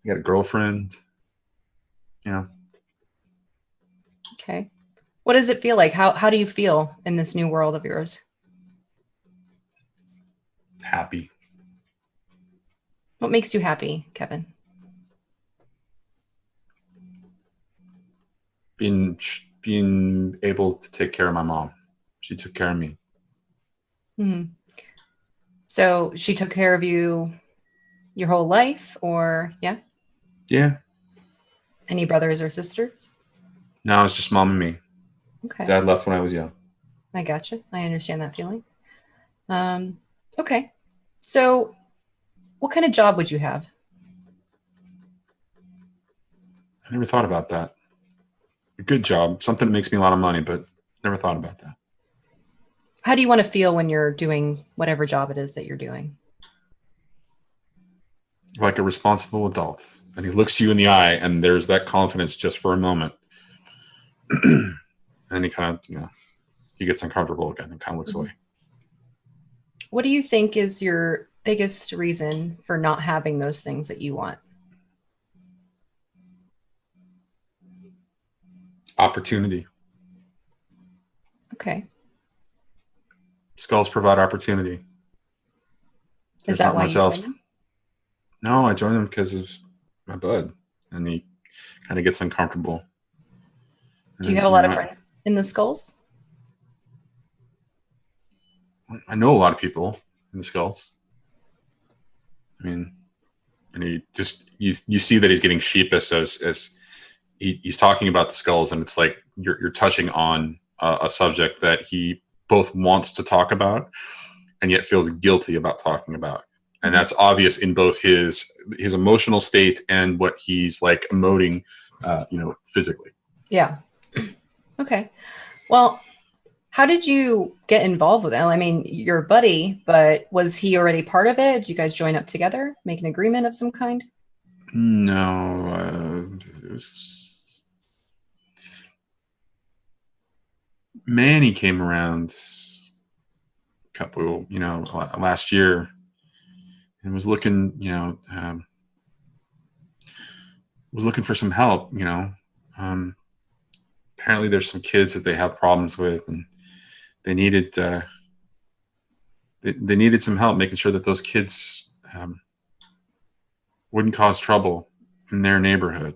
I got a girlfriend. Yeah. Okay. What does it feel like? How do you feel in this new world of yours? Happy. What makes you happy, Kevin? Being able to take care of my mom. She took care of me. Hmm. So she took care of you your whole life, or yeah? Yeah. Any brothers or sisters? No, it's just mom and me. Okay. Dad left when I was young. I gotcha. I understand that feeling. Okay. So what kind of job would you have? I never thought about that. A good job. Something that makes me a lot of money, but never thought about that. How do you want to feel when you're doing whatever job it is that you're doing? Like a responsible adult. And he looks you in the eye, and there's that confidence just for a moment. And he kind of, he gets uncomfortable again and kind of looks away. What do you think is your biggest reason for not having those things that you want? Opportunity. Okay. Skulls provide opportunity. Is that why you joined them? No, I joined him because of my bud, and he kind of gets uncomfortable. Do you have a lot of friends in the skulls? I know a lot of people in the skulls. I mean, and he just you see that he's getting sheepish as he's talking about the skulls, and it's like you're touching on a subject that he both wants to talk about and yet feels guilty about talking about. And that's obvious in both his emotional state and what he's like emoting, physically. Yeah. Okay. Well, How did you get involved with it? I mean, you're a buddy, but was he already part of it? Did you guys join up together, make an agreement of some kind? No, it was Manny came around a couple, last year and was looking, was looking for some help. Apparently there's some kids that they have problems with, and they needed they needed some help making sure that those kids wouldn't cause trouble in their neighborhood.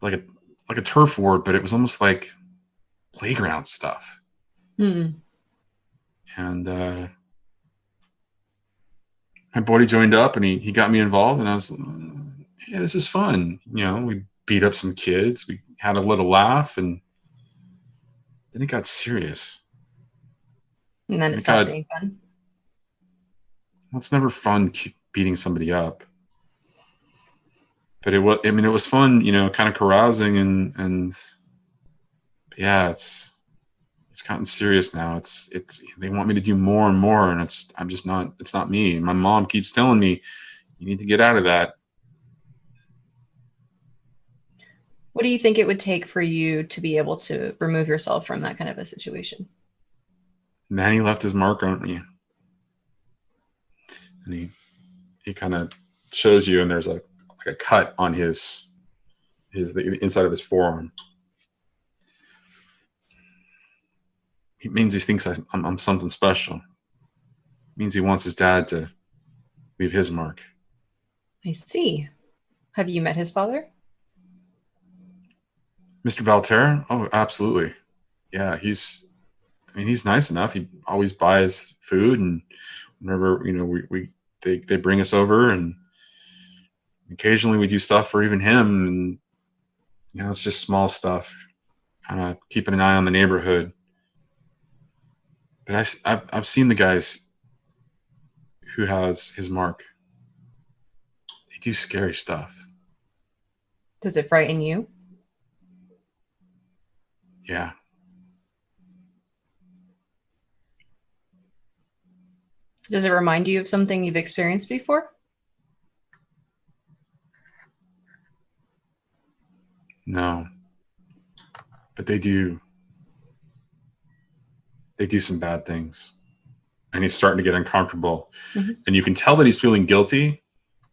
Like a turf war, but it was almost like playground stuff. Hmm. And my buddy joined up, and he got me involved, and I was, yeah, this is fun. We beat up some kids, we had a little laugh, and then it got serious. And then it stopped being fun. Well, it's never fun beating somebody up, but it was fun, kind of carousing, and yeah, it's gotten serious now. It's they want me to do more and more, and it's not me. My mom keeps telling me, you need to get out of that. What do you think it would take for you to be able to remove yourself from that kind of a situation? Manny left his mark on me, and he kind of shows you, and there's like a cut on the inside of his forearm. It means he thinks I'm something special. It means he wants his dad to leave his mark. I see. Have you met his father? Mr. Valterra? Oh, absolutely. Yeah, he's nice enough. He always buys food, and whenever they bring us over, and occasionally we do stuff for even him, and it's just small stuff, kind of keeping an eye on the neighborhood. But I've seen the guys who has his mark. They do scary stuff. Does it frighten you? Yeah. Does it remind you of something you've experienced before? No. But they do some bad things. And he's starting to get uncomfortable. Mm-hmm. And you can tell that he's feeling guilty,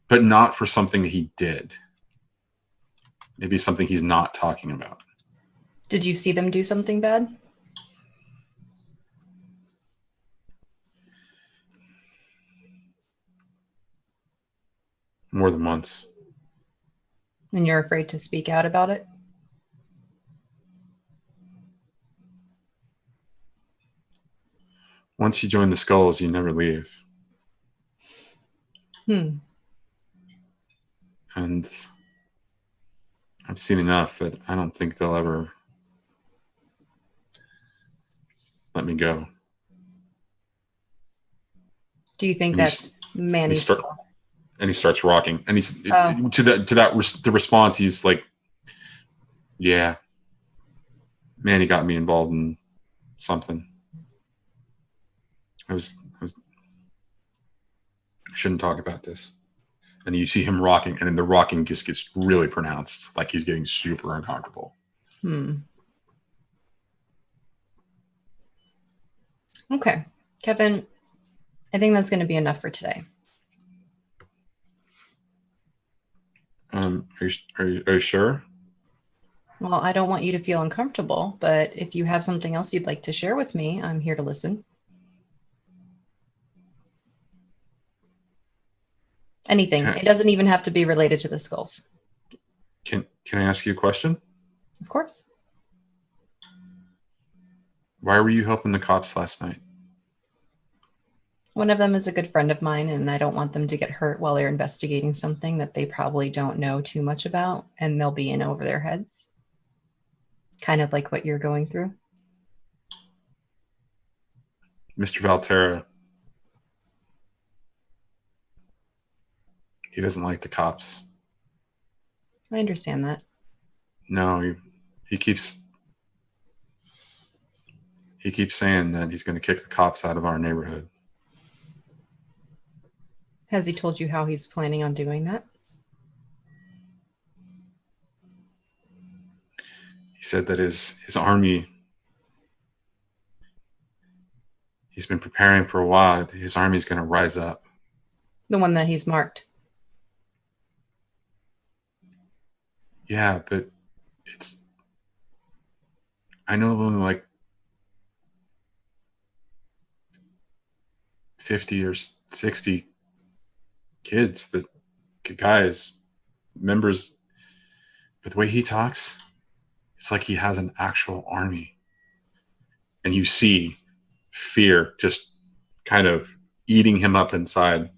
but not for something that he did. Maybe something he's not talking about. Did you see them do something bad? More than once. And you're afraid to speak out about it? Once you join the Skulls, you never leave. Hmm. And I've seen enough that I don't think they'll ever let me go. Do you think And that's Manny's fault? And he starts rocking, and he's the response. He's like, "Yeah, Manny got me involved in something. I shouldn't talk about this." And you see him rocking, and then the rocking just gets really pronounced, like he's getting super uncomfortable. Okay, Kevin, I think that's going to be enough for today. Are you sure? Well, I don't want you to feel uncomfortable, but if you have something else you'd like to share with me, I'm here to listen. Anything. Okay. It doesn't even have to be related to the Skulls. Can I ask you a question? Of course. Why were you helping the cops last night? One of them is a good friend of mine, and I don't want them to get hurt while they're investigating something that they probably don't know too much about, and they'll be in over their heads. Kind of like what you're going through. Mr. Valterra, he doesn't like the cops. I understand that. No, he keeps He keeps saying that he's going to kick the cops out of our neighborhood. Has he told you how he's planning on doing that? He said that his army, he's been preparing for a while. His army is going to rise up. The one that he's marked. Yeah, but I know only like 50 or 60 kids, guys, members. But the way he talks, it's like he has an actual army. And you see fear just kind of eating him up inside.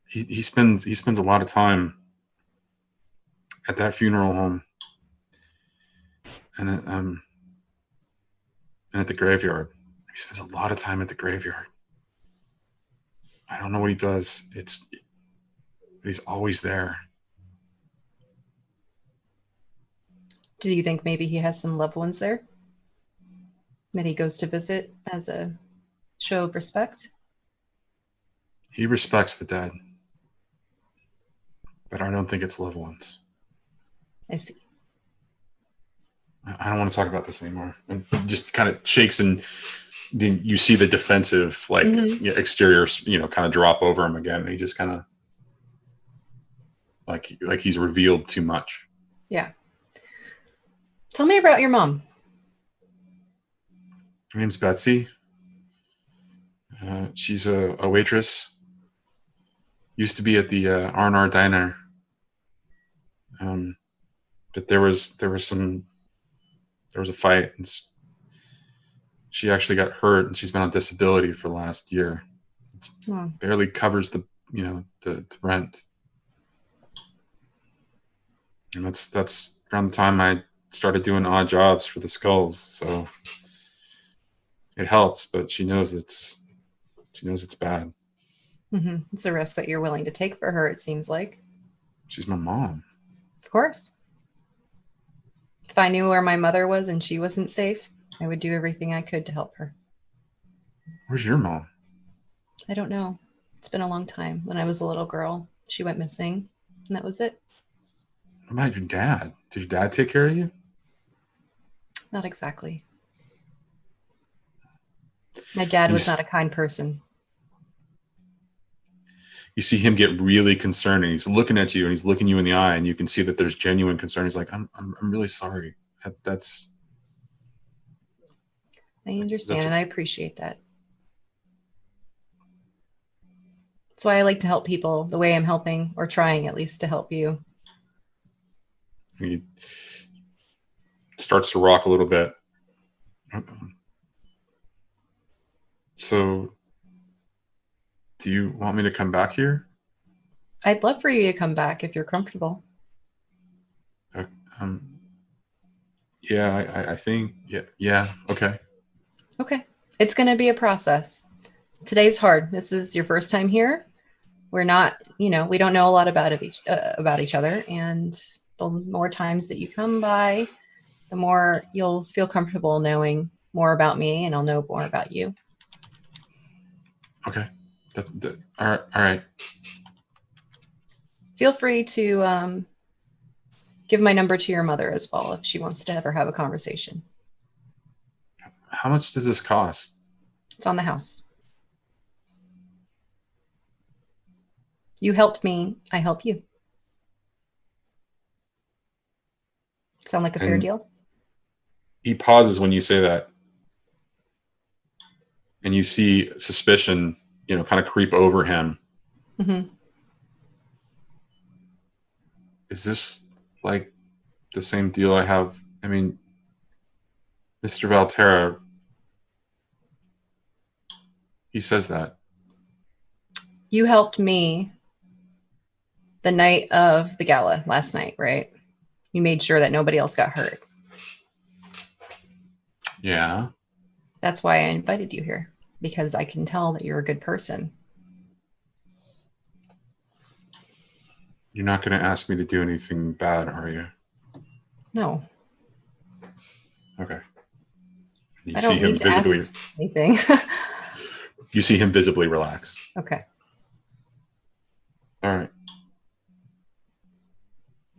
He spends a lot of time at that funeral home and at the graveyard. He spends a lot of time at the graveyard. I don't know what he does. But he's always there. Do you think maybe he has some loved ones there that he goes to visit as a show of respect? He respects the dead, but I don't think it's loved ones. I see. I don't want to talk about this anymore. And just kind of shakes, and then you see the defensive, like, exterior, kind of drop over him again. And he just kind of like he's revealed too much. Yeah. Tell me about your mom. Her name's Betsy. She's a waitress. Used to be at the R&R Diner. But there was a fight, and she actually got hurt, and she's been on disability for the last year. It barely covers the rent. And that's around the time I started doing odd jobs for the Skulls, so it helps, but she knows it's bad. Mm-hmm. It's a risk that you're willing to take for her, it seems like. She's my mom. Of course. If I knew where my mother was and she wasn't safe, I would do everything I could to help her. Where's your mom? I don't know. It's been a long time. When I was a little girl, she went missing, and that was it. What about your dad? Did your dad take care of you? Not exactly. My dad was not a kind person. You see him get really concerned, and he's looking at you, and he's looking you in the eye, and you can see that there's genuine concern. He's like, I'm really sorry. That's I understand, and I appreciate that. That's why I like to help people the way I'm helping, or trying at least to help you. He starts to rock a little bit. So, do you want me to come back here? I'd love for you to come back if you're comfortable. Yeah, I think, yeah, okay. Okay. It's going to be a process. Today's hard. This is your first time here. We're not, we don't know a lot about each other. And the more times that you come by, the more you'll feel comfortable knowing more about me, and I'll know more about you. Okay. All right. Feel free to give my number to your mother as well if she wants to ever have a conversation. How much does this cost? It's on the house. You helped me. I help you. Sound like a fair deal? He pauses when you say that. And you see suspicion, kind of creep over him. Mm-hmm. Is this like the same deal I have? I mean, Mr. Valterra, he says that. You helped me the night of the gala last night, right? You made sure that nobody else got hurt. Yeah. That's why I invited you here, because I can tell that you're a good person. You're not going to ask me to do anything bad, are you? No. Okay. You I see don't him need to ask visibly. anything. You see him visibly relaxed. Okay. All right.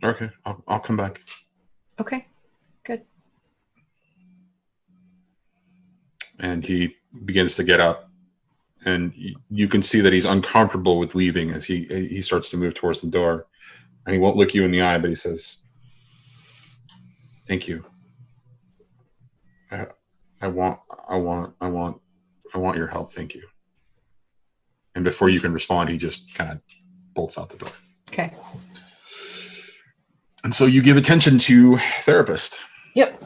Okay, I'll come back. Okay. Good. And he begins to get up, and you can see that he's uncomfortable with leaving as he starts to move towards the door, and he won't look you in the eye, but he says, "Thank you. I want your help. Thank you." And before you can respond, he just kind of bolts out the door. Okay. And so you give attention to therapist. Yep.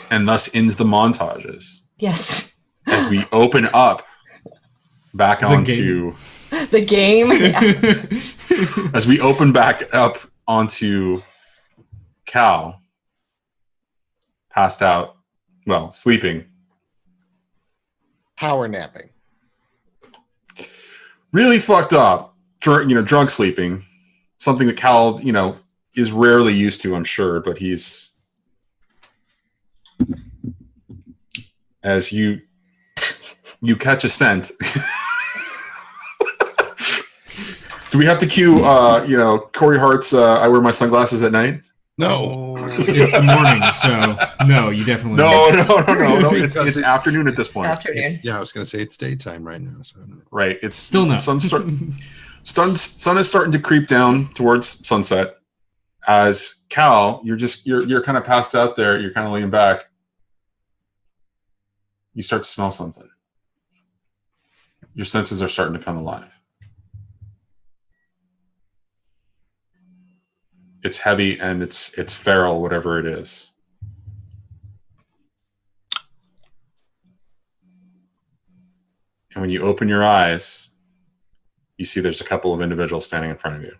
And thus ends the montages. Yes. As we open up back onto the game. Yeah. As we open back up onto Cal, passed out, well, sleeping. Power napping. Really fucked up, drunk sleeping. Something that Cal, is rarely used to, I'm sure, but he's... As you catch a scent. Do we have to cue, Corey Hart's "I Wear My Sunglasses at Night"? No, it's the morning, so no, you definitely no. It's afternoon at this point. Afternoon. I was going to say it's daytime right now. So no. Right, it's still no. Sun is starting to creep down towards sunset. As Cal, you're kind of passed out there. You're kind of leaning back. You start to smell something. Your senses are starting to come alive. It's heavy and it's feral, whatever it is. And when you open your eyes, you see there's a couple of individuals standing in front of you.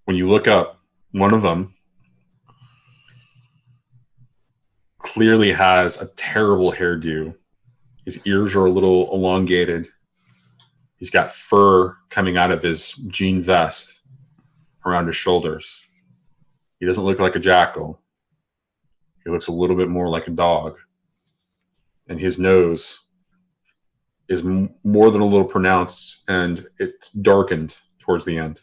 When you look up, one of them clearly has a terrible hairdo. His ears are a little elongated. He's got fur coming out of his jean vest around his shoulders. He doesn't look like a jackal. He looks a little bit more like a dog. And his nose is more than a little pronounced, and it's darkened towards the end.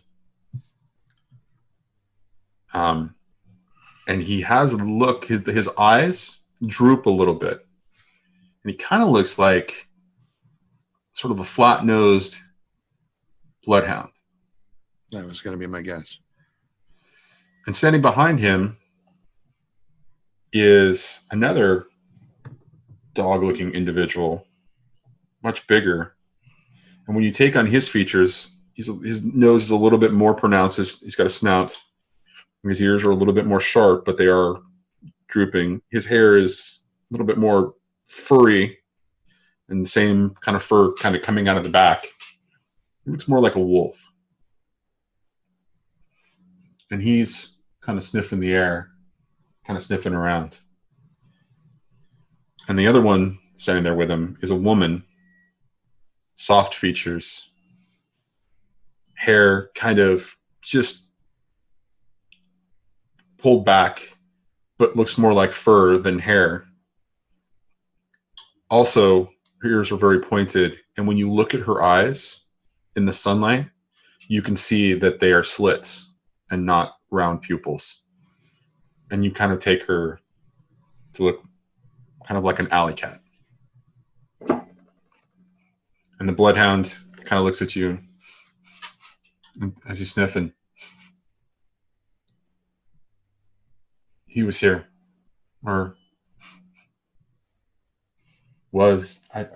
And he has a look, his eyes droop a little bit. And he kind of looks like sort of a flat-nosed bloodhound. That was going to be my guess. And standing behind him is another dog-looking individual, much bigger. And when you take on his features, his nose is a little bit more pronounced. He's got a snout. His ears are a little bit more sharp, but they are drooping. His hair is a little bit more furry, and the same kind of fur kind of coming out of the back. It looks more like a wolf. And he's kind of sniffing the air, kind of sniffing around. And the other one standing there with him is a woman, soft features, hair kind of just pulled back, but looks more like fur than hair. Also, her ears are very pointed, and when you look at her eyes in the sunlight, you can see that they are slits and not round pupils. And you kind of take her to look kind of like an alley cat. And the bloodhound kind of looks at you as you sniff, and he was here, or was I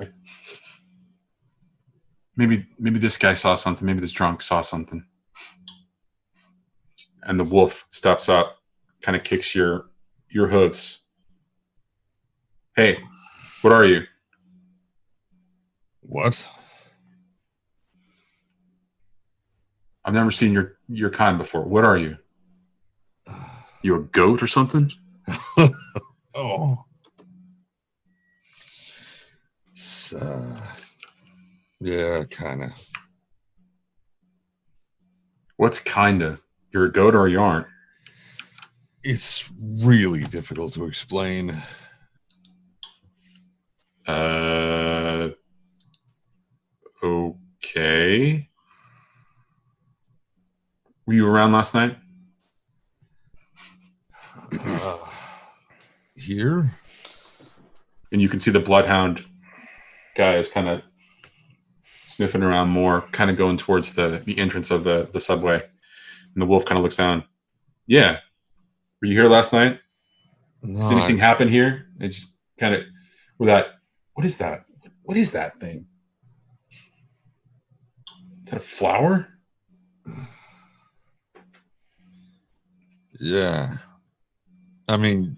maybe this guy saw something, maybe this drunk saw something. And the wolf steps up, kind of kicks your hooves. Hey, what are you? What? I've never seen your kind before. What are you? You a goat or something? Oh. Yeah, kind of. What's kinda? You're a goat or you aren't? It's really difficult to explain. Okay. Were you around last night? Here? And you can see the bloodhound guy is kind of sniffing around more, kind of going towards the entrance of the subway. And the wolf kind of looks down. Yeah. Were you here last night? No, Does anything happen here? It's kind of with that. What is that? What is that thing? Is that a flower? Yeah. I mean,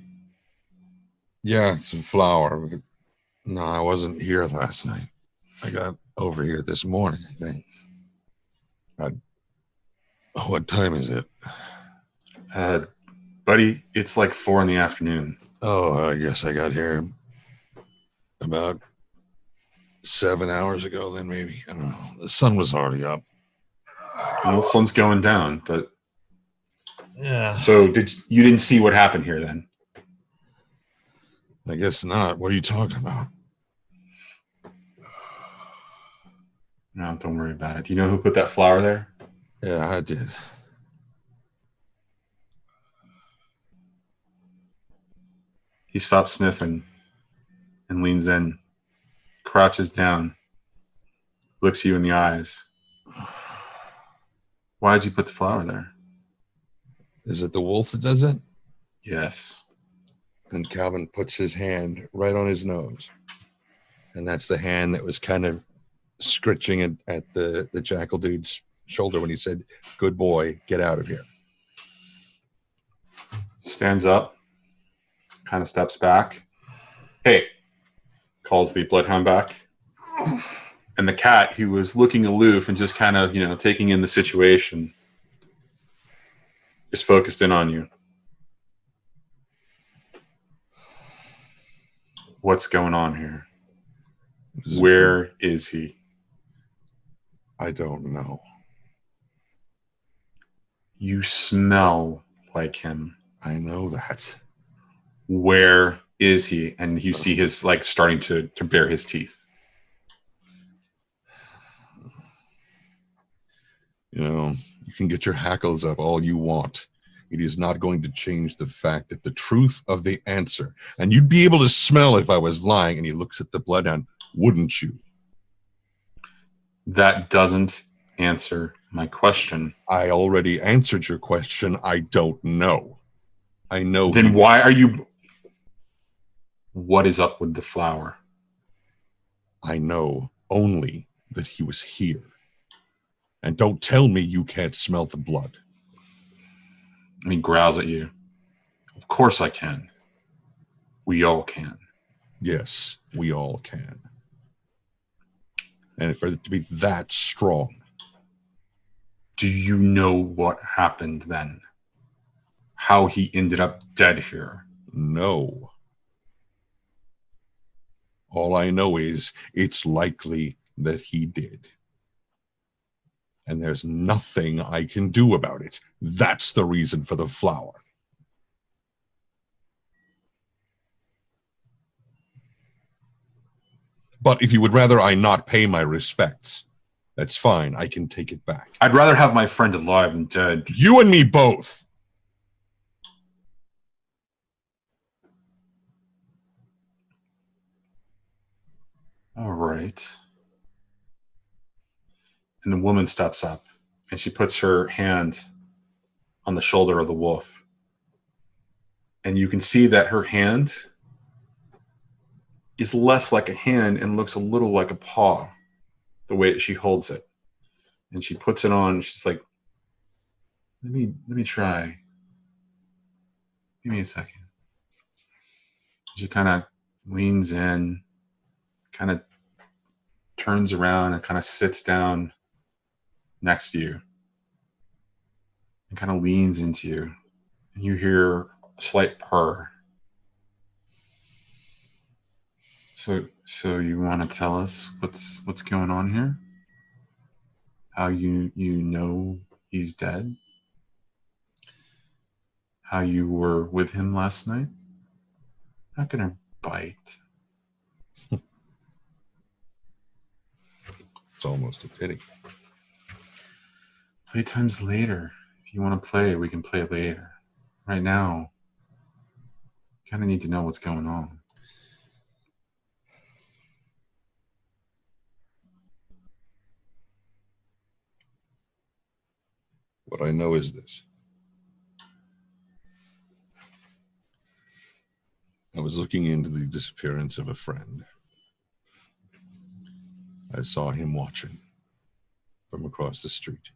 yeah, it's a flower. But no, I wasn't here last night. I got over here this morning, I think. What time is it? Buddy, it's like 4 p.m. Oh, I guess I got here about 7 hours ago, then maybe. I don't know. The sun was already up. Well, sun's going down, but Yeah. so you didn't see what happened here then? I guess not. What are you talking about? No, don't worry about it. Do you know who put that flower there? Yeah, I did. He stops sniffing and leans in, crouches down, looks you in the eyes. Why'd you put the flower there? Is it the wolf that does it? Yes. And Calvin puts his hand right on his nose. And that's the hand that was kind of scritching at the jackal dude's shoulder when he said, "Good boy, get out of here." Stands up, kind of steps back. Hey, calls the bloodhound back. And the cat, who was looking aloof and just kind of, taking in the situation, is focused in on you. What's going on here? Where is he? I don't know. You smell like him. I know that. Where is he? And you see his starting to bare his teeth. You can get your hackles up all you want. It is not going to change the fact that the truth of the answer, and you'd be able to smell if I was lying. And he looks at the bloodhound, wouldn't you? That doesn't answer my question. I already answered your question. I don't know. I know. Then why are you... What is up with the flower? I know only that he was here. And don't tell me you can't smell the blood. And he growls at you. Of course I can. We all can. Yes, we all can. And for it to be that strong. Do you know what happened then? How he ended up dead here? No. All I know is it's likely that he did. And there's nothing I can do about it. That's the reason for the flower. But if you would rather I not pay my respects, that's fine. I can take it back. I'd rather have my friend alive than dead. You and me both. All right. And the woman steps up and she puts her hand on the shoulder of the wolf. And you can see that her hand is less like a hand and looks a little like a paw, the way that she holds it. And she puts it on. She's like, let me try. Give me a second. She kind of leans in, kind of turns around and kind of sits down next to you and kind of leans into you. And you hear a slight purr. So you want to tell us what's going on here? How you know he's dead? How you were with him last night? Not gonna bite. It's almost a pity. Playtime's later. If you want to play, we can play later. Right now, kind of need to know what's going on. What I know is this. I was looking into the disappearance of a friend. I saw him watching from across the street.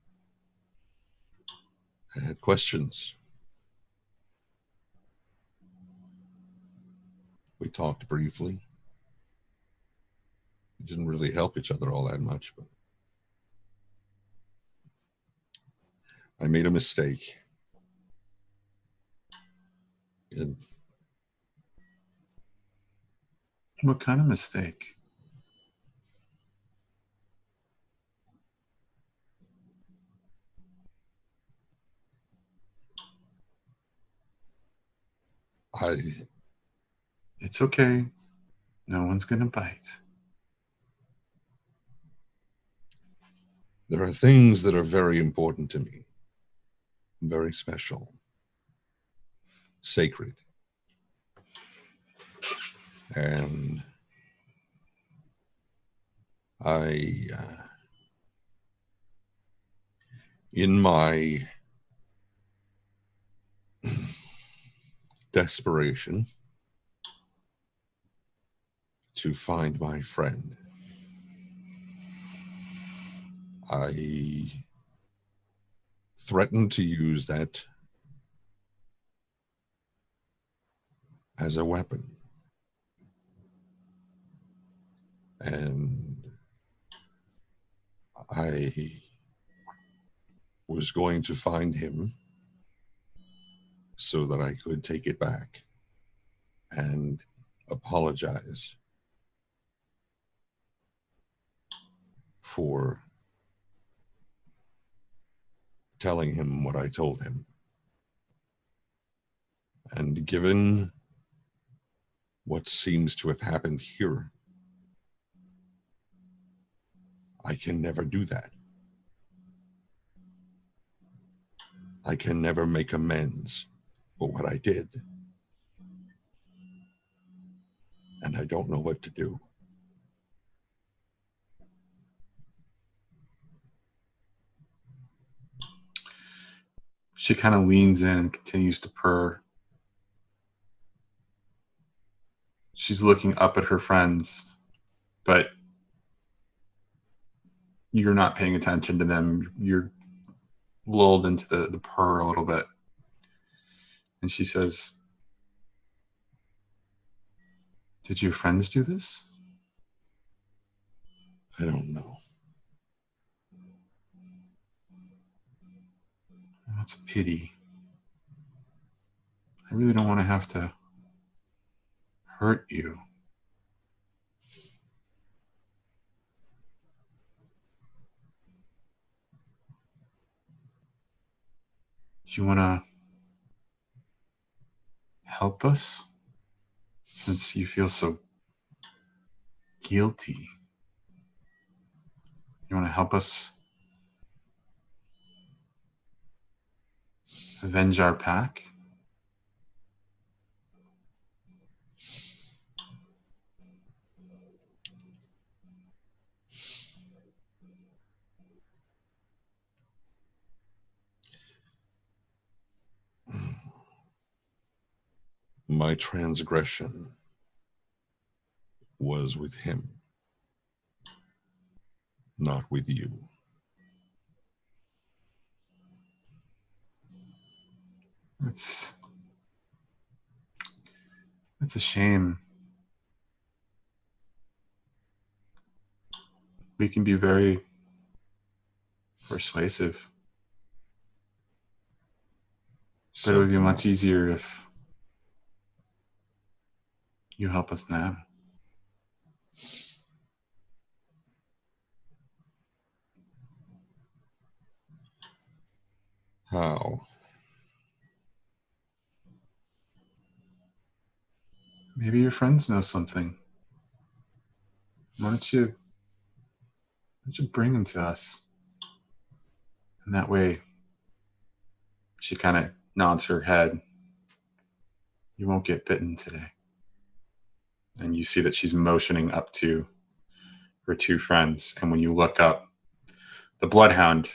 I had questions. We talked briefly. We didn't really help each other all that much, but I made a mistake. And What kind of mistake? It's okay. No one's gonna bite. There are things that are very important to me, very special, sacred. And in my desperation to find my friend, I threatened to use that as a weapon. And I was going to find him so that I could take it back and apologize for telling him what I told him. And given what seems to have happened here, I can never do that. I can never make amends for what I did. And I don't know what to do. She kind of leans in and continues to purr. She's looking up at her friends, but you're not paying attention to them. You're lulled into the purr a little bit. And she says, "Did your friends do this?" I don't know. That's a pity. I really don't want to have to hurt you. Do you want to help us? Since you feel so guilty. You want to help us avenge our pack? My transgression was with him, not with you. That's a shame. We can be very persuasive. But it would be much easier if you help us now. How? Maybe your friends know something. Why don't you bring them to us? And that way, she kind of nods her head. You won't get bitten today. And you see that she's motioning up to her two friends. And when you look up, the bloodhound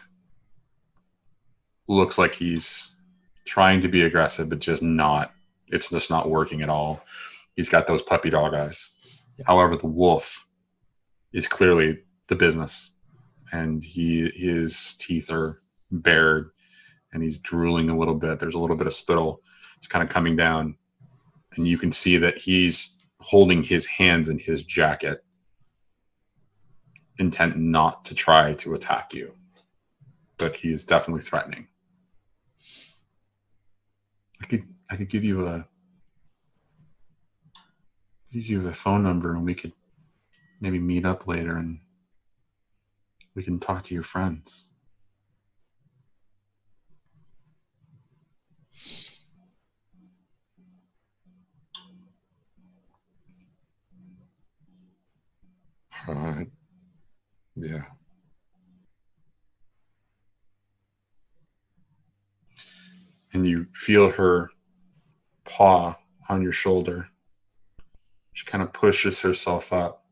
looks like he's trying to be aggressive, but just not. It's just not working at all. He's got those puppy dog eyes. Yeah. However, the wolf is clearly the business. And his teeth are bared and he's drooling a little bit. There's a little bit of spittle. It's kind of coming down. And you can see that he's holding his hands in his jacket, intent not to try to attack you. But he is definitely threatening. I could give you the phone number and we could maybe meet up later and we can talk to your friends. All right. Yeah. And you feel her paw on your shoulder. She kind of pushes herself up.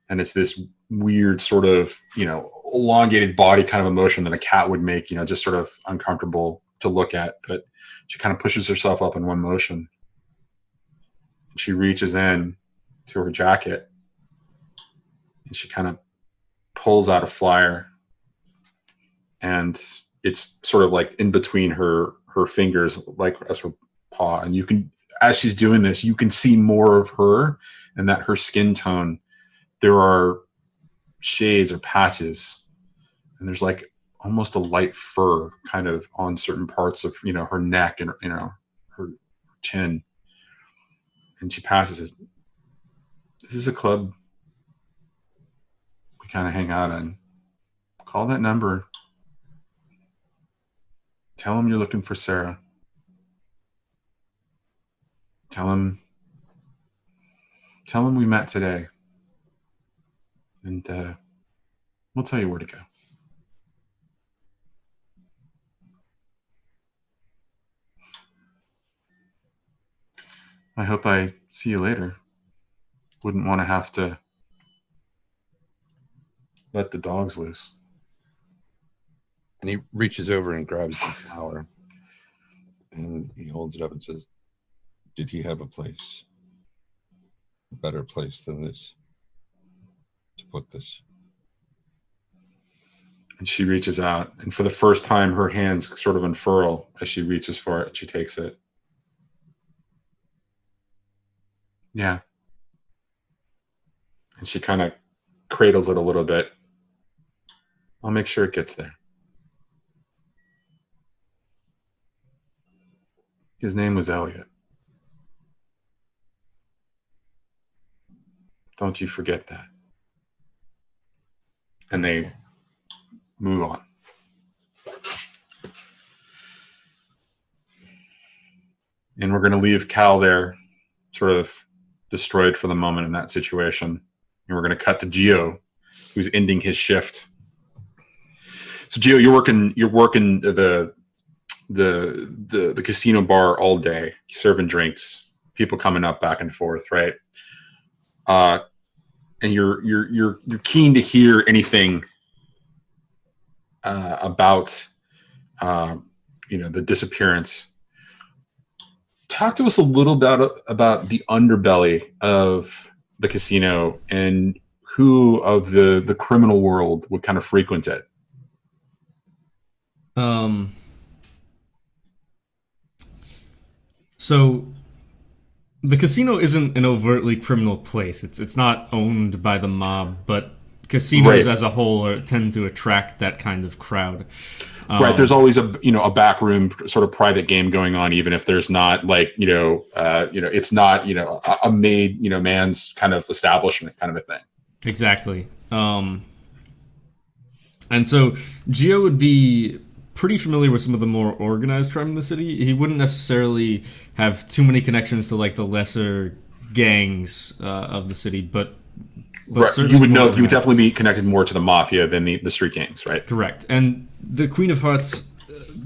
And it's this weird sort of, elongated body kind of emotion that a cat would make, just sort of uncomfortable to look at. But she kind of pushes herself up in one motion. And she reaches in to her jacket. And she kind of pulls out a flyer. And it's sort of like in between her fingers, like as her paw. And you can, as she's doing this, you can see more of her and that her skin tone, there are shades or patches. And there's like almost a light fur kind of on certain parts of, her neck and, her chin. And she passes it. This is a club we kind of hang out in. Call that number. Tell him you're looking for Sarah. Tell him we met today. And we'll tell you where to go. I hope I see you later. Wouldn't want to have to let the dogs loose. And he reaches over and grabs the flower. And he holds it up and says, did he have a place? A better place than this? To put this? And she reaches out. And for the first time, her hands sort of unfurl as she reaches for it. She takes it. Yeah. And she kind of cradles it a little bit. I'll make sure it gets there. His name was Elliot. Don't you forget that. And they move on. And we're going to leave Cal there, sort of destroyed for the moment in that situation. And we're going to cut to Gio, who's ending his shift. So Gio, you're working the casino bar all day, serving drinks, people coming up back and forth, right? And you're keen to hear anything about the disappearance. Talk to us a little about the underbelly of the casino and who of the criminal world would kind of frequent it. So the casino isn't an overtly criminal place. It's not owned by the mob, but casinos as a whole tend to attract that kind of crowd. Right. There's always a backroom sort of private game going on, even if there's not it's not, a made, man's kind of establishment kind of a thing. Exactly. And so Gio would be pretty familiar with some of the more organized crime in the city. He wouldn't necessarily have too many connections to like the lesser gangs of the city, but right. certainly You would more know he would organized. definitely be connected more to the mafia than the street gangs, right? Correct. And the Queen of Hearts,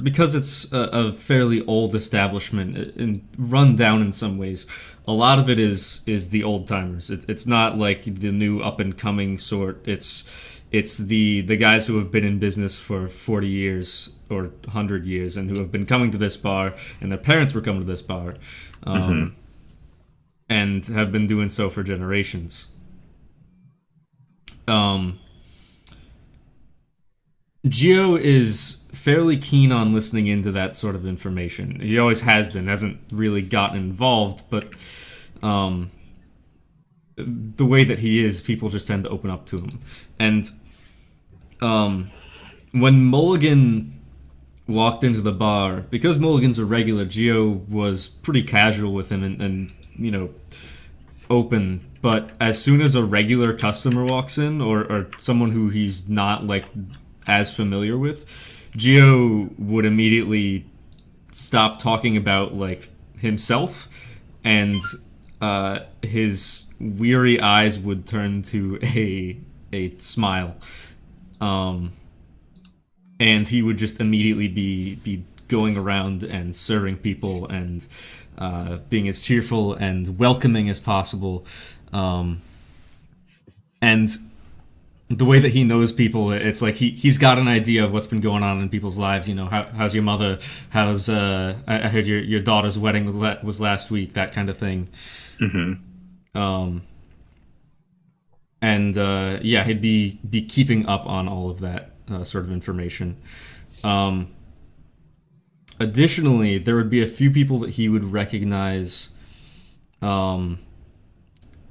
because it's a fairly old establishment and run down in some ways, a lot of it is the old timers. It's not like the new up and coming sort. It's the guys who have been in business for 40 years or 100 years and who have been coming to this bar, and their parents were coming to this bar, and have been doing so for generations. Gio is fairly keen on listening into that sort of information. He always has been, hasn't really gotten involved, but the way that he is, people just tend to open up to him. And when Mulligan walked into the bar, because Mulligan's a regular, Gio was pretty casual with him and you know, open. But as soon as a regular customer walks in, or someone who he's not like as familiar with, Gio would immediately stop talking about like himself, and his weary eyes would turn to a smile, and he would just immediately be going around and serving people and being as cheerful and welcoming as possible, and the way that he knows people, it's like he's got an idea of what's been going on in people's lives. You know, how's your mother? How's I heard your daughter's wedding was last week. That kind of thing. And yeah, he'd be keeping up on all of that sort of information. Additionally, there would be a few people that he would recognize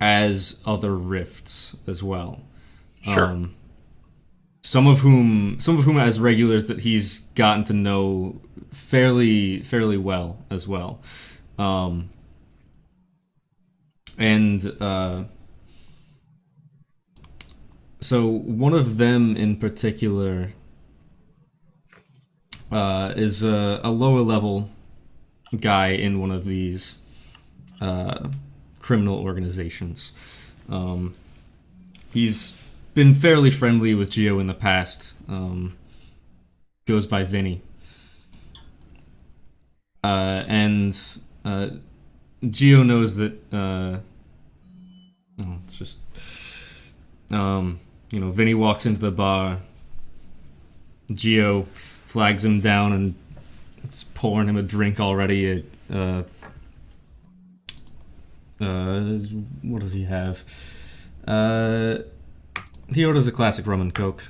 as other rifts as well. Sure. Some of whom as regulars that he's gotten to know fairly well as well. So one of them in particular is a lower level guy in one of these criminal organizations. He's been fairly friendly with Gio in the past. Goes by Vinny. And Gio knows that it's just you know, Vinny walks into the bar, Gio flags him down and it's pouring him a drink already. What does he have? He orders a classic rum and coke.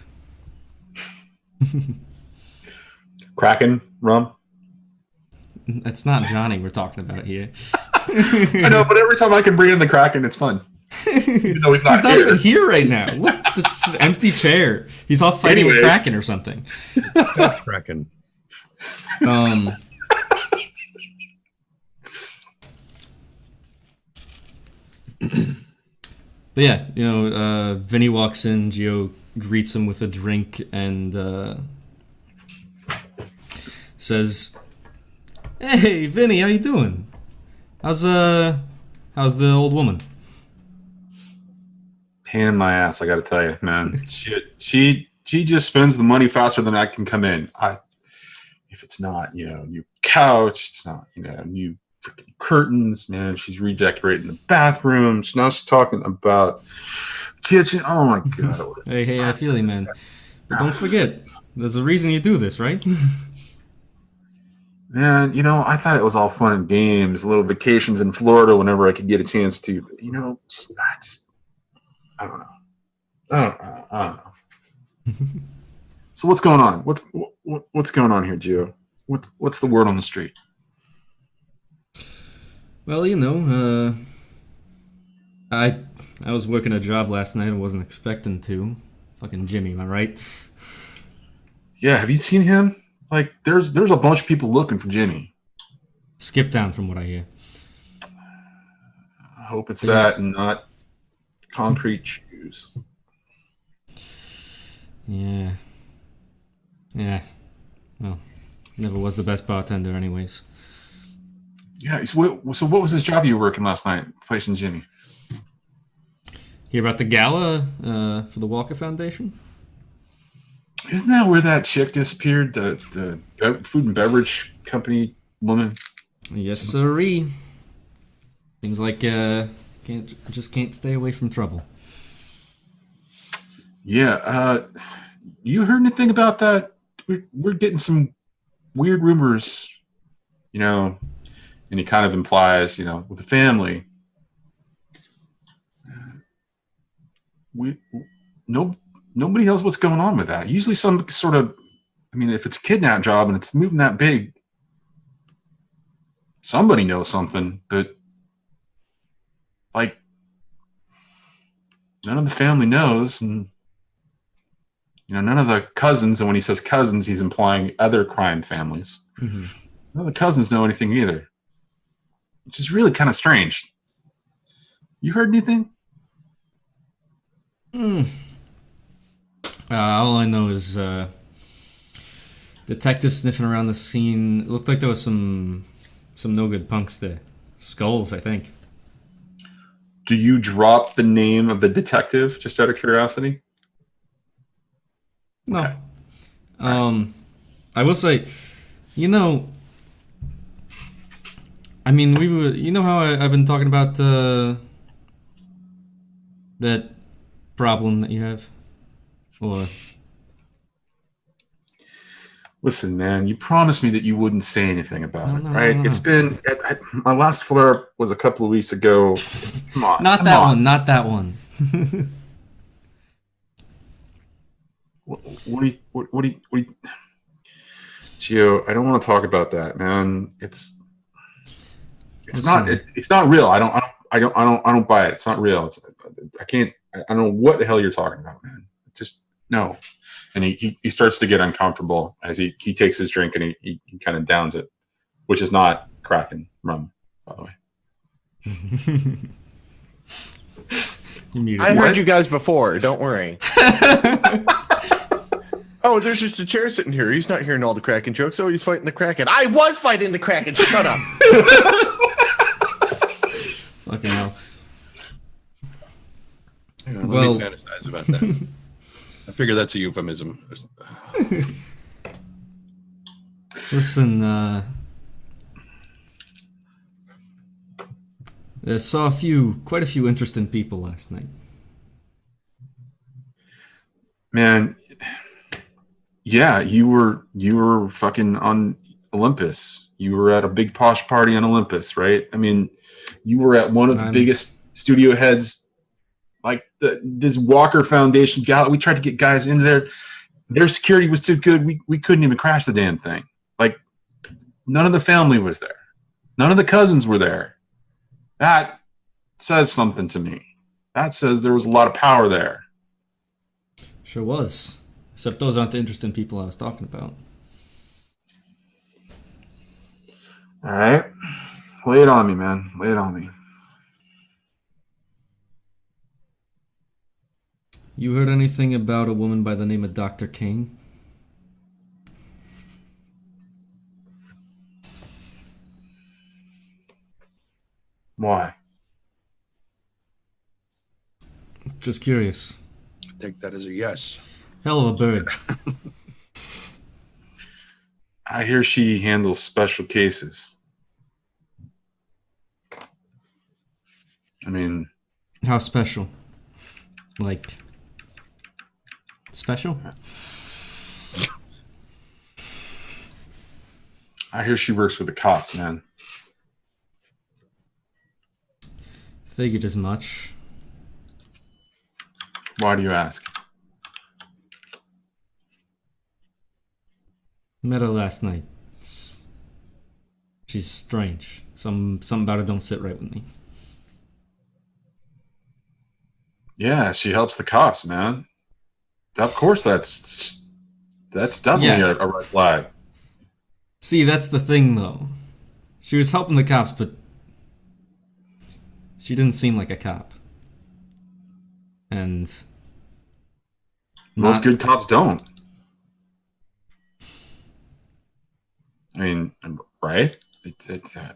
Kraken rum. It's not Johnny we're talking about here. I know, but every time I can bring in the Kraken, it's fun. Even though he's not even here right now. Look, it's an empty chair. He's off fighting with Kraken or something. Stop Kraken. But yeah, you know, Vinny walks in, Gio greets him with a drink and says, "Hey, Vinny, how you doing? How's the old woman?" Pain in my ass, I gotta tell you, man. She just spends the money faster than I can come in. If it's not, you know, new couch, it's not, you know, new freaking curtains, man. She's redecorating the bathroom. Now she's talking about kitchen. Oh my god. Hey, I feel you, man. But don't forget, there's a reason you do this, right? Man, you know, I thought it was all fun and games, little vacations in Florida whenever I could get a chance to. But, you know, I don't know. So what's going on? What's going on here, Gio? What's the word on the street? Well, you know, I was working a job last night and wasn't expecting to. Fucking Jimmy, am I right? Yeah, have you seen him? Like, there's a bunch of people looking for Jimmy. Skip town, from what I hear. I hope it's that and not concrete shoes. Well, never was the best bartender, anyways. Yeah. So what was this job you were working last night, placing Jimmy? Hear about the gala for the Walker Foundation? Isn't that where that chick disappeared? The food and beverage company woman. Yes, sirree. Seems like can't stay away from trouble. Yeah. You heard anything about that? We're getting some weird rumors, and he kind of implies, with the family. Nobody knows what's going on with that. Usually some sort of, if it's a kidnap job and it's moving that big, somebody knows something, but like none of the family knows, and none of the cousins, and when he says cousins, he's implying other crime families. Mm-hmm. None of the cousins know anything either, which is really kind of strange. You heard anything? All I know is detectives sniffing around the scene. It looked like there was some no good punks there. Skulls, I think. Do you drop the name of the detective just out of curiosity? No. Okay. I will say, we were. How I've been talking about that problem that you have, or. Listen, man, you promised me that you wouldn't say anything about it, No, right? no. It's been my last flare-up was a couple of weeks ago. Come on, Not that one. Not that one. What do you? Gio, I don't want to talk about that, man. It's not real. I don't buy it. It's not real. I don't know what the hell you're talking about, man. Just no. And he starts to get uncomfortable as he takes his drink and he kind of downs it, which is not Kraken rum, by the way. I heard you guys before. Don't worry. Oh, there's just a chair sitting here. He's not hearing all the Kraken jokes. Oh, he's fighting the Kraken. I was fighting the Kraken. Shut up. Fucking hell. Hang on, let me fantasize about that. I figure that's a euphemism. Listen, I saw quite a few interesting people last night. Man, yeah, you were fucking on Olympus. You were at a big posh party on Olympus, right? You were at one of the biggest studio heads, like this Walker Foundation gala. We tried to get guys into there. Their security was too good. We couldn't even crash the damn thing. Like, none of the family was there. None of the cousins were there. That says something to me. That says there was a lot of power there. Sure was. Except those aren't the interesting people I was talking about. All right. Lay it on me, man. Lay it on me. You heard anything about a woman by the name of Dr. Kane? Why? Just curious. Take that as a yes. Hell of a bird. I hear she handles special cases. How special? Like, special? I hear she works with the cops, man. Figured as much. Why do you ask? Met her last night. She's strange. Something about her don't sit right with me. Yeah, she helps the cops, man. Of course, that's definitely a red flag. See, that's the thing, though. She was helping the cops, but she didn't seem like a cop. And most good cops don't. I mean, right?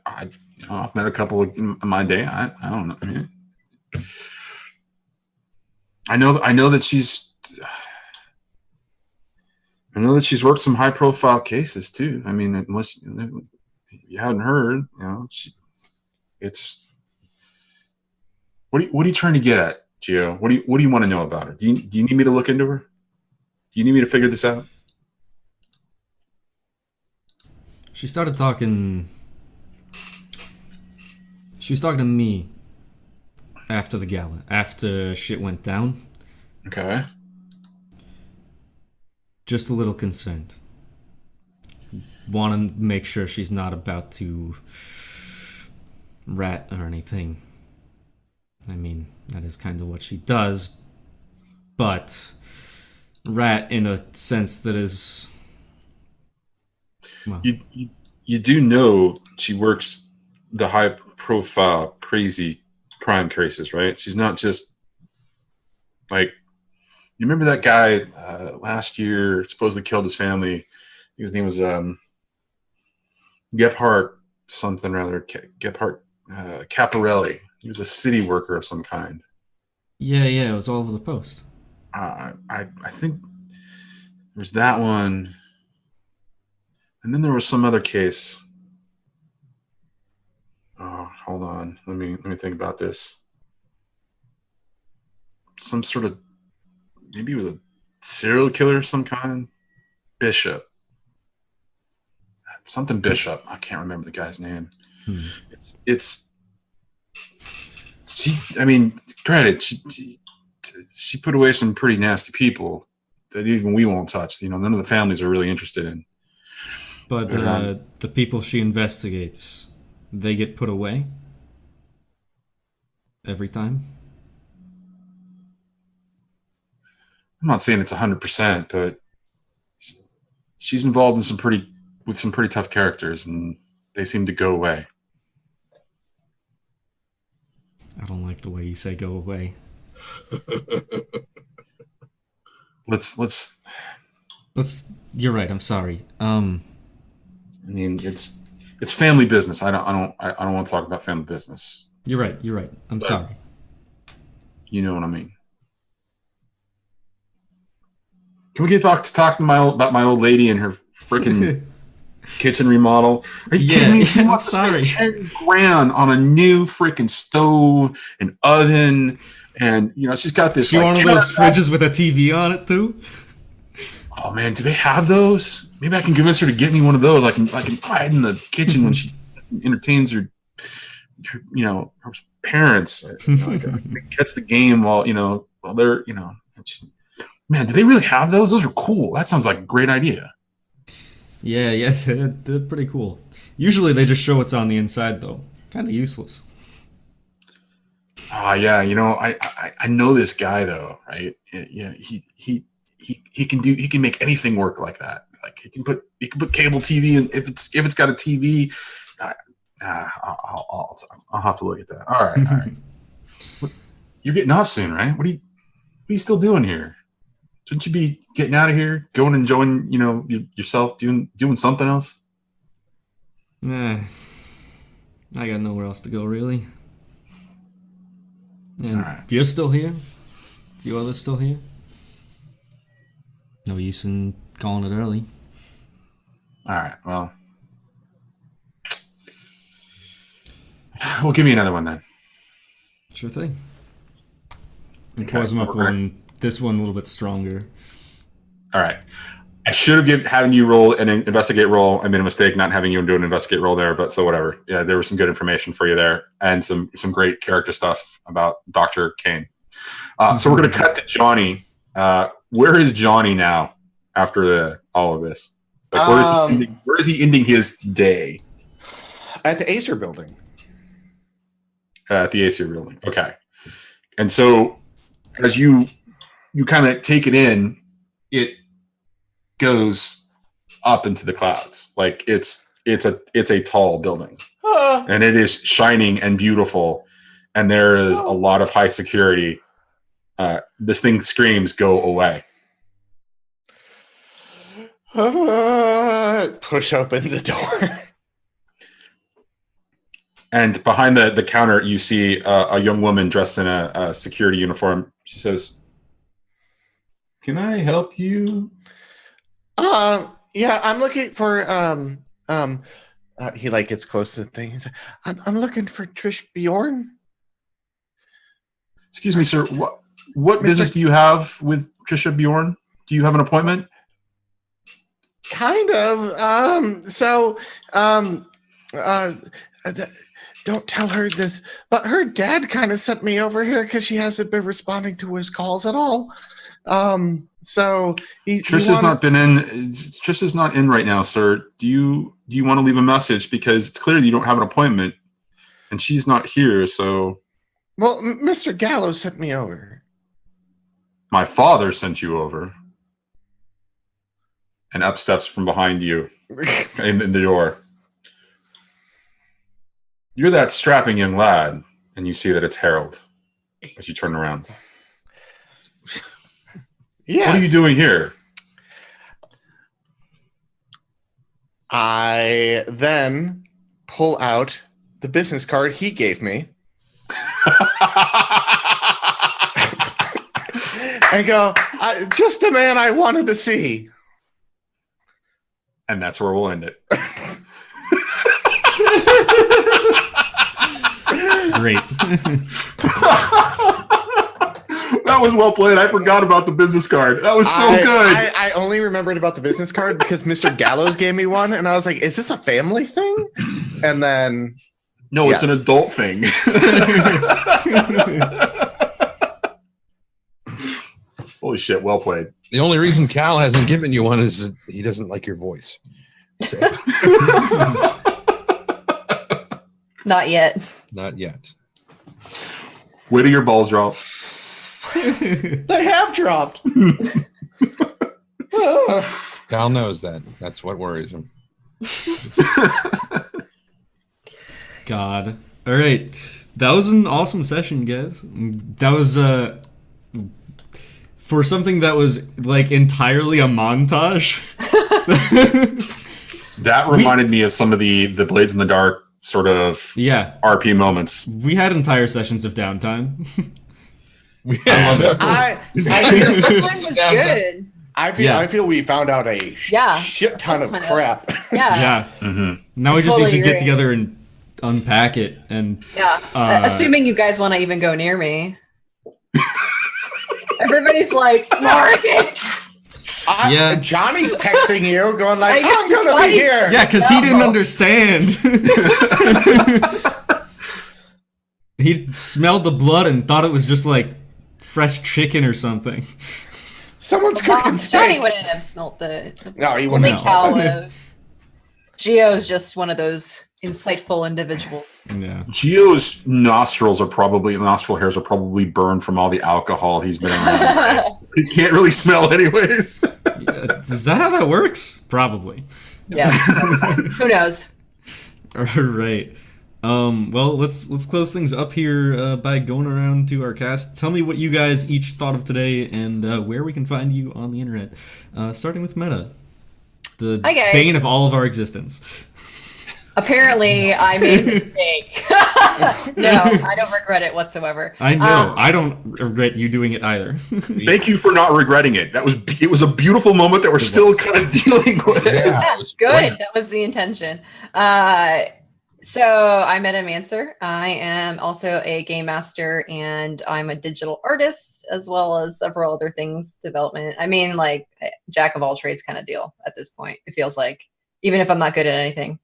I've met a couple in my day. I don't know. I mean, I know that she's worked some high profile cases too. I mean, unless you hadn't heard, it's what are you trying to get at, Gio? What do you want to know about her? Do you need me to look into her? Do you need me to figure this out? She started talking. She was talking to me after the gala, after shit went down. Okay. Just a little concerned. Want to make sure she's not about to rat or anything. I mean, that is kind of what she does, but rat in a sense that is... Well, you do know she works the high profile crazy crime cases, right? She's not just like, you remember that guy last year supposedly killed his family. His name was Gephardt something rather, Gephardt Caparelli. He was a city worker of some kind. yeah, it was all over the post. I think there's that one, and then there was some other case. Oh, hold on. Let me think about this. Some sort of, maybe it was a serial killer of some kind. Bishop. Something Bishop. I can't remember the guy's name. It's she. I mean, granted, she put away some pretty nasty people that even we won't touch. None of the families are really interested in. But the people she investigates, they get put away every time. I'm not saying it's 100%, but she's involved in some pretty tough characters, and they seem to go away. I don't like the way you say "go away." Let's. You're right. I'm sorry. I mean, it's family business. I don't want to talk about family business. You're right. I'm sorry. You know what I mean. Can we get back to talking about my old lady and her freaking kitchen remodel? Are you kidding me? She wants to spend $10,000 on a new freaking stove and oven, and she's got this. She one of those fridges with a TV on it too. Oh man, do they have those? Maybe I can convince her to get me one of those. I can hide in the kitchen when she entertains her parents. Catch the game while they're man, do they really have those? Those are cool. That sounds like a great idea. Yeah, they're pretty cool. Usually they just show what's on the inside though. Kind of useless. Yeah, I know this guy though, right? Yeah, he can make anything work like that. Like he can put cable TV, and if it's got a TV, I'll have to look at that. All right. You're getting off soon, right? What are you still doing here? Shouldn't you be getting out of here, going and enjoying, yourself, doing something else? I got nowhere else to go, really. And if you're still here, a few others still here, no use in calling it early. All right, well, give me another one then. Sure thing. Pause them up one. This one a little bit stronger. All right. I should have having you roll an investigate roll. I made a mistake not having you do an investigate roll there, but so whatever. Yeah, there was some good information for you there, and some great character stuff about Dr. Kane. So we're going to cut to Johnny. Where is Johnny now after all of this? Like, where is he ending his day? At the Acer building. At the Acer building. Okay. And so as you kind of take it in, it goes up into the clouds. Like it's a tall building, and it is shining and beautiful, and there is a lot of high security. This thing screams, "Go away!" Push open the door. And behind the counter, you see a young woman dressed in a security uniform. She says, "Can I help you?" Yeah, I'm looking for he like gets close to the thing. He's like, I'm looking for Trish Bjorn. Excuse me, sir. What business do you have with Trisha Bjorn? Do you have an appointment? Kind of. Don't tell her this, but her dad kind of sent me over here because she hasn't been responding to his calls at all. Trish is not in right now, sir. Do you want to leave a message, because it's clear that you don't have an appointment, and she's not here. So, well, Mr. Gallows sent me over. My father sent you over, and up steps from behind you in the door. You're that strapping young lad, and you see that it's Harold as you turn around. Yes. What are you doing here? I then pull out the business card he gave me and go, just a man I wanted to see. And that's where we'll end it. Great. That was well played. I forgot about the business card. That was so good. I only remembered about the business card because Mr. Gallows gave me one, and I was like, is this a family thing? And then... No, yes. It's an adult thing. Holy shit, well played. The only reason Cal hasn't given you one is that he doesn't like your voice. So. Not yet. Not yet. Wait till your balls drop. They have dropped. Cal knows that. That's what worries him. God. All right. That was an awesome session, guys. That was for something that was like entirely a montage. That reminded me of some of the Blades in the Dark sort of RP moments. We had entire sessions of downtime. I was good. I feel we found out a shit ton of crap. Yeah. Mm-hmm. Now we just need to get together and unpack it. And assuming you guys want to even go near me. Everybody's like, Morrigan. Johnny's texting you, going like, I'm gonna be here. Yeah, because he didn't understand. He smelled the blood and thought it was just like fresh chicken or something. Someone's cooking steak. Johnny wouldn't have smelt the. No, he wouldn't have. Gio's just one of those insightful individuals. Yeah. Gio's nostril hairs are probably burned from all the alcohol he's been around. He can't really smell anyways. Is that how that works? Probably. Yeah. Who knows? All right. Well, let's close things up here by going around to our cast. Tell me what you guys each thought of today and where we can find you on the internet. Starting with Meta, the bane of all of our existence. Apparently, I made a mistake. No, I don't regret it whatsoever. I know. I don't regret you doing it either. Thank you for not regretting it. It was a beautiful moment that we're still kind of dealing with. Yeah, good. Great. That was the intention. So I'm Metamancer. I am also a game master, and I'm a digital artist, as well as several other things, development. I mean, like, jack of all trades kind of deal at this point, it feels like, even if I'm not good at anything.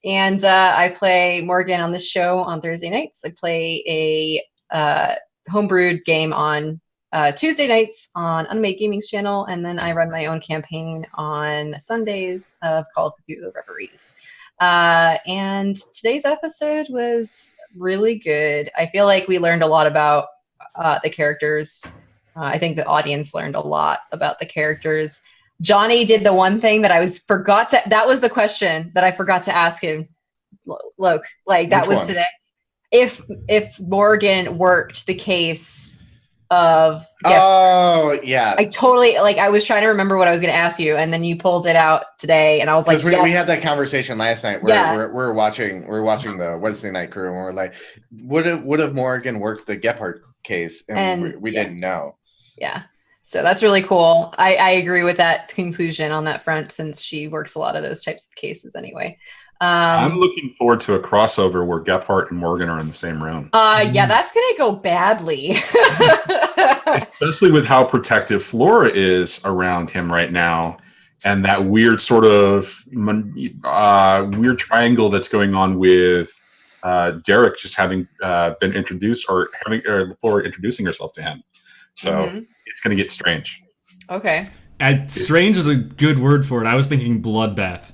And I play Morrigan on this show on Thursday nights. I play a homebrewed game on Tuesday nights on Unmade Gaming's channel, and then I run my own campaign on Sundays of Call of Cthulhu Reveries. And today's episode was really good. I feel like we learned a lot about the characters. I think the audience learned a lot about the characters. Johnny did the one thing that that was the question that I forgot to ask him, Loke. Like, that was today. If Morrigan worked the case of Oh yeah, I totally I was trying to remember what I was going to ask you, and then you pulled it out today, and I was like, because yes. we had that conversation last night where Yeah. we're watching the Wednesday Night Crew, and we're like, would have Morrigan worked the Gephardt case, and we didn't know. Yeah, so that's really cool. I agree with that conclusion on that front, since she works a lot of those types of cases anyway. I'm looking forward to a crossover where Gephardt and Morgan are in the same room. Yeah, that's gonna go badly. Especially with how protective Flora is around him right now, and that weird sort of weird triangle that's going on with Derek just having been introduced, or Flora introducing herself to him. So it's going to get strange. Okay. Strange is a good word for it. I was thinking bloodbath.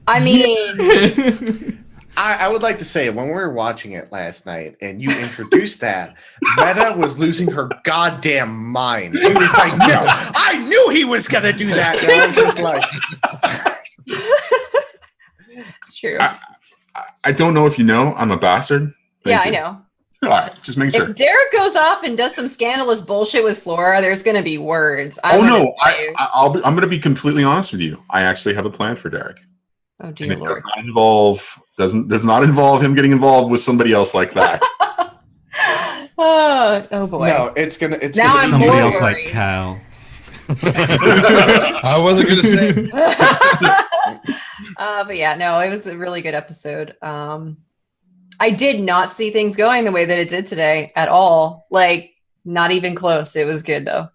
I mean, I would like to say, when we were watching it last night and you introduced that, Meta was losing her goddamn mind. She was like, no, I knew he was going to do that. And I was just like... It's true. I don't know if you know, I'm a bastard. Thank you. I know. All right, just make sure. If Derek goes off and does some scandalous bullshit with Flora, there's going to be words. I'm going to be completely honest with you. I actually have a plan for Derek. Oh dear Lord. Does not involve him getting involved with somebody else like that. Oh boy. No, it's gonna somebody else like Cal. I wasn't gonna say. But yeah, no, it was a really good episode. I did not see things going the way that it did today at all. Like, not even close. It was good though.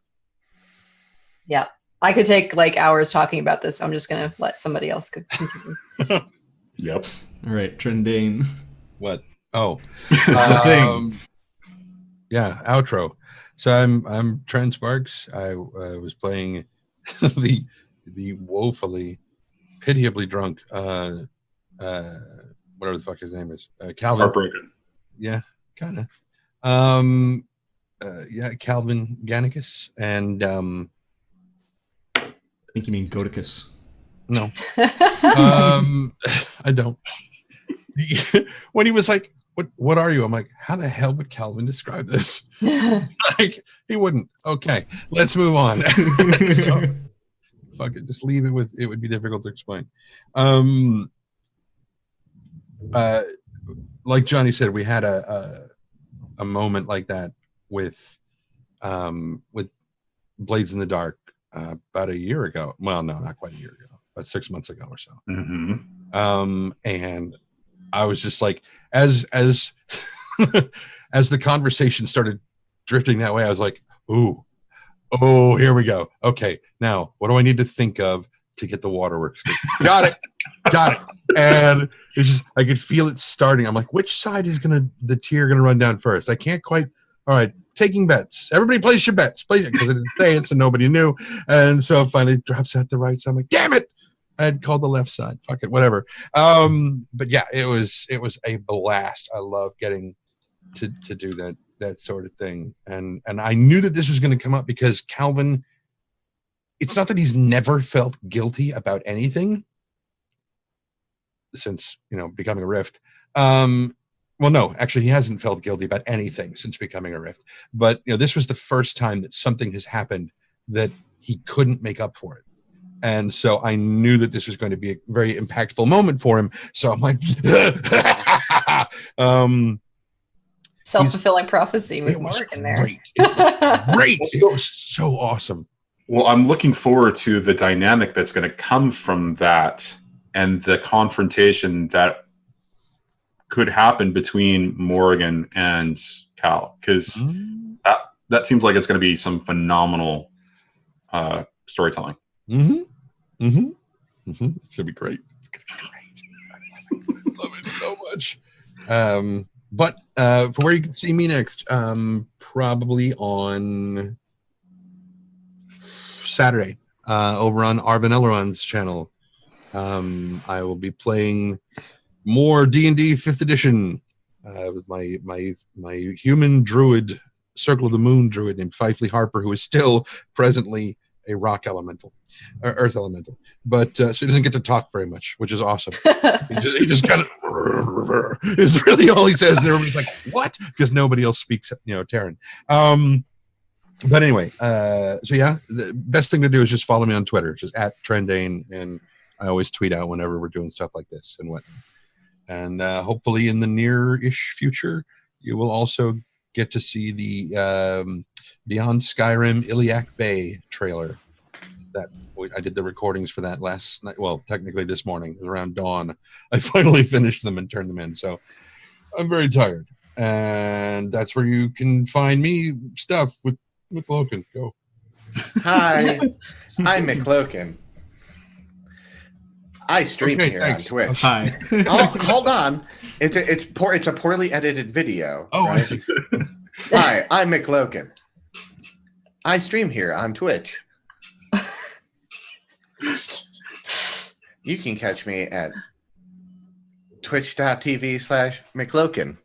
Yeah. I could take hours talking about this. I'm just going to let somebody else continue. Yep. All right, Trendane. What? Oh. The thing. Yeah, outro. So I'm Trent Sparks. I was playing the woefully, pitiably drunk, whatever the fuck his name is, Calvin. Heartbroken. Yeah, kind of. Yeah, Calvin Gannicus, and I think you mean Godicus. No. I don't. When he was like, what are you? I'm like, how the hell would Calvin describe this? Like, he wouldn't. Okay, let's move on. So, fuck it, just leave it with, it would be difficult to explain. Like Johnny said, we had a moment like that with Blades in the Dark about a year ago. Well, no, not quite a year ago, about 6 months ago or so. Mm-hmm. And I was just like, as as the conversation started drifting that way, I was like, oh, here we go. Okay, now what do I need to think of to get the waterworks? Got it. And it's just, I could feel it starting. I'm like, which side is the tier gonna run down first? I can't quite. All right, taking bets. Everybody place your bets. Place it, because I didn't say it, so nobody knew. And so it finally drops at the right side. I'm like, damn it! I had called the left side. Fuck it, whatever. But yeah, it was a blast. I love getting to do that sort of thing. And I knew that this was going to come up because Calvin, it's not that he's never felt guilty about anything since, becoming a Rift. Well, no, actually, he hasn't felt guilty about anything since becoming a Rift. But, this was the first time that something has happened that he couldn't make up for it. And so I knew that this was going to be a very impactful moment for him. So I'm like, self-fulfilling prophecy with Morrigan there. Great. It was so awesome. Well, I'm looking forward to the dynamic that's going to come from that and the confrontation that could happen between Morrigan and Cal, because that seems like it's going to be some phenomenal storytelling. It's gonna be great. It's gonna be great. I love it so much. But for where you can see me next, probably on Saturday, over on Arvin Elrond's channel. I will be playing more D&D 5th edition with my human druid, Circle of the Moon druid named Fifely Harper, who is still presently a rock elemental, or earth elemental. But so he doesn't get to talk very much, which is awesome. He just kind of is really all he says, and everybody's like, "What?" Because nobody else speaks, Terran. But anyway, so yeah, the best thing to do is just follow me on Twitter, just @Trendane, and I always tweet out whenever we're doing stuff like this and whatnot. And hopefully in the near-ish future, you will also get to see the Beyond Skyrim Iliac Bay trailer. That I did the recordings for that last night. Well, technically this morning, it was around dawn. I finally finished them and turned them in. So I'm very tired. And that's where you can find me stuff with McLoken. Go. Hi, I'm McLoken. I stream here thanks. on Twitch. Hi. Oh, hold on. It's a poorly edited video. Oh, right? I see. Hi, I'm McLoken. I stream here on Twitch. You can catch me at twitch.tv/McLoken.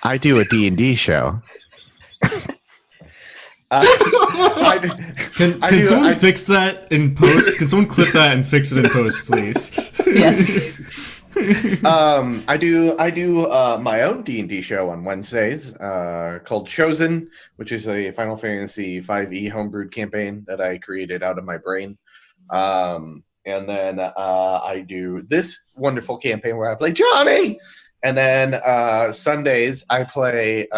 I do a D&D show. Can someone fix that in post? Can someone clip that and fix it in post, please? Yes. I do my own D&D show on Wednesdays called Chosen, which is a Final Fantasy 5e homebrewed campaign that I created out of my brain. And then I do this wonderful campaign where I play Johnny. And then Sundays I play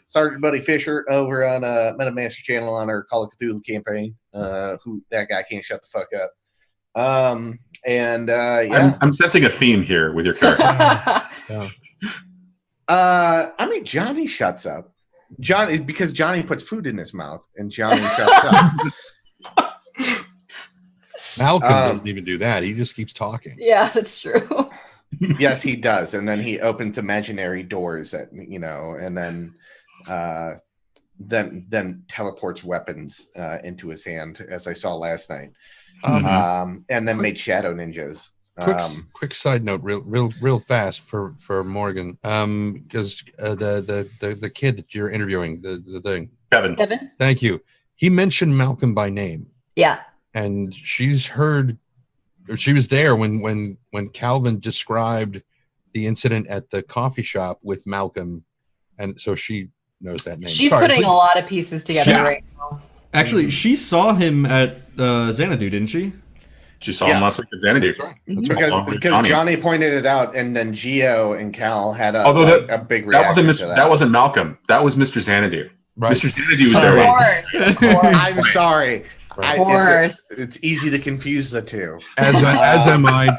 Sergeant Buddy Fisher over on Metamancer channel on our Call of Cthulhu campaign. Who that guy can't shut the fuck up. Yeah, I'm sensing a theme here with your character. I mean, Johnny shuts up. Johnny, because Johnny puts food in his mouth, and Johnny shuts up. Malcolm doesn't even do that. He just keeps talking. Yeah, that's true. Yes, he does, and then he opens imaginary doors that and then teleports weapons into his hand, as I saw last night. And then made shadow ninjas. Quick side note, real fast for Morgan, because the kid that you're interviewing, the thing, Kevin. Thank you. He mentioned Malcolm by name. Yeah. And she was there when Calvin described the incident at the coffee shop with Malcolm, and so she knows that name. She's putting a lot of pieces together right now. Actually, she saw him at Xanadu, didn't she? She saw him last week at Xanadu. That's right. Because Johnny pointed it out, and then Gio and Cal had a big reaction to that. That wasn't Malcolm. That was Mr. Xanadu. Right. Mr. Xanadu was there. Of course. I'm sorry. Of course. It's easy to confuse the two. As am I.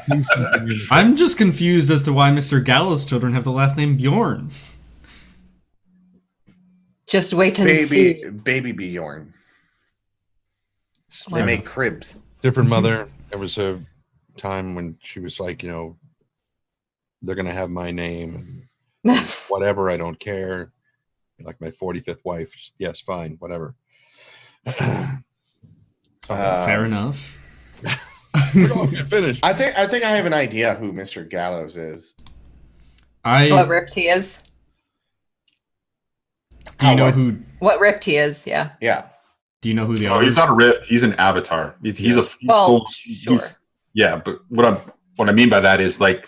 I'm just confused as to why Mr. Gallo's children have the last name Bjorn. Just wait till you see. Baby Bjorn. They make cribs. Different mother. There was a time when she was like, they're gonna have my name and whatever. I don't care. Like my 45th wife. Yes, fine, whatever. Fair enough. Finish. I think I have an idea who Mr. Gallows is. What ripped he is? Do you know who? What ripped he is? Yeah. Yeah. Do you know who the? Oh, he's not a rift. He's an avatar. He's sure. Yeah, but what I mean by that is like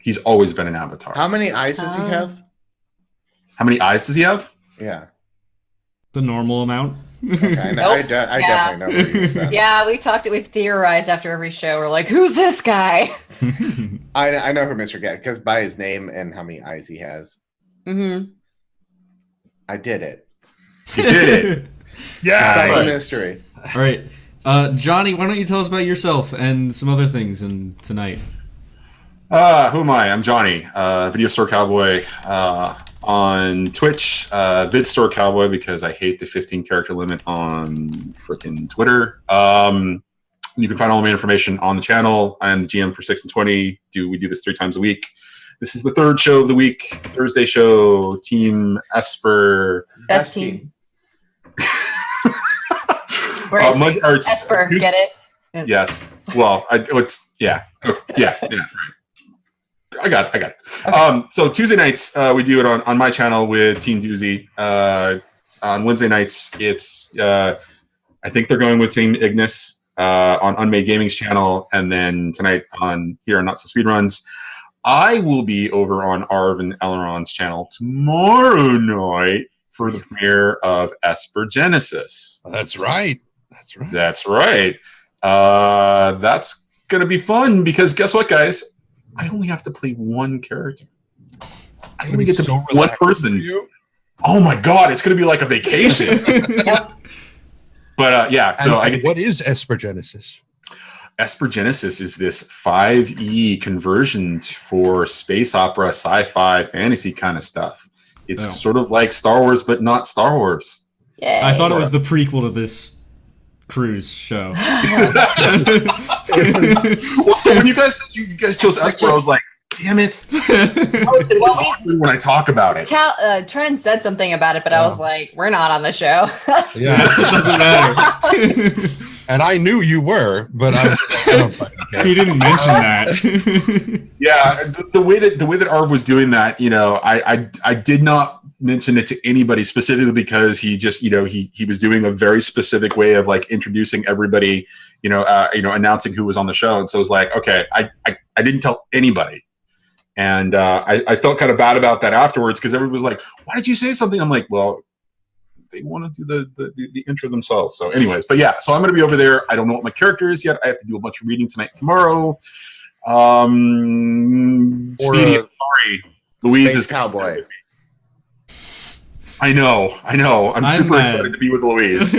he's always been an avatar. How many eyes does he have? How many eyes does he have? Yeah. The normal amount. Okay, I definitely know who he is. Yeah, we theorized after every show. We're like, who's this guy? I know who Mr. Gallows, because by his name and how many eyes he has. Mm-hmm. I did it. You did it. Yeah. Solve Right. the mystery. All right, Johnny, why don't you tell us about yourself and some other things tonight? Who am I? I'm Johnny, VideoStoreCowboy on Twitch, VidStoreCowboy because I hate the 15 character limit on freaking Twitter. You can find all my information on the channel. I am the GM for 6 and 20. We do this 3 times a week. This is the 3rd show of the week, Thursday show, Team Esper. Best team. Esper, get it? Yes. Well, yeah, right. I got it. Okay. So Tuesday nights we do it on my channel with Team Doozy. On Wednesday nights, it's I think they're going with Team Ignis on Unmade Gaming's channel, and then tonight here on NotSoSpeedRuns. I will be over on Arv and Eleron's channel tomorrow night for the premiere of Esper Genesis. That's right. That's right. That's right. That's going to be fun because guess what, guys? I only have to play one character. I only get to play one person. Oh my god, it's going to be like a vacation. But yeah, so what is Esper Genesis? Esper Genesis is this 5e conversion for space opera, sci-fi, fantasy kind of stuff. It's sort of like Star Wars, but not Star Wars. Yay. I thought it was the prequel to this cruise show. Well, so when you guys chose Esper, I was like, damn it. When I talk about it. Trent said something about it, but I was like, we're not on the show. Yeah, it doesn't matter. And I knew you were, but I don't fucking care. He didn't mention that. Yeah, the way that Arv was doing that, I did not mention it to anybody specifically because he just, he was doing a very specific way of like introducing everybody, announcing who was on the show. And so it was like, okay, I didn't tell anybody. And I felt kind of bad about that afterwards because everybody was like, why did you say something? I'm like, well, they want to do the intro themselves. So anyways, but yeah, so I'm going to be over there. I don't know what my character is yet. I have to do a bunch of reading tonight, tomorrow. Speedy, sorry. Louise is Cowboy. I know. I'm super excited to be with Louise.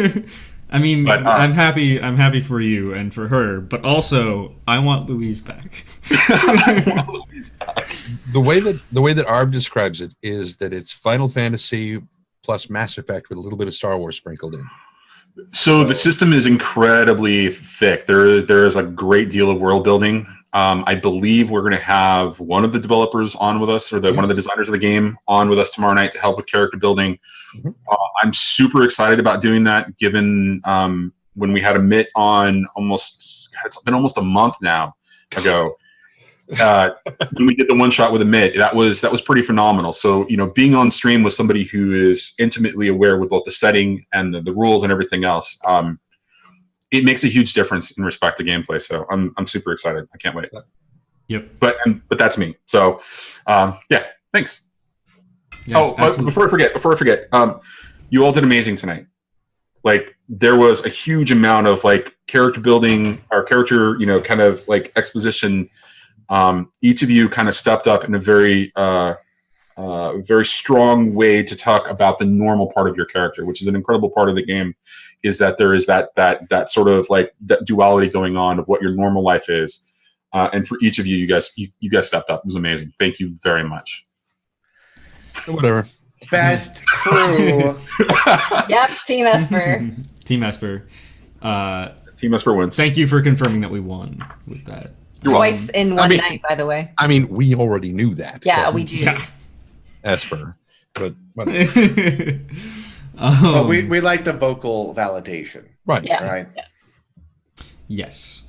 I mean, but, I'm happy for you and for her, but also I want Louise back. I want Louise back. The way that Arb describes it is that it's Final Fantasy plus Mass Effect with a little bit of Star Wars sprinkled in. So the system is incredibly thick. There is a great deal of world building. I believe we're going to have one of the developers on with us, or one of the designers of the game on with us tomorrow night to help with character building. Mm-hmm. I'm super excited about doing that, given when we had a Mitt on it's been almost a month now ago. When we did the one shot with a Mitt, that was pretty phenomenal. So, being on stream with somebody who is intimately aware with both the setting and the rules and everything else, it makes a huge difference in respect to gameplay. So I'm super excited. I can't wait. Yep. But that's me. So yeah, thanks. Yeah, before I forget, you all did amazing tonight. Like there was a huge amount of like character building or character, kind of like exposition. Each of you kind of stepped up in a very strong way to talk about the normal part of your character, which is an incredible part of the game, is that there is that sort of like that duality going on of what your normal life is. And for each of you, you guys stepped up. It was amazing. Thank you very much. Whatever. Best crew. Yep, Team Esper. Team Esper. Team Esper wins. Thank you for confirming that we won with that. Twice in one night, by the way. I mean, we already knew that. Yeah, we do. Yeah. Esper. But whatever. But we like the vocal validation. Right. Yeah. Right. Yeah. Yes.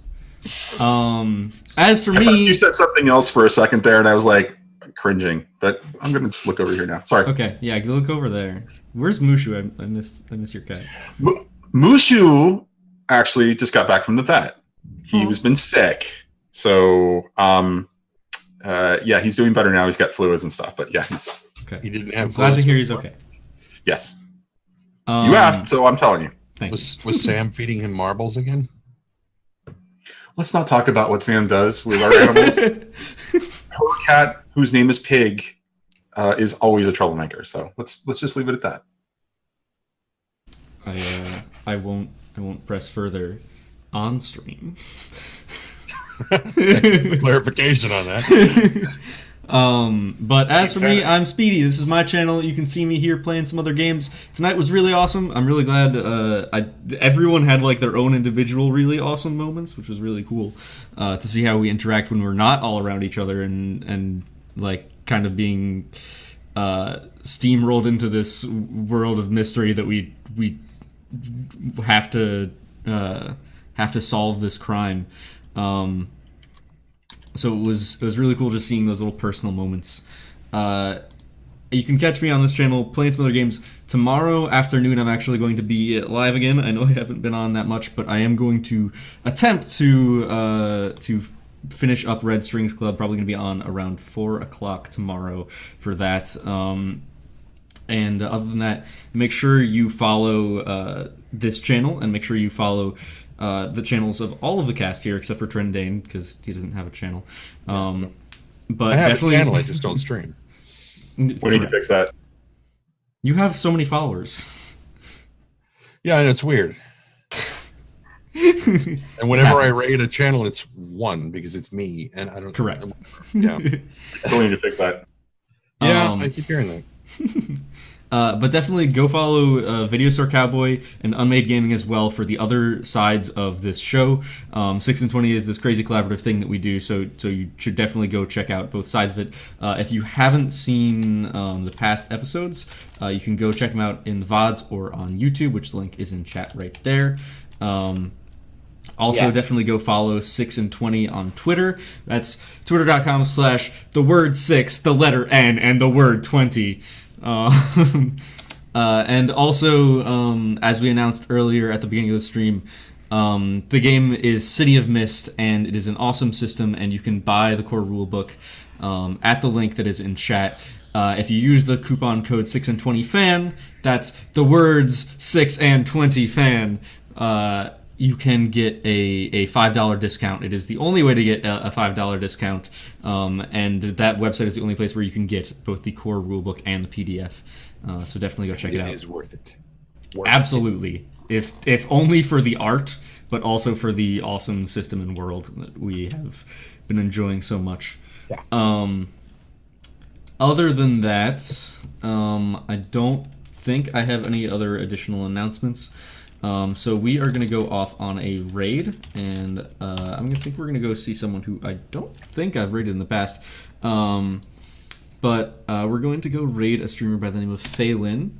As for I thought me, you said something else for a second there, and I was like cringing. But I'm gonna just look over here now. Sorry. okay, yeah, look over there. Where's Mushu? I miss your cat. Mushu actually just got back from the vet. He was been sick, so yeah, he's doing better now. He's got fluids and stuff, but yeah, he's Okay. He didn't have. Glad to hear he's okay. yes. You asked, so I'm telling you. Thanks. Was Sam feeding him marbles again? Let's not talk about what Sam does with our animals. Her cat, whose name is Pig, is always a troublemaker. So let's just leave it at that. I won't press further on stream. Clarification on that. But as for me, I'm Speedy. This is my channel. You can see me here playing some other games. Tonight was really awesome. I'm really glad everyone had like their own individual really awesome moments, which was really cool to see how we interact when we're not all around each other and like kind of being steamrolled into this world of mystery that we have to solve this crime. So it was really cool just seeing those little personal moments. you can catch me on this channel playing some other games. Tomorrow afternoon, I'm actually going to be live again. I know I haven't been on that much, but I am going to attempt to finish up Red Strings Club. Probably going to be on around 4 o'clock tomorrow for that. And other than that, make sure you follow this channel, and make sure you follow the channels of all of the cast here, except for Trendane, because he doesn't have a channel. But I have definitely, a channel, I just don't stream. We need to fix that. You have so many followers. Yeah, and it's weird. And whenever I raid a channel, it's 1 because it's me, and I don't. Correct. Yeah. Still need to fix that. Yeah, I keep hearing that. But definitely go follow VideoStoreCowboy and Unmade Gaming as well for the other sides of this show. 6 and 20 is this crazy collaborative thing that we do, so you should definitely go check out both sides of it. If you haven't seen the past episodes, you can go check them out in the VODs or on YouTube, which the link is in chat right there. Also, definitely go follow 6 and 20 on Twitter. That's twitter.com/the word 6, the letter N, and the word 20. And also, as we announced earlier at the beginning of the stream, the game is City of Mist, and it is an awesome system, and you can buy the core rulebook at the link that is in chat. If you use the coupon code 6 and 20 fan, that's the words 6 and 20 fan, you can get a $5 discount. It is the only way to get a $5 discount, and that website is the only place where you can get both the core rulebook and the PDF. So definitely go check it out. It is worth it. Absolutely. If only for the art, but also for the awesome system and world that we have been enjoying so much. Yeah. Other than that, I don't think I have any other additional announcements. So we are going to go off on a raid, and I'm going to think we're going to go see someone who I don't think I've raided in the past. But we're going to go raid a streamer by the name of Phelan.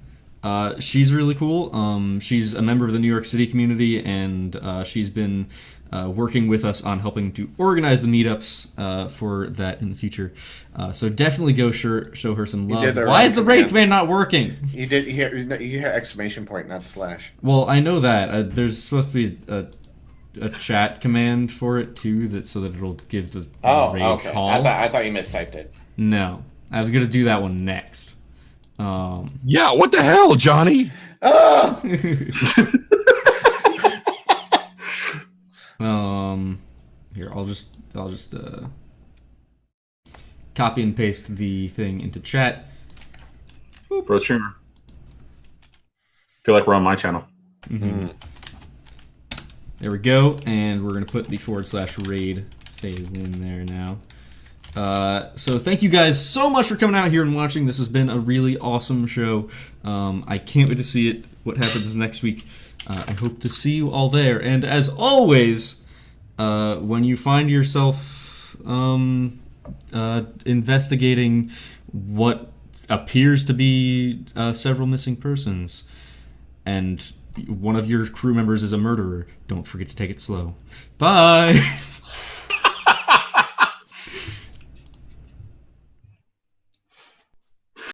She's really cool. She's a member of the New York City community, and she's been working with us on helping to organize the meetups for that in the future. So definitely go show her some love. Why is the raid command not working? You did you had exclamation point, not slash. Well, I know that. There's supposed to be a chat command for it too, so that it'll give the raid call. I thought you mistyped it. No, I was gonna do that one next. Yeah, what the hell, Johnny? Here, I'll just copy and paste the thing into chat. Bro streamer. Feel like we're on my channel. Mm-hmm. There we go, and we're gonna put the /raid fade in there now. So thank you guys so much for coming out here and watching. This has been a really awesome show. I can't wait to see what happens next week. I hope to see you all there. And as always, when you find yourself investigating what appears to be several missing persons, and one of your crew members is a murderer, don't forget to take it slow. Bye!